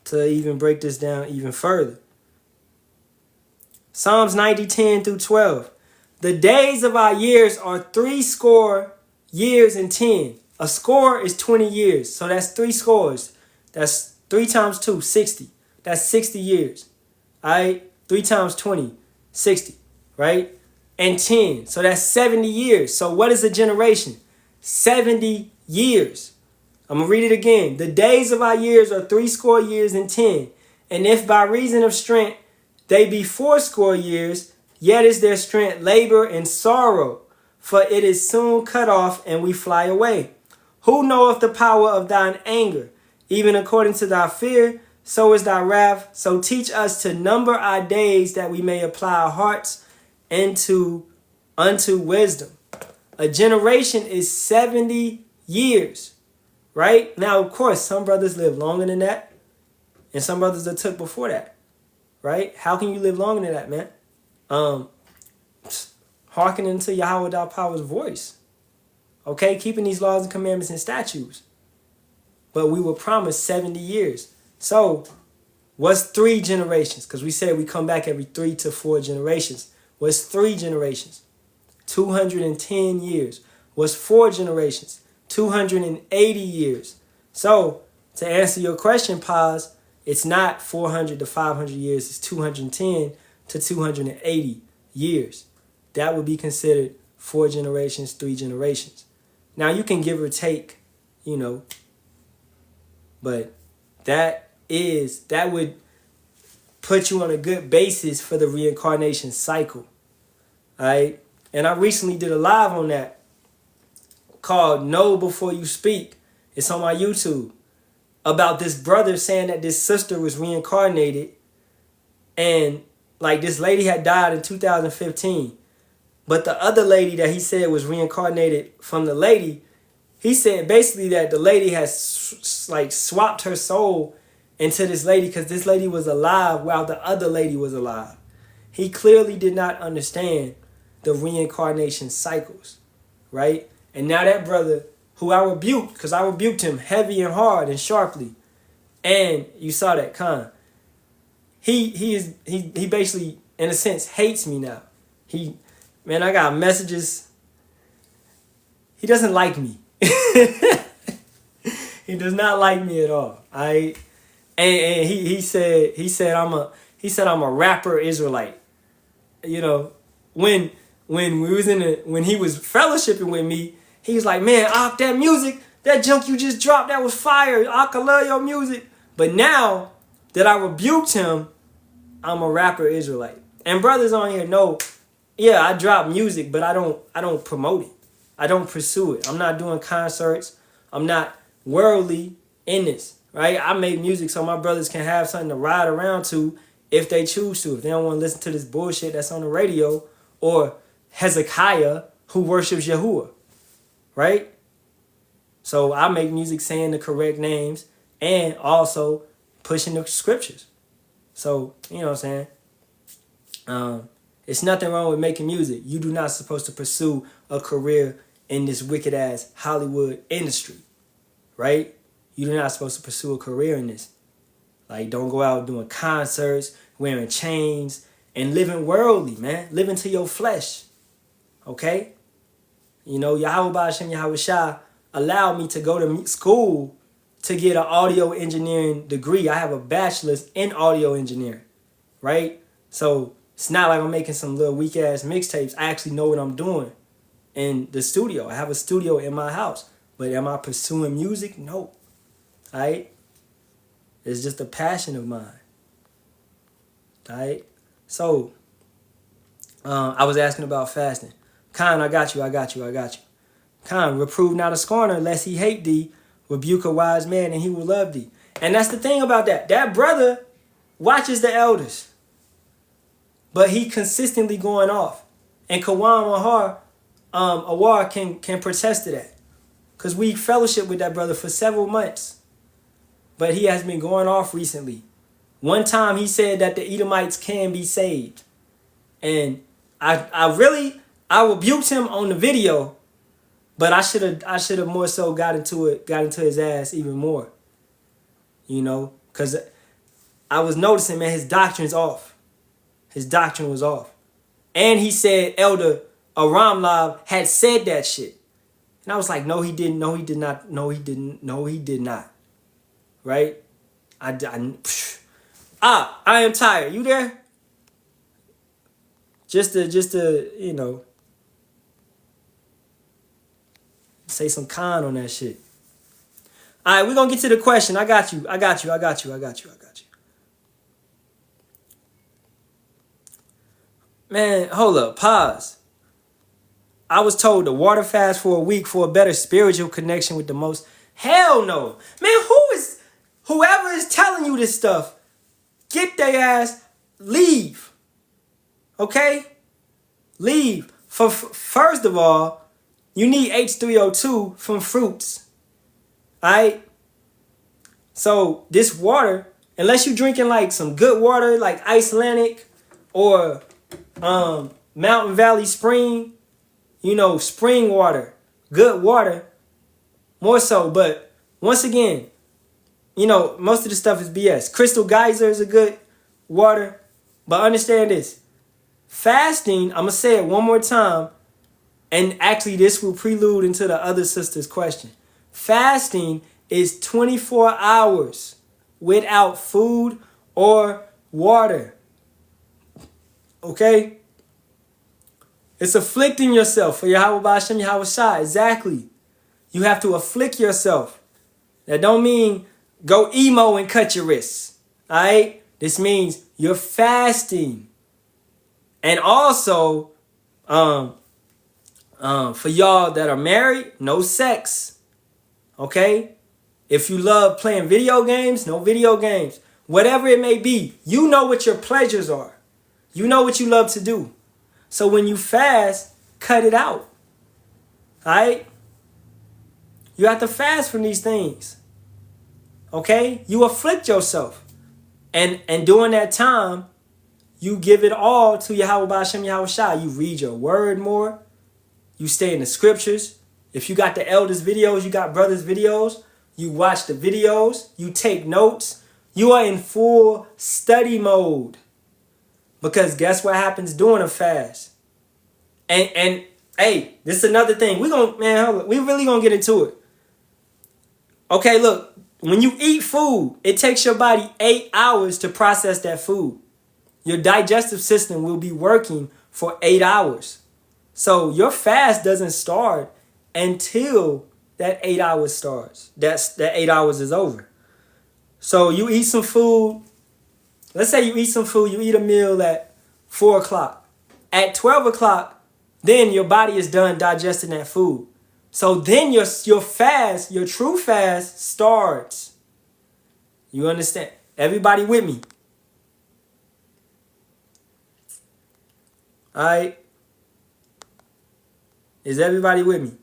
To even break this down even further. Psalms 90, 10 through 12. The days of our years are 60 years and 10. A score is 20 years. So that's 3 scores. That's 3 times 2, 60. That's 60 years. All right? 3 times 20, 60. Right? And 10. So that's 70 years. So what is a generation? 70 years. I'm going to read it again. The days of our years are 60 years and 10. And if by reason of strength they be 80 years, yet is their strength labor and sorrow. For it is soon cut off and we fly away. Who knoweth the power of thine anger? Even according to thy fear, so is thy wrath. So teach us to number our days, that we may apply our hearts unto wisdom. A generation is 70 years, right? Now, of course, some brothers live longer than that, and some brothers that took before that, right? How can you live longer than that, man? Hearkening to Yahawah thy power's voice, okay? Keeping these laws and commandments and statutes. But we were promised 70 years. So what's 3 generations? Because we said we come back every 3 to 4 generations. What's 3 generations? 210 years. What's 4 generations? 280 years. So to answer your question, Paz, it's not 400 to 500 years. It's 210 to 280 years. That would be considered 4 generations, 3 generations. Now you can give or take, you know, but that would put you on a good basis for the reincarnation cycle. All right. And I recently did a live on that called Know Before You Speak. It's on my YouTube, about this brother saying that this sister was reincarnated, and like this lady had died in 2015. But the other lady that he said was reincarnated from the lady, he said basically that the lady has like swapped her soul into this lady because this lady was alive while the other lady was alive. He clearly did not understand the reincarnation cycles, right? And now that brother, who I rebuked, because I rebuked him heavy and hard and sharply, and you saw that, he basically, in a sense, hates me now. Man, I got messages. He doesn't like me. He does not like me at all. And he said I'm a rapper Israelite. You know, when he was fellowshipping with me, he was like, man, Ak, that music, that junk you just dropped, that was fire. Ak, I love your music. But now that I rebuked him, I'm a rapper Israelite. And brothers on here know, yeah, I drop music, but I don't promote it. I don't pursue it. I'm not doing concerts. I'm not worldly in this, right? I make music so my brothers can have something to ride around to if they choose to. If they don't want to listen to this bullshit that's on the radio, or Hezekiah who worships Yahuwah, right? So I make music saying the correct names and also pushing the scriptures. So, you know what I'm saying? It's nothing wrong with making music. You do not supposed to pursue a career in this wicked ass Hollywood industry, right? You're not supposed to pursue a career in this. Like, don't go out doing concerts, wearing chains, and living worldly, man. Living to your flesh, okay? You know, Yahawah Bahasham, Yahawashi allowed me to go to school to get an audio engineering degree. I have a bachelor's in audio engineering, right? So it's not like I'm making some little weak ass mixtapes. I actually know what I'm doing in the studio. I have a studio in my house. But am I pursuing music? No. All right? It's just a passion of mine. All right? So, I was asking about fasting. Khan, I got you. Khan, reprove not a scorner, lest he hate thee. Rebuke a wise man, and he will love thee. And that's the thing about that. That brother watches the elders. But he consistently going off. And Kawam Awar can protest to that. Because we fellowship with that brother for several months. But he has been going off recently. One time he said that the Edomites can be saved. And I rebuked him on the video, but I should have more so got into his ass even more. You know, because I was noticing, man, his doctrine's off. His doctrine was off. And he said Elder Aramlab had said that shit. And I was like, no, he didn't. No, he did not. No, he didn't. No, he did not. Right? I am tired. You there? Just to, you know, say some con on that shit. All right, we're going to get to the question. I got you. Man, hold up. Pause. I was told to water fast for a week for a better spiritual connection with the Most. Hell no. Man, Whoever is telling you this stuff, get their ass, leave. Okay? Leave. First of all, you need H3O2 from fruits. Alright? So this water, unless you're drinking like some good water, like Icelandic or Mountain Valley Spring, spring water, good water, more so. But once again, most of the stuff is BS. Crystal Geyser is a good water. But understand this. Fasting, I'm going to say it one more time. And actually, this will prelude into the other sister's question. Fasting is 24 hours without food or water. Okay? It's afflicting yourself for Yahawah, Bahasham, Yahawashi. Exactly. You have to afflict yourself. That don't mean go emo and cut your wrists. Alright? This means you're fasting. And also, for y'all that are married, no sex. Okay? If you love playing video games, no video games. Whatever it may be, you know what your pleasures are. You know what you love to do. So when you fast, cut it out. Alright? You have to fast from these things. Okay? You afflict yourself. And during that time, you give it all to Yahawah, Bahasham, Yahawashi. You read your word more. You stay in the scriptures. If you got the elders' videos, you got brothers' videos, you watch the videos, you take notes. You are in full study mode. Because guess what happens during a fast? And hey, this is another thing. We really gonna get into it. Okay, look, when you eat food, it takes your body 8 hours to process that food. Your digestive system will be working for 8 hours. So your fast doesn't start until that 8 hours starts. That 8 hours is over. So you eat some food. Let's say you eat some food. You eat a meal at 4 o'clock. At 12 o'clock, then your body is done digesting that food. So then your fast, your true fast starts. You understand? Everybody with me? All right? Is everybody with me?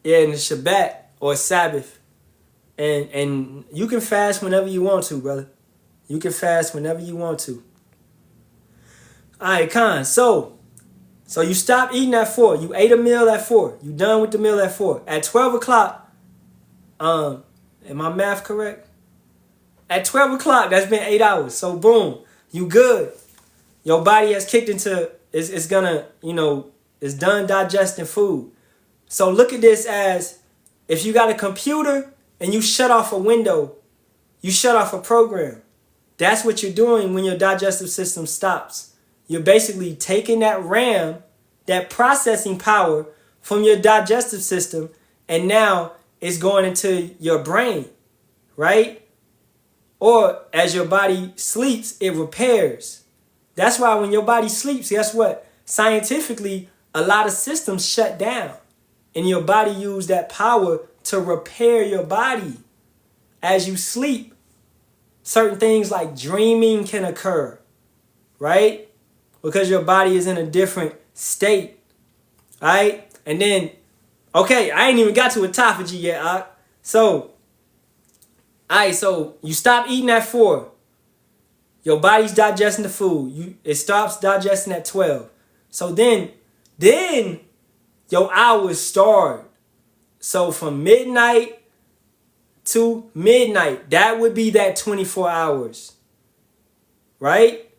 Yeah, in the Shabbat or Sabbath. And you can fast whenever you want to, brother. You can fast whenever you want to. All right, Khan. So you stop eating at 4. You ate a meal at 4. You done with the meal at 4. At 12 o'clock, am my math correct? At 12 o'clock, that's been 8 hours. So boom, you good. Your body has kicked into, it's gonna, it's done digesting food. So look at this as if you got a computer and you shut off a window, you shut off a program. That's what you're doing when your digestive system stops. You're basically taking that RAM, that processing power from your digestive system, and now it's going into your brain, right? Or as your body sleeps, it repairs. That's why when your body sleeps, guess what? Scientifically, a lot of systems shut down. And your body uses that power to repair your body. As you sleep, certain things like dreaming can occur, right? Because your body is in a different state, right? And then, okay, I ain't even got to autophagy yet, So you stop eating at 4. Your body's digesting the food. It stops digesting at 12. So then your hours start. So from midnight to midnight, that would be that 24 hours. Right?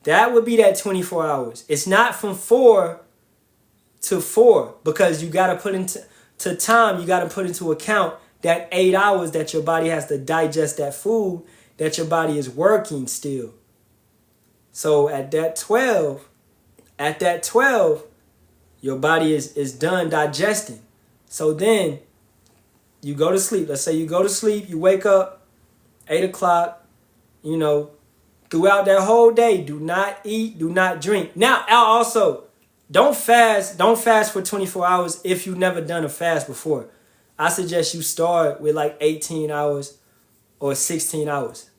That would be that 24 hours. It's not from 4 to 4 because you got to put into time, you got to put into account that 8 hours that your body has to digest that food, that your body is working still. So at that 12, your body is done digesting. So then you go to sleep. Let's say you go to sleep, you wake up 8 o'clock, throughout that whole day, do not eat, do not drink. Now, also, don't fast for 24 hours if you've never done a fast before. I suggest you start with like 18 hours or 16 hours,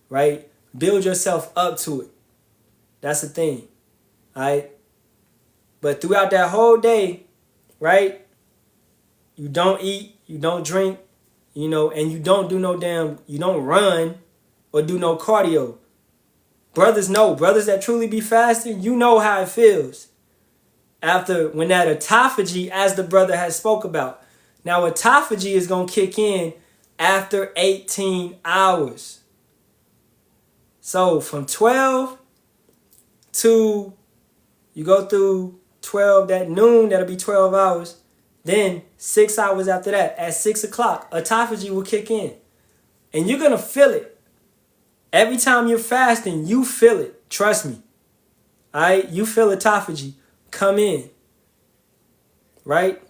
right? Build yourself up to it. That's the thing, all right? But throughout that whole day, right, you don't eat, you don't drink, you know, and you don't do you don't run or do no cardio. Brothers that truly be fasting, you know how it feels. After, when that autophagy, as the brother has spoke about. Now, autophagy is going to kick in after 18 hours. So, from 12 to, you go through 12, that noon, that'll be 12 hours. Then, 6 hours after that, at 6 o'clock, autophagy will kick in. And you're going to feel it. Every time you're fasting, you feel it. Trust me. All right? You feel autophagy come in, right?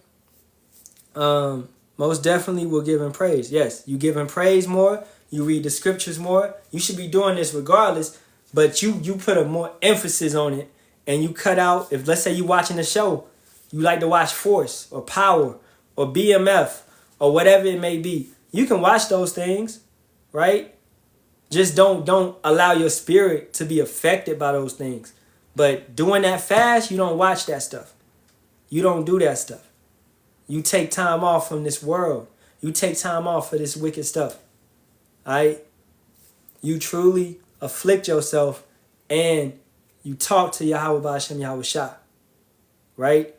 Most definitely will give him praise. Yes, you give him praise more. You read the scriptures more. You should be doing this regardless, but you put a more emphasis on it, and you cut out, if let's say you're watching a show, you like to watch Force or Power or BMF or whatever it may be. You can watch those things, right? Just don't allow your spirit to be affected by those things. But doing that fast, you don't watch that stuff. You don't do that stuff. You take time off from this world. You take time off for this wicked stuff. All right? You truly afflict yourself and you talk to Yahawah, Bahasham, Yahawashi. Right?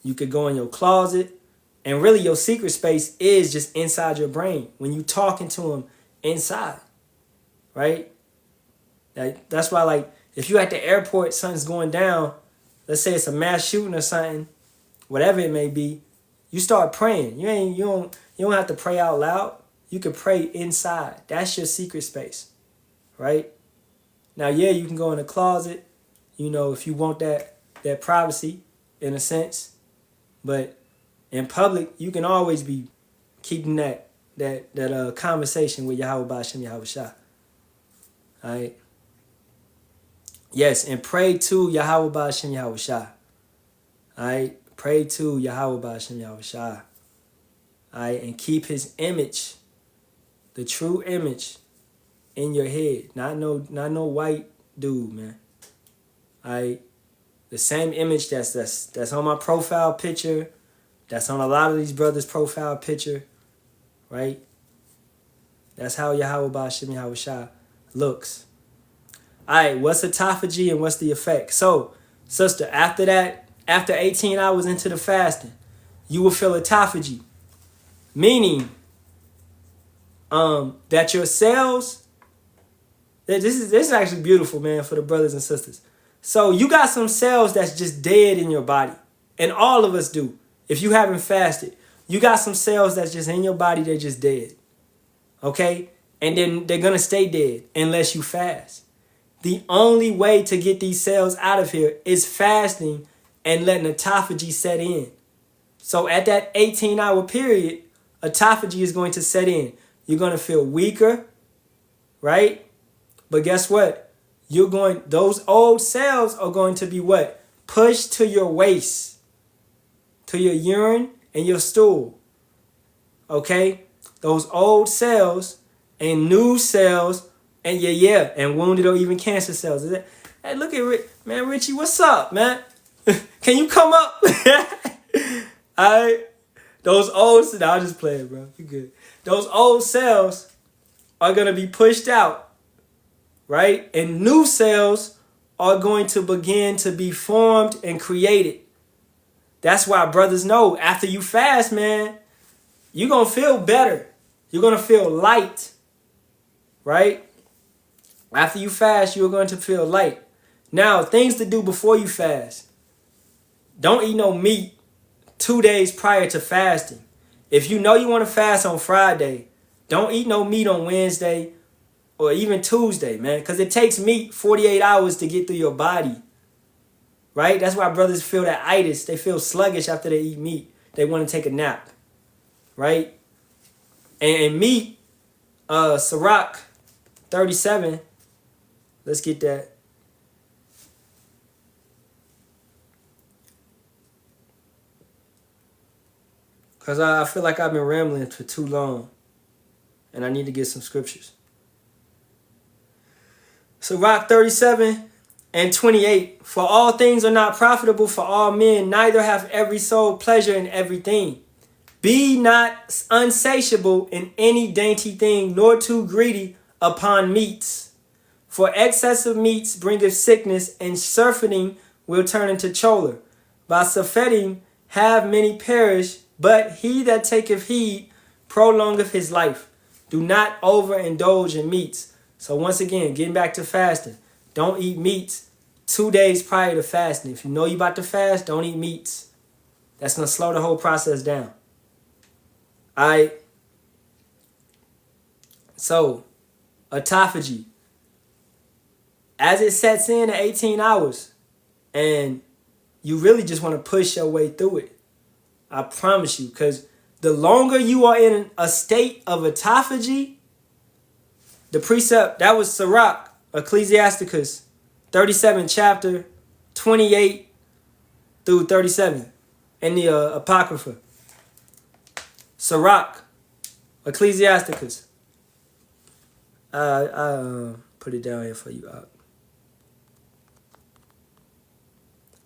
You could go in your closet, and really your secret space is just inside your brain when you talking to him inside. Right? That's why, like, if you're at the airport, something's going down, let's say it's a mass shooting or something, whatever it may be, you start praying. You don't have to pray out loud. You can pray inside. That's your secret space, right? Now, yeah, you can go in a closet, you know, if you want that privacy, in a sense. But in public, you can always be keeping that conversation with Yahawah, Bahasham, Yahawashi. All right? Yes, and pray to Yahawah, Bahasham, Yahawashi. All right? Pray to Yahawah, Bahasham, Yahawashi. All right? And keep his image, the true image, in your head. Not no white dude, man. All right? The same image that's on my profile picture, that's on a lot of these brothers' profile picture, right? That's how Yahawah, Bahasham, Yahawashi looks. All right, what's autophagy and what's the effect? So, sister, after that, after 18 hours into the fasting, you will feel autophagy, meaning that your cells, this is actually beautiful, man, for the brothers and sisters. So you got some cells that's just dead in your body, and all of us do. If you haven't fasted, you got some cells that's just in your body, they're just dead, okay? And then they're going to stay dead unless you fast. The only way to get these cells out of here is fasting and letting autophagy set in. So at that 18-hour period, autophagy is going to set in. You're going to feel weaker, right? But guess what? Those old cells are going to be what? Pushed to your waste, to your urine and your stool. Okay? Those old cells and new cells and and wounded or even cancer cells. Hey, look at man, Richie, what's up, man? Can you come up? Those old, no, I'll just play it, bro. You good. Those old cells are going to be pushed out, right? And new cells are going to begin to be formed and created. That's why brothers know after you fast, man, you're going to feel better. You're going to feel light, right? After you fast, you're going to feel light. Now, things to do before you fast. Don't eat no meat 2 days prior to fasting. If you know you want to fast on Friday, don't eat no meat on Wednesday or even Tuesday, man, because it takes meat 48 hours to get through your body, right? That's why brothers feel that itis. They feel sluggish after they eat meat. They want to take a nap, right? And meat, Sirach 37, let's get that. Because I feel like I've been rambling for too long. And I need to get some scriptures. Sirach 37:28. For all things are not profitable for all men, neither have every soul pleasure in everything. Be not unsatiable in any dainty thing, nor too greedy upon meats. For excess of meats bringeth sickness, and surfeiting will turn into choler. By surfeiting have many perish, but he that taketh heed prolongeth his life. Do not overindulge in meats. So once again, getting back to fasting. Don't eat meats 2 days prior to fasting. If you know you're about to fast, don't eat meats. That's going to slow the whole process down. All right. So, autophagy. As it sets in at 18 hours, and you really just want to push your way through it. I promise you, because the longer you are in a state of autophagy, the precept, that was Sirach, Ecclesiasticus 37, chapter 28 through 37 in the Apocrypha. Sirach, Ecclesiasticus. I put it down here for you.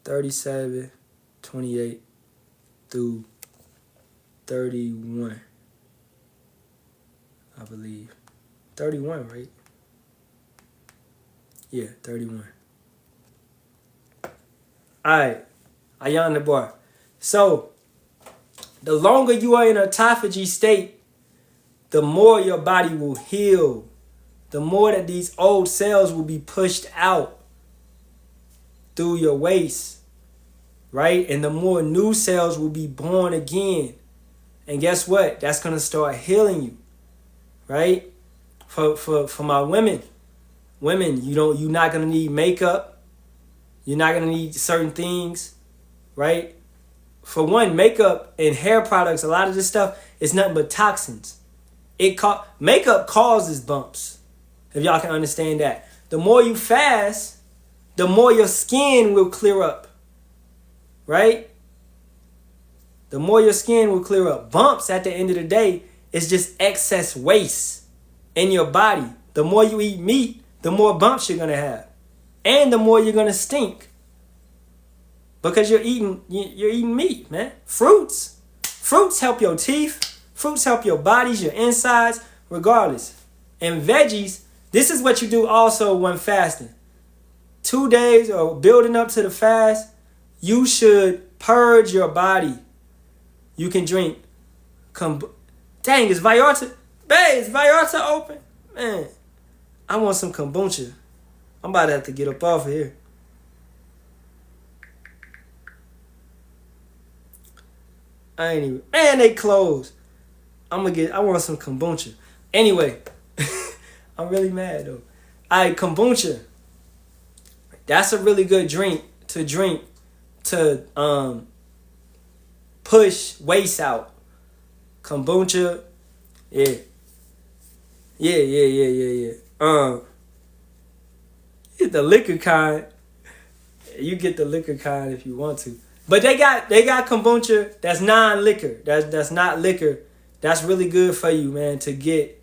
37, 28 through 31. I believe. 31, right? Yeah, 31. Alright. Ayan the bar. So, the longer you are in a autophagy state, the more your body will heal. The more that these old cells will be pushed out through your waist. Right? And the more new cells will be born again. And guess what? That's going to start healing you. Right? For my women, you're not gonna need makeup. You're not gonna need certain things, right? For one, makeup and hair products, a lot of this stuff is nothing but toxins. Makeup causes bumps. If y'all can understand that, the more you fast, the more your skin will clear up, right? The more your skin will clear up. Bumps at the end of the day is just excess waste in your body. The more you eat meat, the more bumps you're going to have. And the more you're going to stink. Because you're eating meat, man. Fruits help your teeth. Fruits help your bodies, your insides, regardless. And veggies, this is what you do also when fasting. 2 days or building up to the fast, you should purge your body. You can drink. Dang, is Vallarta? Babe, is Vallarta open? Man, I want some kombucha. I'm about to have to get up off of here. I ain't even. Man, they closed. I want some kombucha. Anyway, I'm really mad though. Alright, kombucha. That's a really good drink to push waste out. Kombucha, yeah. Get the liquor kind. You get the liquor kind if you want to. But they got kombucha that's non-liquor. That's not liquor. That's really good for you, man, to get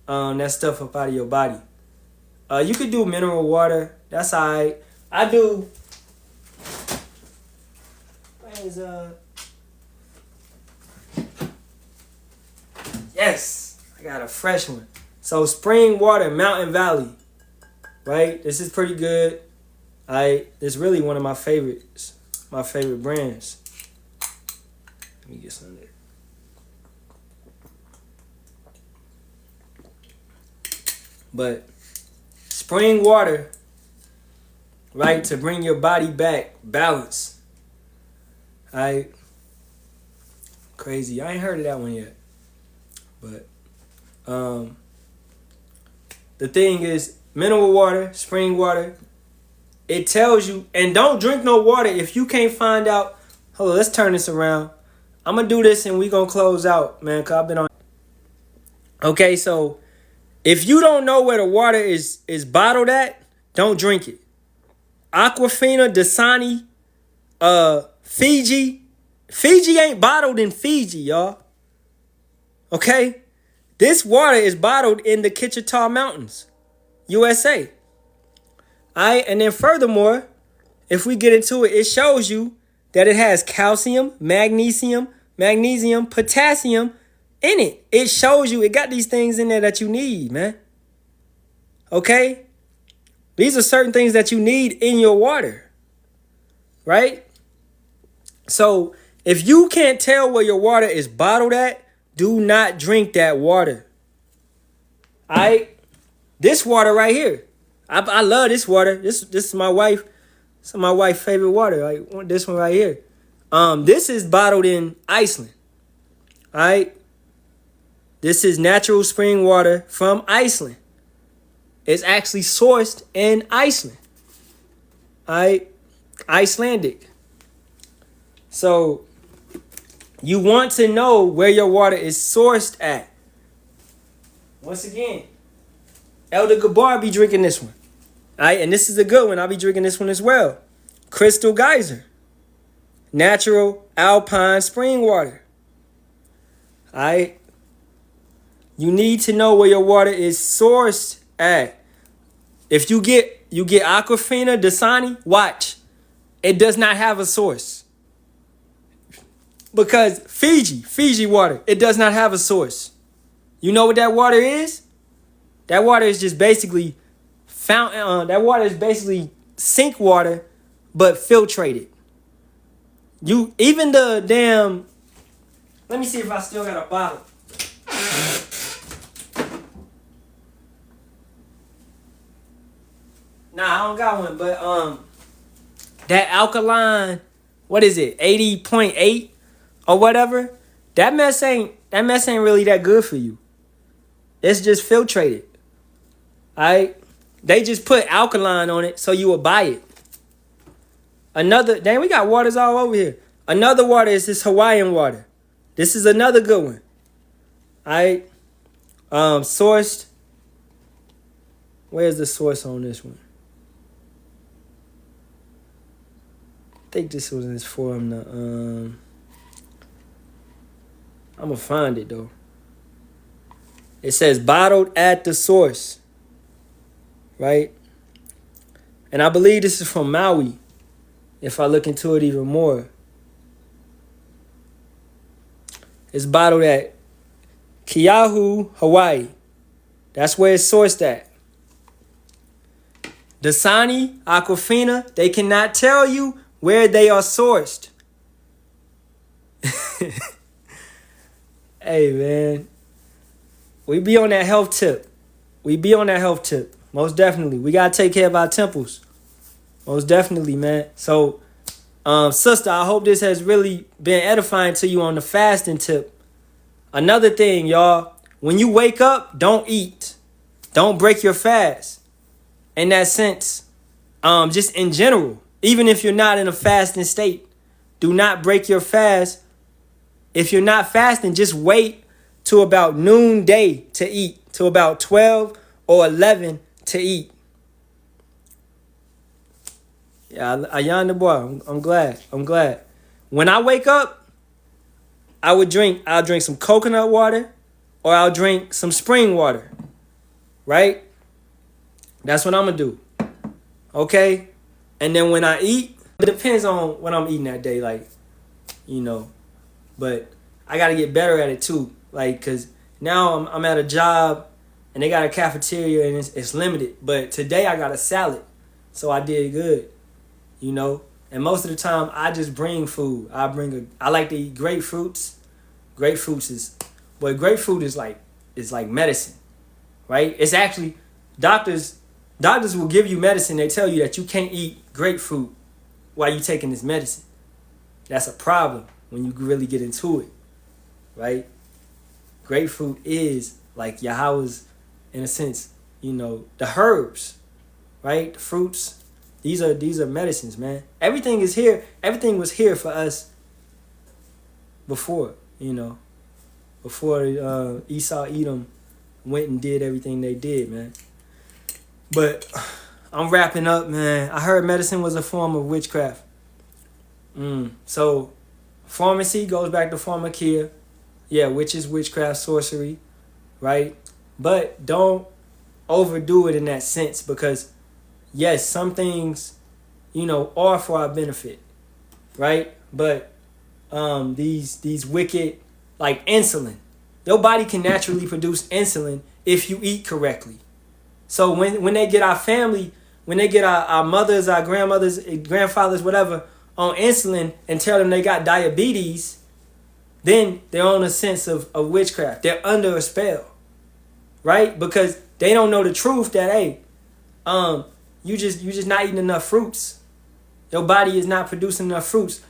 that stuff up out of your body. You could do mineral water. That's alright. I do. Yes, I got a fresh one. So spring water, Mountain Valley, right? This is pretty good. It's really one of my favorites, my favorite brands. Let me get some of that. But spring water, right, to bring your body back balance. Crazy. I ain't heard of that one yet. But the thing is, mineral water, spring water, it tells you, and don't drink no water if you can't find out. Hold on, let's turn this around. I'm going to do this and we going to close out, man, because I've been on. Okay, so if you don't know where the water is bottled at, don't drink it. Aquafina, Dasani, Fiji, Fiji ain't bottled in Fiji, y'all. Okay? This water is bottled in the Kitchita Mountains, USA. Alright, and then furthermore, if we get into it, it shows you that it has calcium, magnesium, potassium in it. It shows you it got these things in there that you need, man. Okay? These are certain things that you need in your water. Right? So, if you can't tell where your water is bottled at, do not drink that water. Alright? This water right here. I love this water. This is my wife. This is my wife's favorite water. Like this one right here. This is bottled in Iceland. Alright? This is natural spring water from Iceland. It's actually sourced in Iceland. Alright? Icelandic. So you want to know where your water is sourced at. Once again, Elder Gabar be drinking this one. Alright, and this is a good one. I'll be drinking this one as well. Crystal Geyser. Natural alpine spring water. Alright. You need to know where your water is sourced at. If you get Aquafina, Dasani, watch. It does not have a source. Because Fiji water, it does not have a source. You know what that water is? That water is just basically that water is basically sink water, but filtrated. Even the damn. Let me see if I still got a bottle. Nah, I don't got one, but that alkaline, what is it, 80.8 or whatever? That mess ain't really that good for you. It's just filtrated. Alright? They just put alkaline on it so you will buy it. We got waters all over here. Another water is this Hawaiian water. This is another good one. Alright? Sourced. Where's the source on this one? I think this was in this forum. I'm going to find it, though. It says bottled at the source. Right? And I believe this is from Maui. If I look into it even more. It's bottled at Kiahu, Hawaii. That's where it's sourced at. Dasani, Aquafina, they cannot tell you where they are sourced. Hey, man. We be on that health tip. Most definitely. We got to take care of our temples. Most definitely, man. So, sister, I hope this has really been edifying to you on the fasting tip. Another thing, y'all. When you wake up, don't eat. Don't break your fast. In that sense, just in general. Even if you're not in a fasting state, do not break your fast. If you're not fasting, just wait to about noonday to eat. To about 12 or 11 to eat. Yeah, Ayan the boy. I'm glad. When I wake up, I'll drink some coconut water or I'll drink some spring water. Right? That's what I'm going to do. Okay? And then when I eat, it depends on what I'm eating that day, but I got to get better at it too. Cause now I'm at a job and they got a cafeteria and it's limited. But today I got a salad. So I did good, And most of the time I just bring food. I like to eat grapefruits. Grapefruit is like medicine, right? It's actually, doctors will give you medicine. They tell you that you can't eat grapefruit while you're taking this medicine. That's a problem when you really get into it, right? Grapefruit is like Yahawah's, in a sense, the herbs, right? The fruits. These are medicines, man. Everything is here. Everything was here for us before, before Esau, Edom went and did everything they did, man. But I'm wrapping up, man. I heard medicine was a form of witchcraft. So Pharmacy goes back to pharmakia. Yeah, witches, witchcraft, sorcery, right? But don't overdo it in that sense, because yes, some things, are for our benefit, right? But these wicked, like insulin, your body can naturally produce insulin if you eat correctly. So when they get our family, when they get our mothers, our grandmothers, grandfathers, whatever, on insulin and tell them they got diabetes, then they're on a sense of witchcraft. They're under a spell, right? Because they don't know the truth that, hey, you just not eating enough fruits. Your body is not producing enough fruits.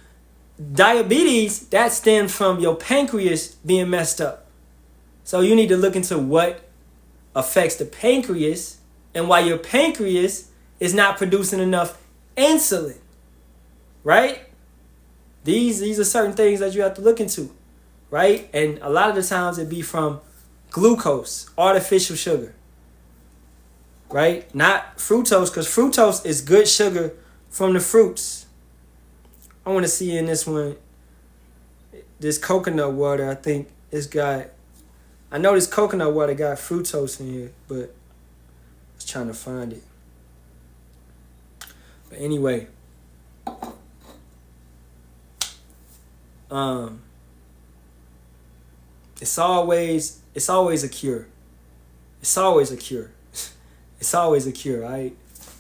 Diabetes, that stems from your pancreas being messed up. So you need to look into what affects the pancreas and why your pancreas is not producing enough insulin, right? These are certain things that you have to look into, right? And a lot of the times it be from glucose, artificial sugar, right? Not fructose, because fructose is good sugar from the fruits. I want to see in this one, this coconut water, I think I know this coconut water got fructose in here, but I was trying to find it. But anyway, it's always a cure. It's always a cure. It's always a cure, all right?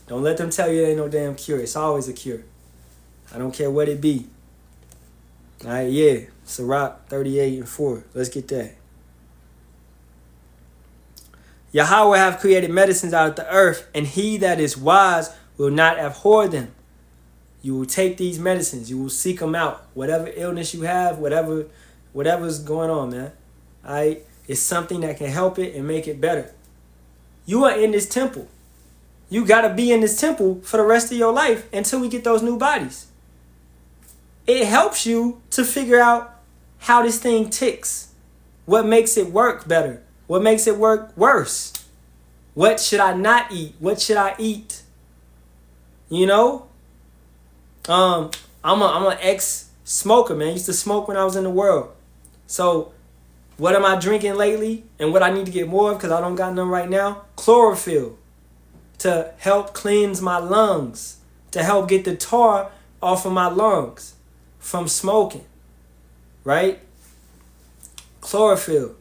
Don't let them tell you there ain't no damn cure. It's always a cure. I don't care what it be. All right, yeah. Sirach 38:4. Let's get that. Yahawah have created medicines out of the earth, and he that is wise will not abhor them. You will take these medicines. You will seek them out. Whatever illness you have, whatever's going on, man. All right? It's something that can help it and make it better. You are in this temple. You got to be in this temple for the rest of your life until we get those new bodies. It helps you to figure out how this thing ticks. What makes it work better? What makes it work worse? What should I not eat? What should I eat? I'm an ex-smoker, man. I used to smoke when I was in the world. So what am I drinking lately? And what I need to get more of, because I don't got none right now? Chlorophyll. To help cleanse my lungs. To help get the tar off of my lungs from smoking. Right? Chlorophyll.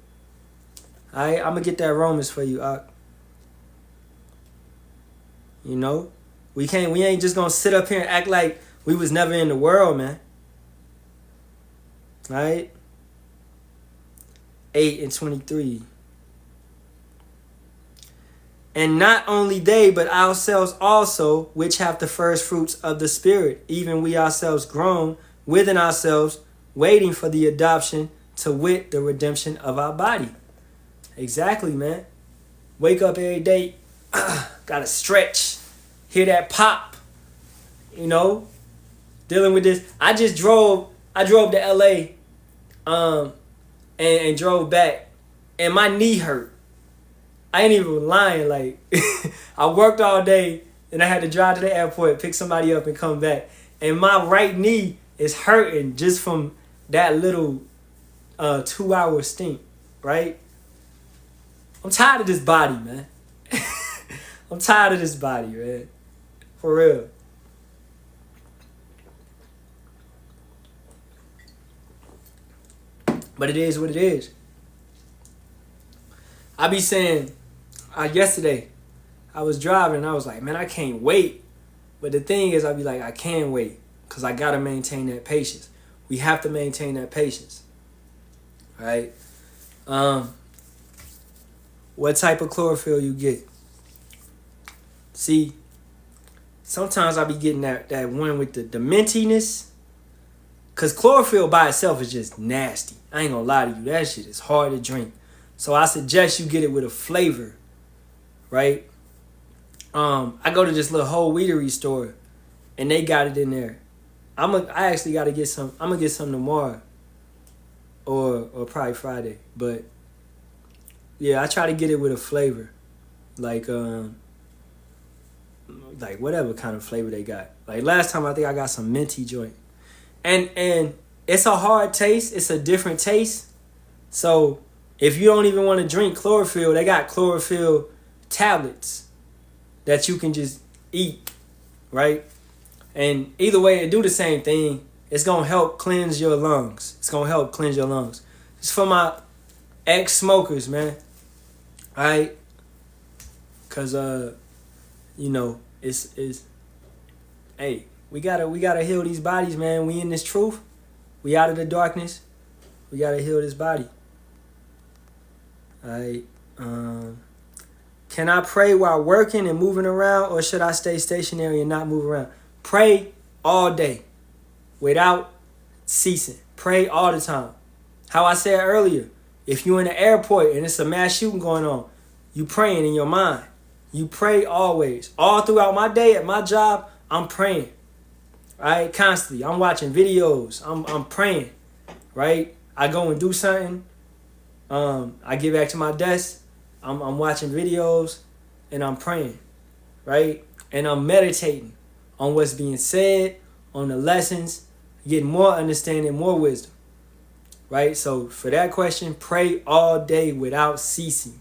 Alright, I'm going to get that Romans for you, we ain't just going to sit up here and act like we was never in the world, man. Alright? 8:23. And not only they, but ourselves also, which have the first fruits of the Spirit, even we ourselves grown within ourselves, waiting for the adoption, to wit, the redemption of our body. Exactly, man. Wake up every day, gotta stretch, hear that pop, dealing with this. I drove to LA, and drove back, and my knee hurt. I ain't even lying. Like, I worked all day, and I had to drive to the airport, pick somebody up, and come back. And my right knee is hurting just from that little 2-hour stint, right? I'm tired of this body, man. I'm tired of this body, man. For real. But it is what it is. I be saying, yesterday, I was driving and I was like, man, I can't wait. But the thing is, I be like, I can wait, because I got to maintain that patience. We have to maintain that patience. Right? What type of chlorophyll you get? See, sometimes I be getting that one with the mintiness. Because chlorophyll by itself is just nasty. I ain't gonna lie to you. That shit is hard to drink. So I suggest you get it with a flavor. Right? I go to this little whole weedery store, and they got it in there. I actually got to get some. I'm going to get some tomorrow. Or probably Friday. But yeah, I try to get it with a flavor. Like whatever kind of flavor they got. Like last time I think I got some minty joint. And it's a hard taste. It's a different taste. So if you don't even want to drink chlorophyll, they got chlorophyll tablets that you can just eat, right? And either way, it do the same thing. It's going to help cleanse your lungs. It's going to help cleanse your lungs. It's for my ex-smokers, man. All right? Because, you know, it's hey, we gotta heal these bodies, man. We in this truth. We out of the darkness. We gotta heal this body. All right? Can I pray while working and moving around, or should I stay stationary and not move around? Pray all day without ceasing. Pray all the time. How I said earlier, if you're in the airport and it's a mass shooting going on, you praying in your mind. You pray always. All throughout my day at my job, I'm praying. Right? Constantly. I'm watching videos. I'm praying. Right? I go and do something. I get back to my desk. I'm watching videos and I'm praying. Right? And I'm meditating on what's being said, on the lessons, getting more understanding, more wisdom. Right? So for that question, pray all day without ceasing.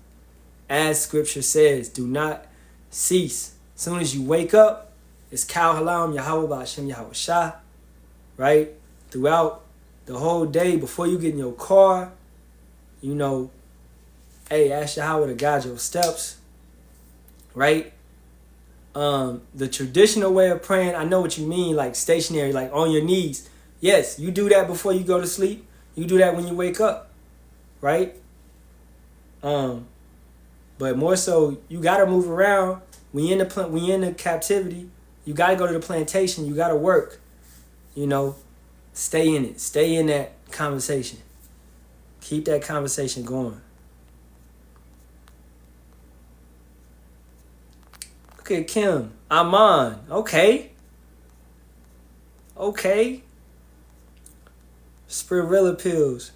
As scripture says, do not cease. As soon as you wake up, it's Halalyam, Yahawah, Bahasham, Yahawashi. Right? Throughout the whole day, before you get in your car, you know, hey, ask Yahawah to guide your steps. Right? The traditional way of praying, I know what you mean, like stationary, like on your knees. Yes, you do that before you go to sleep. You do that when you wake up, right? But more so, you gotta move around. We in the captivity. You gotta go to the plantation. You gotta work. You know, stay in it. Stay in that conversation. Keep that conversation going. Okay, Kim. Aman. Okay. Spirilla pills.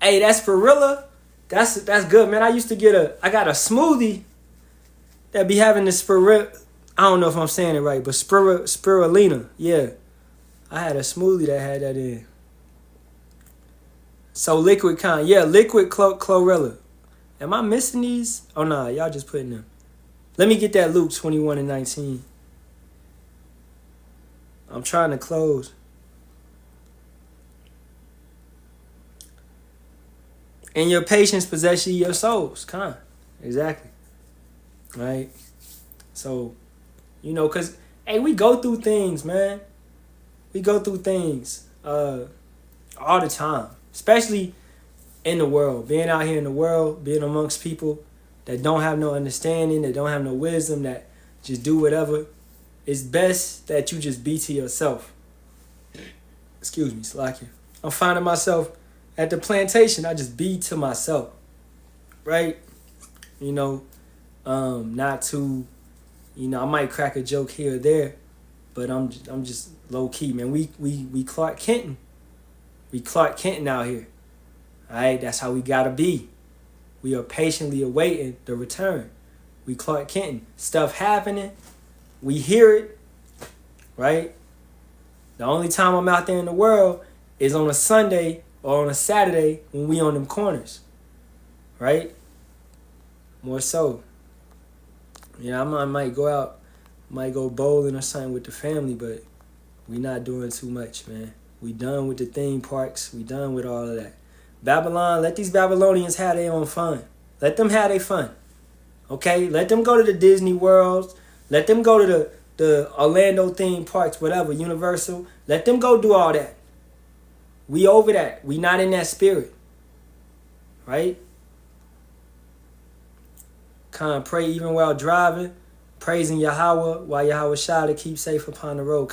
Hey, that Spirilla, that's good, man. I got a smoothie that be having the Spirilla. I don't know if I'm saying it right, but spirulina. Yeah. I had a smoothie that had that in. So liquid kind. Yeah, liquid chlorella. Am I missing these? Oh, nah, y'all just putting them. Let me get that Luke 21:19. I'm trying to close. And your patience possess ye your souls. Exactly. Right? So, you know, because, hey, we go through things, man. We go through things all the time. Especially in the world. Being out here in the world, being amongst people that don't have no understanding, that don't have no wisdom, that just do whatever. It's best that you just be to yourself. Excuse me, Malakyam. I'm finding myself at the plantation. I just be to myself, right? You know, not too, you know, I might crack a joke here or there, but I'm just low key, man. We Clark Kenton. We Clark Kenton out here. All right, that's how we gotta be. We are patiently awaiting the return. We Clark Kenton. Stuff happening. We hear it, right? The only time I'm out there in the world is on a Sunday or on a Saturday when we on them corners, right? More so. Yeah, I might go out, might go bowling or something with the family, but we not doing too much, man. We done with the theme parks. We done with all of that. Babylon, let these Babylonians have their own fun. Let them have their fun. Okay? Let them go to the Disney Worlds. Let them go to the Orlando theme parks, whatever, Universal. Let them go do all that. We over that. We not in that spirit. Right? Pray even while driving. Praising Yahawah while Yahawashi to keep safe upon the road.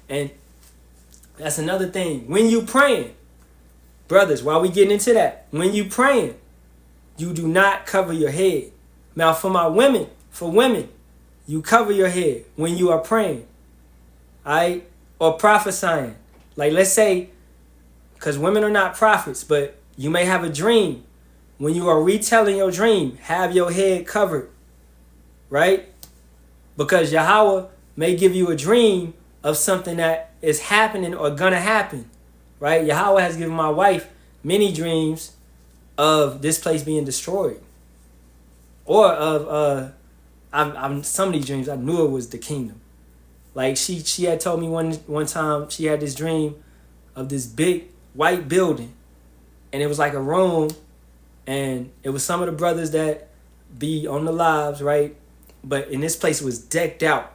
And that's another thing. When you praying, brothers, while we getting into that, when you praying, you do not cover your head. Now for women, you cover your head when you are praying. Alright? Or prophesying. Like let's say, because women are not prophets, but you may have a dream. When you are retelling your dream, have your head covered. Right? Because Yahawah may give you a dream of something that is happening or gonna happen. right? Yahawah has given my wife many dreams of this place being destroyed, or of I'm some of these dreams I knew it was the kingdom. Like she had told me one time she had this dream of this big white building, and it was like a room, and it was some of the brothers that be on the lives, right? But in this place was decked out,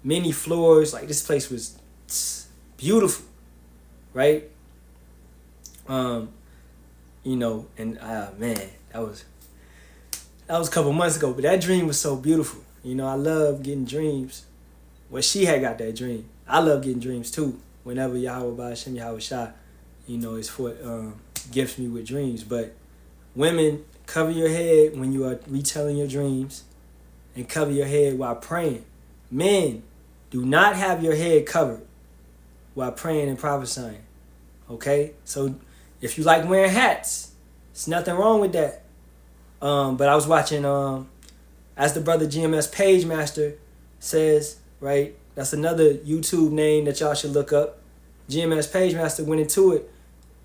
many floors. Like this place was beautiful, right? You know, and man, that was a couple months ago, but that dream was so beautiful. You know, I love getting dreams. Well, she had got that dream. I love getting dreams too. Whenever Yahawah, Bahasham, Yahawashi, you know, is for gifts me with dreams. But women, cover your head when you are retelling your dreams, and cover your head while praying. Men, do not have your head covered while praying and prophesying. Okay? So if you like wearing hats, there's nothing wrong with that. But I was watching, as the brother GMS Page Master says, right? That's another YouTube name that y'all should look up. GMS Page Master went into it.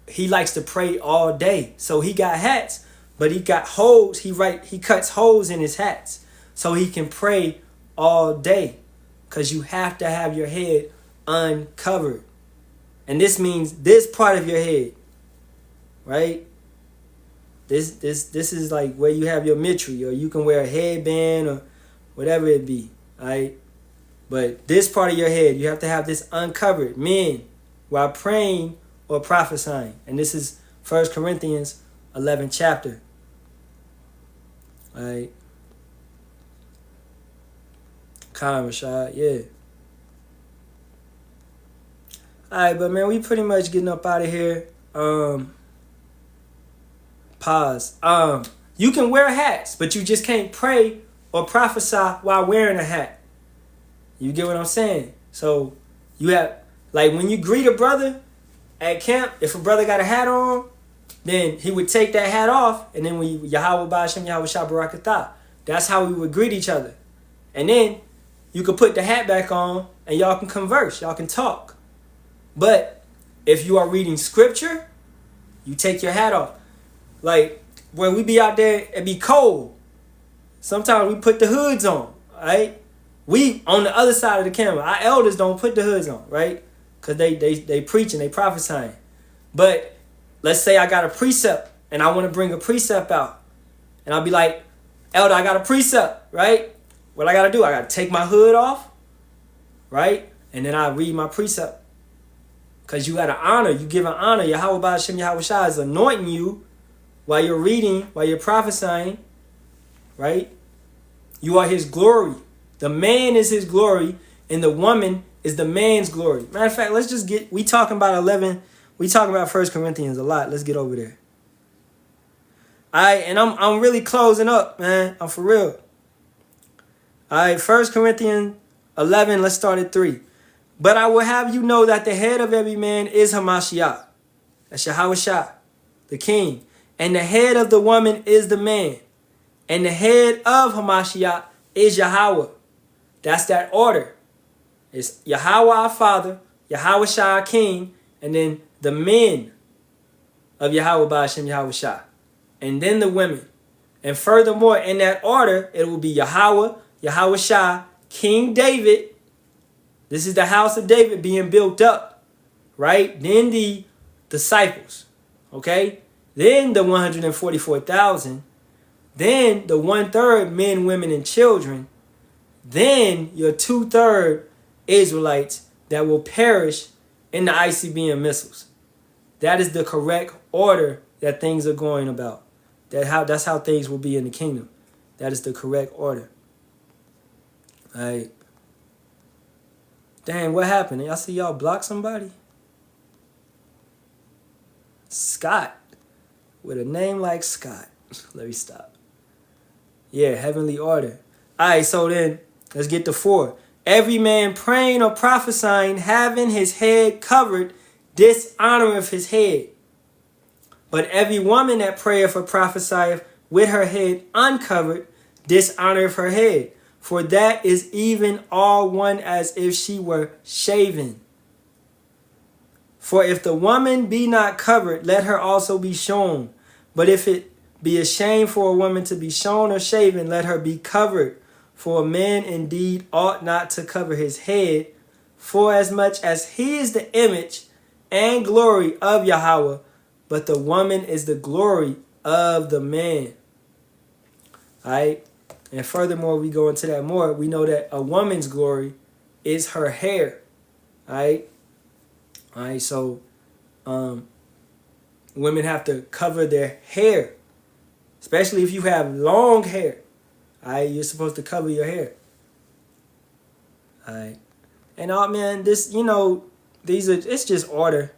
He likes to pray all day. So he got hats, but he got holes. He cuts holes in his hats so he can pray all day. Because you have to have your head uncovered. And this means this part of your head, right? This is like where you have your mitri, or you can wear a headband or whatever it be, right? But this part of your head, you have to have this uncovered, men, while praying or prophesying. And this is 1 Corinthians 11 chapter, right? Khan Rashad, yeah. Alright, but man, we pretty much getting up out of here. Pause. You can wear hats, but you just can't pray or prophesy while wearing a hat. You get what I'm saying? So you have, like, when you greet a brother at camp, if a brother got a hat on, then he would take that hat off, and then we Yahawah, Bahasham, Yahawashi, Barak. That's how we would greet each other. And then you could put the hat back on, and y'all can converse, y'all can talk. But if you are reading scripture, you take your hat off. Like, when we be out there, it be cold. Sometimes we put the hoods on, right? We on the other side of the camera. Our elders don't put the hoods on, right? Because they preaching, they prophesying. But let's say I got a precept and I want to bring a precept out. And I'll be like, elder, I got a precept, right? What I got to do? I got to take my hood off, right? And then I read my precept. Because you got to honor. You give an honor. Yahawah, Bahasham, Yahawashi is anointing you while you're reading, while you're prophesying, right? You are his glory. The man is his glory, and the woman is the man's glory. Matter of fact, let's just get, we talking about 11, we talking about 1 Corinthians a lot. Let's get over there. All right, and I'm really closing up, man. I'm for real. All right, 1 Corinthians 11, let's start at 3. But I will have you know that the head of every man is Hamashiach. That's Yahawashi, the king. And the head of the woman is the man. And the head of Hamashiach is Yahawah. That's that order. It's Yahawah our Father, Yahawashi our King, and then the men of Yahawah, Bahasham, Yahawashi. And then the women. And furthermore, in that order, it will be Yahawah, Yahawashi, King David. This is the house of David being built up, right? Then the disciples, okay? Then the 144,000. Then the 1/3 men, women, and children. Then your 2/3 Israelites that will perish in the ICBM missiles. That is the correct order that things are going about. That's how things will be in the kingdom. That is the correct order. All right. Dang, what happened? Y'all see y'all block somebody? Scott. With a name like Scott. Let me stop. Yeah, heavenly order. All right, so then let's get to 4. Every man praying or prophesying, having his head covered, dishonoreth his head. But every woman that prayeth or prophesieth with her head uncovered, dishonoreth her head. For that is even all one as if she were shaven. For if the woman be not covered, let her also be shorn. But if it be a shame for a woman to be shorn or shaven, let her be covered. For a man indeed ought not to cover his head, for as much as he is the image and glory of Yahawah, but the woman is the glory of the man. All right. And furthermore, we go into that more. We know that a woman's glory is her hair. All right. All right. So women have to cover their hair, especially if you have long hair. All right. You're supposed to cover your hair. All right. And man, this, it's just order.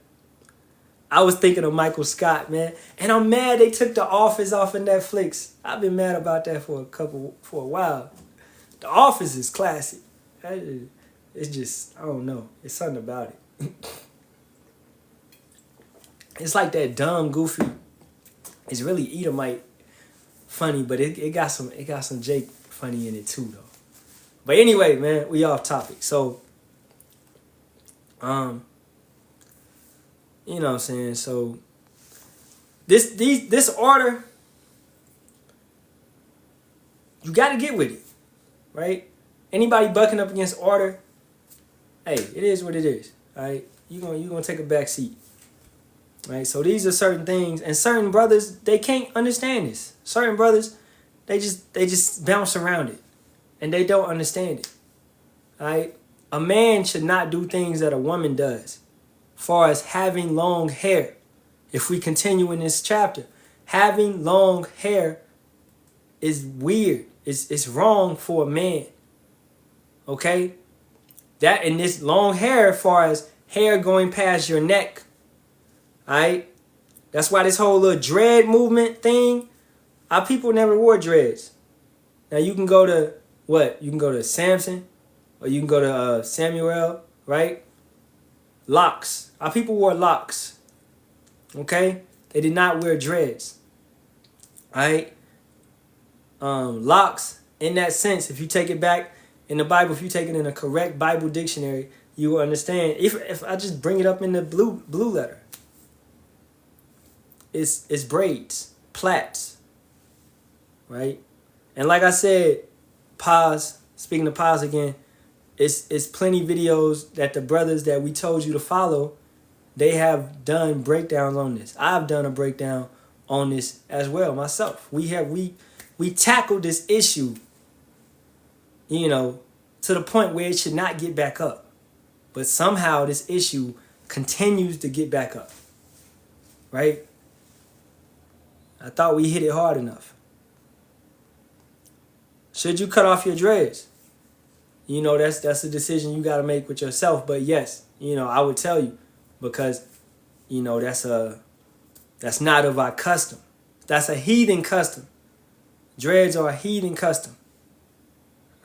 I was thinking of Michael Scott, man. And I'm mad they took The Office off of Netflix. I've been mad about that for a while. The Office is classic. It's just, I don't know. It's something about it. It's like that dumb, goofy. It's really Edomite funny, but it got some Jake funny in it too, though. But anyway, man, we off topic. So, you know what I'm saying? So this order, you got to get with it, right? Anybody bucking up against order, hey, it is what it is, all right? You're gonna take a back seat, right? So these are certain things, and certain brothers, they can't understand this. Certain brothers, they just bounce around it, and they don't understand it, all right? A man should not do things that a woman does. Far as having long hair, if we continue in this chapter, having long hair is weird. It's wrong for a man. Okay? That and this long hair, as far as hair going past your neck. Alright? That's why this whole little dread movement thing, our people never wore dreads. Now you can go to what? You can go to Samson, or you can go to Samuel, right? Locks. Our people wore locks. Okay? They did not wear dreads. Alright? Locks, in that sense, if you take it back in the Bible, if you take it in a correct Bible dictionary, you will understand. If I just bring it up in the blue letter, it's braids, plaits. Right? And like I said, speaking of pause again, it's plenty videos that the brothers that we told you to follow, they have done breakdowns on this. I've done a breakdown on this as well myself. We tackled this issue, to the point where it should not get back up. But somehow this issue continues to get back up. Right? I thought we hit it hard enough. Should you cut off your dreads? That's a decision you got to make with yourself. But yes, I would tell you, because, that's not of our custom. That's a heathen custom. Dreads are a heathen custom.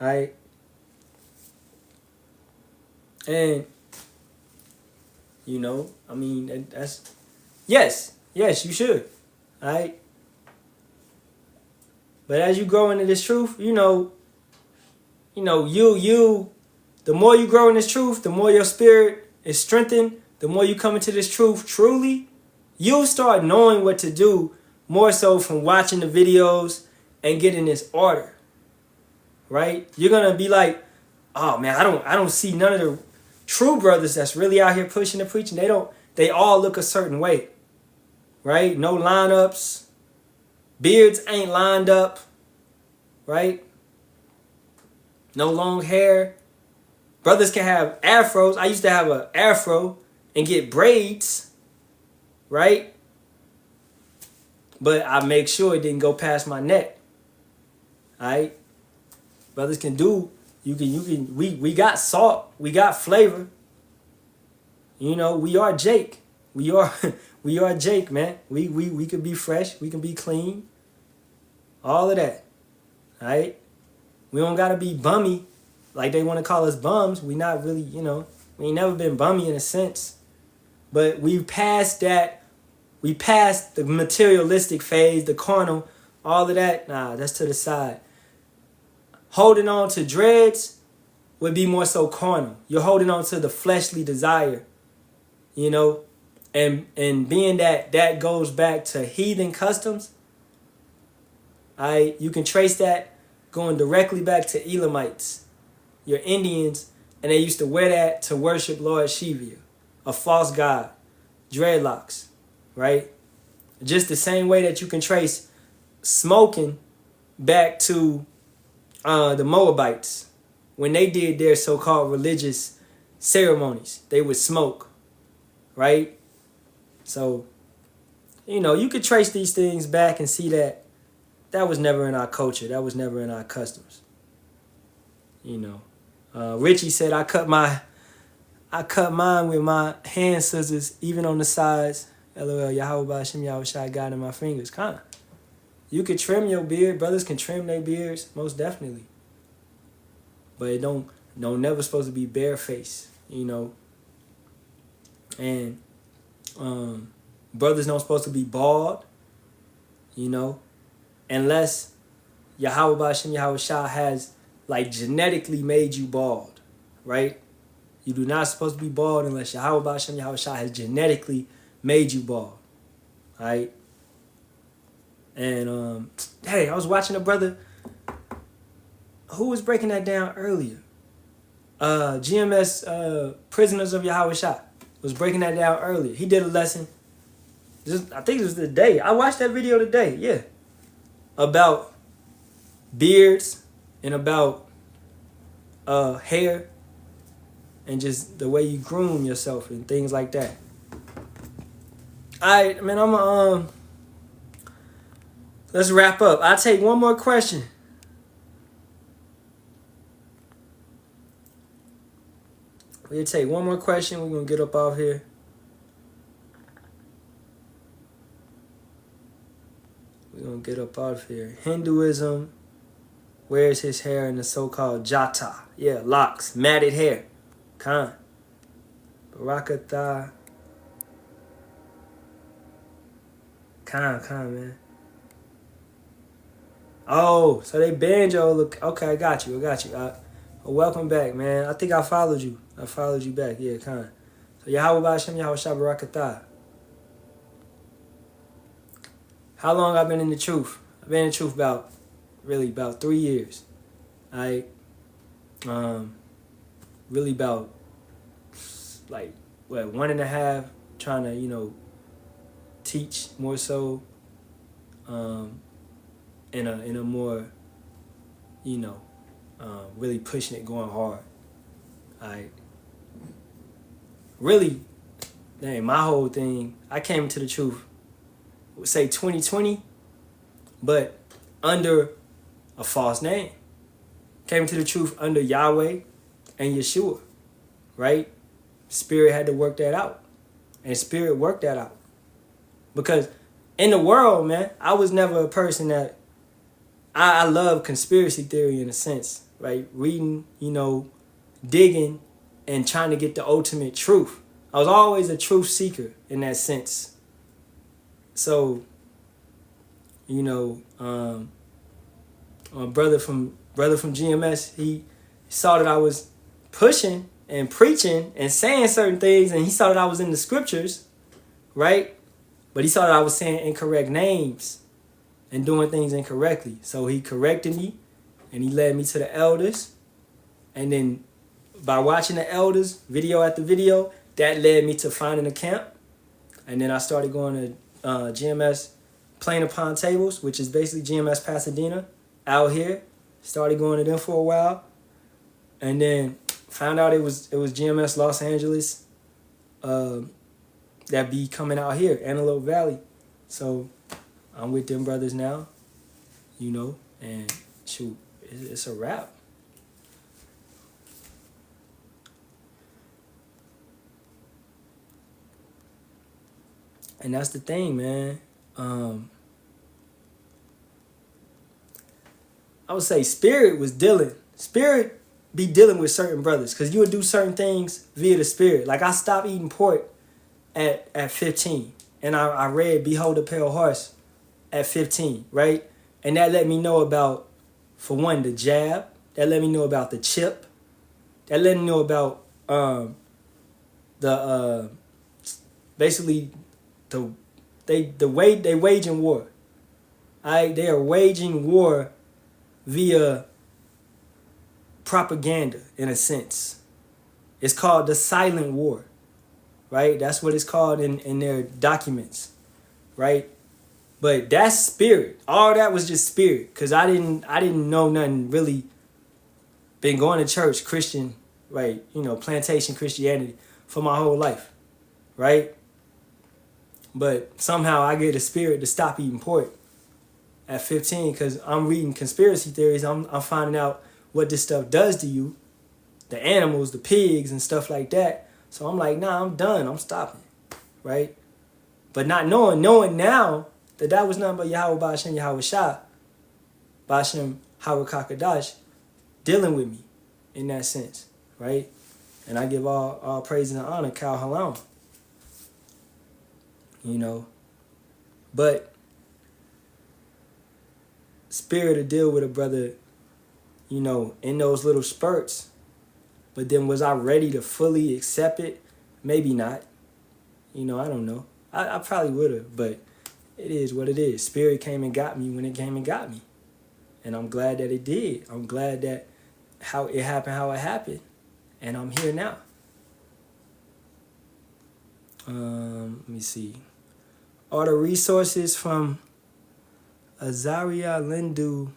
All right? And, that's, yes, you should. All right? But as you grow into this truth, the more you grow in this truth, the more your spirit is strengthened, the more you come into this truth truly, you'll start knowing what to do more so from watching the videos and getting this order. Right? You're going to be like, oh man, I don't see none of the true brothers that's really out here pushing and preaching. They all look a certain way. Right? No lineups. Beards ain't lined up. Right? No long hair. Brothers can have afros. I used to have an afro and get braids. Right? But I make sure it didn't go past my neck. Alright? Brothers can do, we got salt, we got flavor. We are Jake. We are Jake, man. We can be fresh, we can be clean. All of that. Alright? We don't gotta be bummy like they want to call us bums. We not really, we ain't never been bummy in a sense. But we passed that. We passed the materialistic phase, the carnal, all of that. Nah, that's to the side. Holding on to dreads would be more so carnal. You're holding on to the fleshly desire. And being that goes back to heathen customs, you can trace that going directly back to Elamites, your Indians, and they used to wear that to worship Lord Shiva, a false god, dreadlocks, right? Just the same way that you can trace smoking back to the Moabites when they did their so-called religious ceremonies. They would smoke, right? So, you could trace these things back and see that was never in our culture. That was never in our customs. Richie said, I cut mine with my hand scissors, even on the sides. LOL, Yahawah, Bahasham, Yahawashi, God in my fingers. You could trim your beard. Brothers can trim their beards, most definitely. But it don't never supposed to be bareface, And brothers don't supposed to be bald, unless Yahawah, Bahasham, Yahawashi has genetically made you bald, right? You do not supposed to be bald unless Yahawah, Bahasham, Yahawashi has genetically made you bald, right? And I was watching a brother who was breaking that down earlier. GMS Prisoners of Yahawashi was breaking that down earlier. He did a lesson. I think it was today. I watched that video today. Yeah, about beards and about hair and just the way you groom yourself and things like that. All right, man. Let's wrap up. I'll take one more question. We'll take one more question. We're going to get up off here. We're going to get up out of here. Hinduism wears his hair in the so-called jata. Yeah, locks, matted hair. Barak, man. Oh, so they banned your look. Okay, I got you. Welcome back, man. I think I followed you. I followed you back. Yeah, So Yahawah, Bahasham, Yahawashi, Barak. How long I've been in the truth? I've been in the truth about 3 years. Really about 1.5, trying to, teach more so, in a more, really pushing it, going hard. Really, my whole thing, I came into the truth, would say 2020, but under a false name. Came to the truth under Yahweh and Yeshua, right? Spirit had to work that out. And Spirit worked that out. Because in the world, man, I was never a person that... I love conspiracy theory in a sense, right? Reading, digging, and trying to get the ultimate truth. I was always a truth seeker in that sense. So, a brother from GMS, he saw that I was pushing and preaching and saying certain things, and he saw that I was in the scriptures, right? But he saw that I was saying incorrect names and doing things incorrectly. So he corrected me, and he led me to the elders. And then by watching the elders, video after video, that led me to finding a camp. And then I started going to GMS Plain Upon Tables, which is basically GMS Pasadena, out here. Started going to them for a while. And then found out it was GMS Los Angeles that be coming out here, Antelope Valley. So I'm with them brothers now, and shoot, it's a wrap. And that's the thing, man. I would say Spirit be dealing with certain brothers, because you would do certain things via the Spirit. Like I stopped eating pork at 15, and I read Behold the Pale Horse at 15, right? And that let me know about, for one, the jab. That let me know about the chip. That let me know about basically the they waging war. They are waging war via propaganda, in a sense. It's called the silent war, right? That's what it's called in their documents, right? But that's spirit. All that was just spirit, because I didn't know nothing really. Been going to church, Christian, right? Plantation Christianity for my whole life, right? But somehow I get a spirit to stop eating pork at 15 because I'm reading conspiracy theories. I'm finding out what this stuff does to you, the animals, the pigs, and stuff like that. So I'm like, nah, I'm done. I'm stopping, right? But not knowing now that was nothing but Yahawah, Bahasham, Yahawashi, Bahasham, Harakakadash, dealing with me in that sense, right? And I give all praise and honor, Halalyam. But spirit to deal with a brother, in those little spurts. But then was I ready to fully accept it? Maybe not. I don't know. I probably would have, but it is what it is. Spirit came and got me when it came and got me. And I'm glad that it did. I'm glad that how it happened. And I'm here now. Let me see. All the resources from Azaria Lindu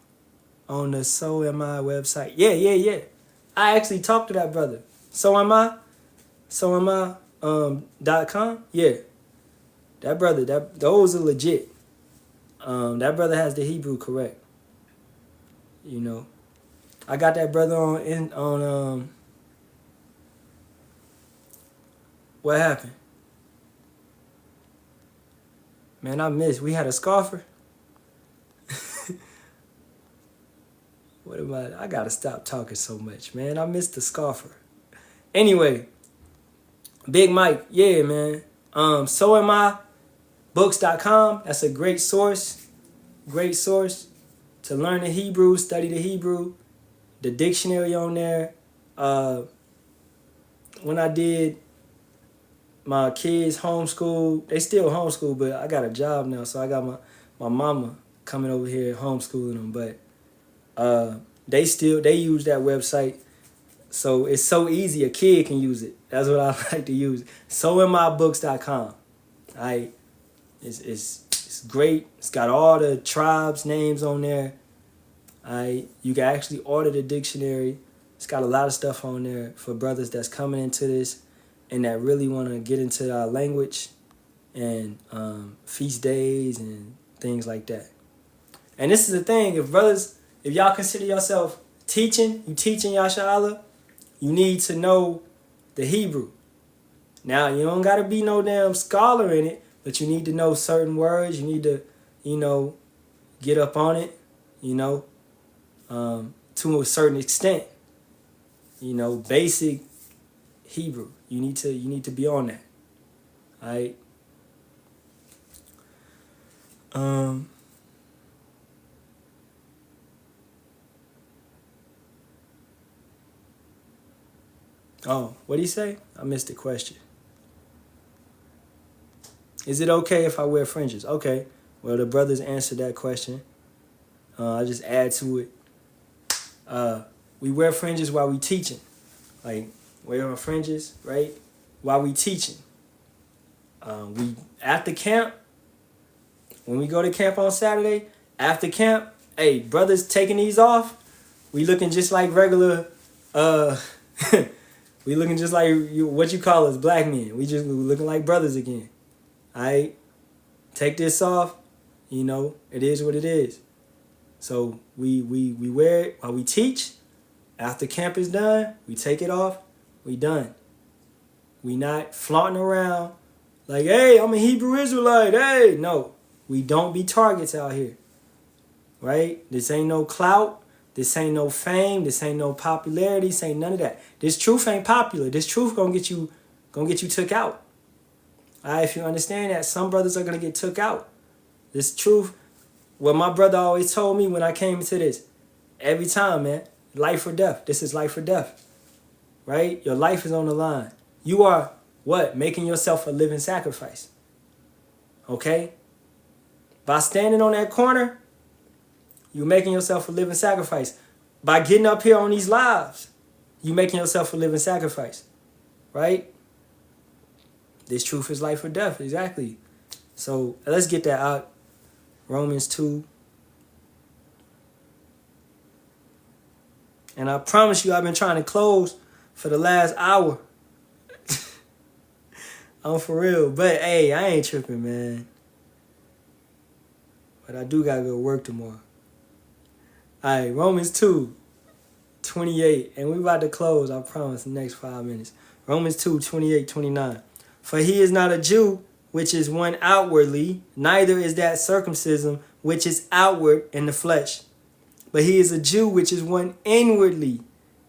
on the So Am I website. Yeah. I actually talked to that brother. So Am I .com. Yeah. That brother, those are legit. That brother has the Hebrew correct. I got that brother on what happened? Man, I missed. We had a scoffer. What am I gotta stop talking so much, man. I missed the scoffer. Anyway, Big Mike, yeah, man. So am I books.com. That's a great source. Great source to learn the Hebrew, study the Hebrew. The dictionary on there. When I did my kids homeschool, they still homeschool, but I got a job now, so I got my mama coming over here homeschooling them. But they use that website, so it's so easy a kid can use it. That's what I like to use. SoAmIBooks.com. It's great. It's got all the tribes' names on there. You can actually order the dictionary. It's got a lot of stuff on there for brothers that's coming into this and that really want to get into our language and feast days and things like that. And this is the thing, if y'all consider yourself teaching Yashala, you need to know the Hebrew. Now, you don't got to be no damn scholar in it, but you need to know certain words. You need to, get up on it, to a certain extent. Basic Hebrew. You need to be on that. All right. Oh, what did he say? I missed the question. Is it okay if I wear fringes? Okay. Well, the brothers answered that question. I'll just add to it. We wear fringes while we teaching. Like, wear our fringes, right? While we teaching. We after camp, when we go to camp on Saturday, after camp, hey, brothers taking these off, we looking just like regular, we looking just like what you call us, black men. We looking like brothers again. All right? Take this off, it is what it is. So we wear it while we teach. After camp is done, we take it off. We done. We not flaunting around like, hey, I'm a Hebrew Israelite. Hey, no. We don't be targets out here. Right? This ain't no clout. This ain't no fame. This ain't no popularity. This ain't none of that. This truth ain't popular. This truth gonna get you took out. All right, if you understand that, some brothers are gonna get took out. This truth, what my brother always told me when I came into this, every time, man, life or death. This is life or death. Right? Your life is on the line. You are What? Making yourself a living sacrifice. Okay? By standing on that corner, you're making yourself a living sacrifice. By getting up here on these lives, you're making yourself a living sacrifice. Right? This truth is life or death. Exactly. So let's get that out. Romans 2. And I promise you, I've been trying to close for the last hour. I'm for real. But, hey, I ain't tripping, man. But I do got to go to work tomorrow. All right, Romans 2, 28. And we about to close, I promise, in the next 5 minutes. Romans 2, 28, 29. For he is not a Jew, which is one outwardly, neither is that circumcision, which is outward in the flesh. But he is a Jew, which is one inwardly,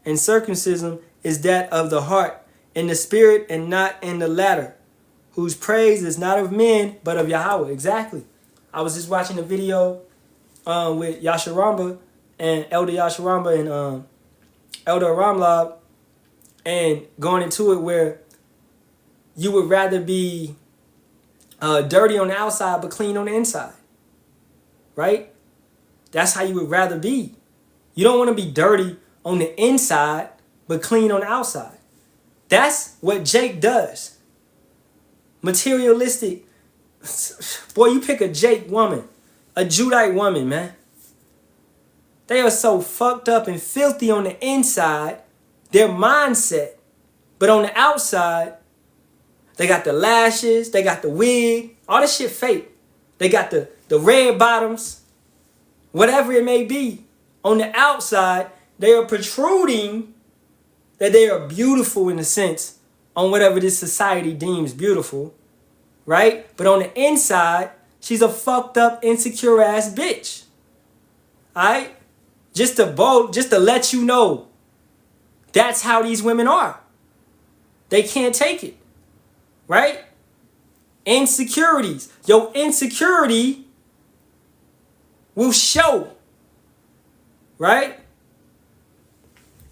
and circumcision is that of the heart, in the spirit and not in the latter, whose praise is not of men, but of Yahawah. Exactly. I was just watching a video with Yasharamba and Elder Yasharamba and Elder Ramlab, and going into it where you would rather be dirty on the outside but clean on the inside. Right? That's how you would rather be. You don't want to be dirty on the inside, but clean on the outside. That's what Jake does. Materialistic. Boy, you pick a Jake woman, a Judite woman, man. They are so fucked up and filthy on the inside, their mindset. But on the outside, they got the lashes, they got the wig, all this shit fake. They got the red bottoms. Whatever it may be, on the outside, they are protruding that they are beautiful in a sense on whatever this society deems beautiful, right? But on the inside, she's a fucked up, insecure ass bitch. All right? Just to let you know, that's how these women are. They can't take it, right? Insecurities. Your insecurity will show, right?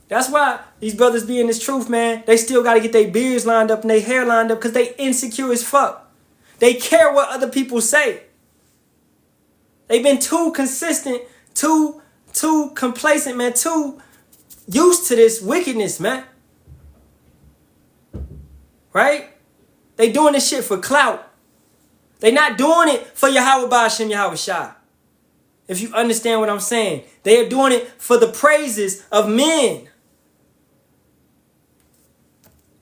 That's why these brothers be in this truth, man. They still got to get their beards lined up and their hair lined up because they insecure as fuck. They care what other people say. They've been too consistent, too complacent, man, too used to this wickedness, man. Right? They doing this shit for clout. They not doing it for Yahawah, Bahasham, Yahawashi. If you understand what I'm saying. They are doing it for the praises of men.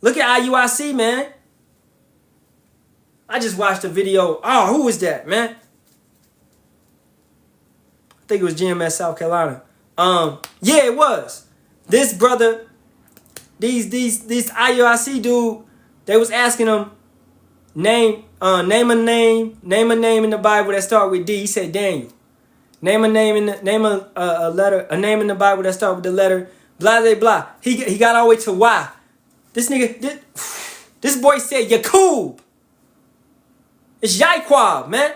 Look at IUIC, man. I just watched a video. Oh, who was that, man? I think it was GMS South Carolina. Yeah, it was. This brother, these IUIC dude, they was asking him, name a name in the Bible that start with D. He said Daniel. Name a name in the a name in the Bible that start with the letter blah blah blah. He got all the way to Y. This nigga, this boy said Yakub. It's Yaquab, man.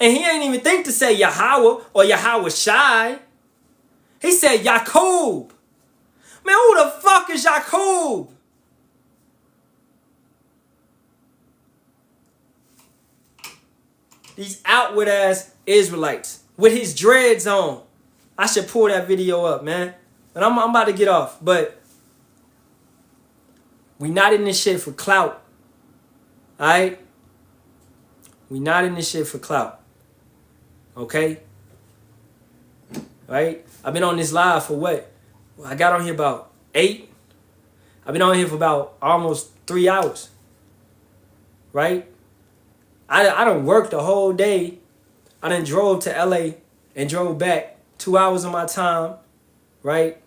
And he ain't even think to say Yahawah or Yahawashi. He said Yakub. Man, who the fuck is Yakub? These outward ass Israelites with his dreads on. I should pull that video up, man. But I'm about to get off. But we not in this shit for clout. Alright? We not in this shit for clout. Okay? Right? I've been on this live for what? Well, I got on here about 8. I've been on here for about almost 3 hours. Right? I done worked the whole day. I done drove to LA and drove back 2 hours of my time. Right?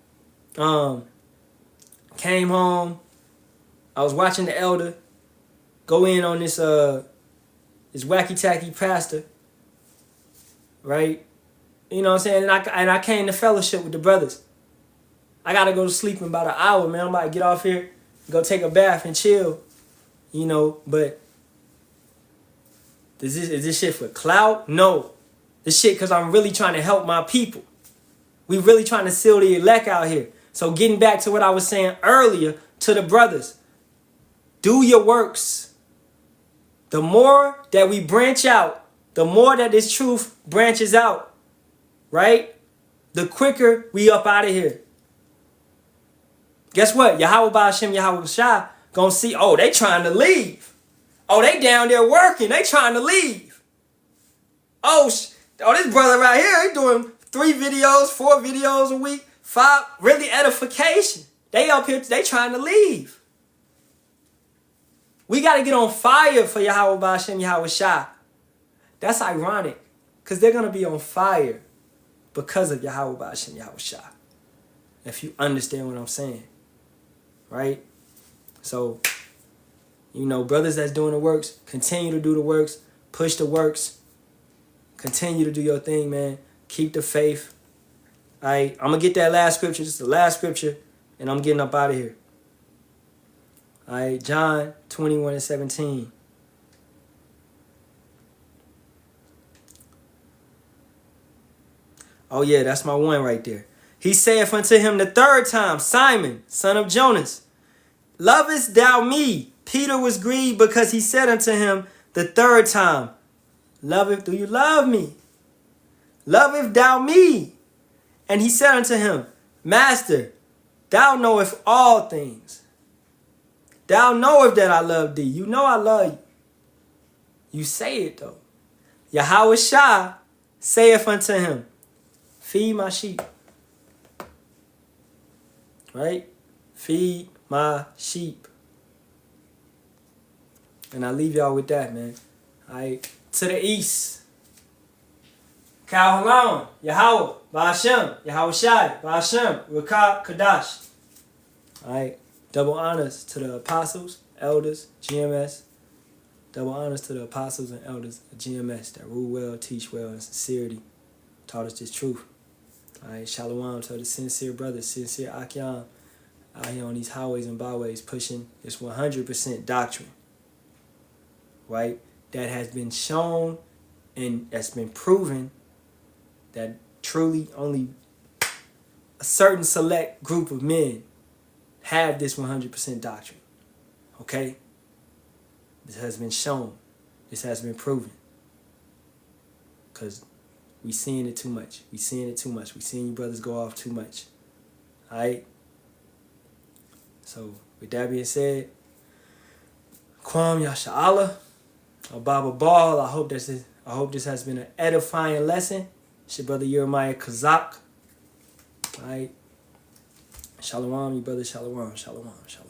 Came home. I was watching the elder go in on this wacky-tacky pastor. Right? You know what I'm saying? And I came to fellowship with the brothers. I got to go to sleep in about an hour, man. I'm about to get off here, go take a bath and chill. You know, but is this shit for clout? No. This shit because I'm really trying to help my people. We really trying to seal the elect out here. So getting back to what I was saying earlier to the brothers. Do your works. The more that we branch out, the more that this truth branches out, right? The quicker we up out of here. Guess what? Yahawah, Bahasham, Yahawashi gonna see, oh, they trying to leave. Oh, they down there working. They trying to leave. Oh, this brother right here, he doing 3 videos, 4 videos a week, 5, really edification. They up here, they trying to leave. We got to get on fire for Yahawah, Bahasham, Yahawashi. That's ironic, because they're going to be on fire because of Yahawah, Bahasham, Yahawashi. If you understand what I'm saying, right? So, you know, brothers that's doing the works, continue to do the works, push the works, continue to do your thing, man. Keep the faith. All right, I'm going to get that last scripture. This is the last scripture, and I'm getting up out of here. All right, John 21:17. Oh, yeah, that's my one right there. He saith unto him the 3rd time, Simon, son of Jonas, lovest thou me? Peter was grieved because he said unto him the 3rd time, do you love me? Lovest thou me? And he said unto him, Master, thou knowest all things. Thou knowest that I love thee. You know I love you. You say it though. Yahawashi saith unto him, feed my sheep. Right? Feed my sheep. And I leave y'all with that, man. All right. To the east. Halalyam, Yahawah, Bahasham, Yahawashi, Bahasham, Rakah, Kadash. All right. Double honors to the apostles, elders, GMS. Double honors to the apostles and elders of GMS that rule well, teach well, and sincerity taught us this truth. All right. Shalawam to the sincere brothers, sincere Ahtham, out here on these highways and byways pushing this 100% doctrine. Right? That has been shown and that's been proven that truly only a certain select group of men have this 100% doctrine. Okay? This has been shown. This has been proven. Because we seeing it too much. We seeing it too much. We seeing you brothers go off too much. Alright? So, with that being said, Kwam Yasha'Allah, Baba Ball, I hope this has been an edifying lesson. It's your brother Jeremiah Kazak. Alright? Shalawam, your brother Shalawam, Shalawam, Shalawam.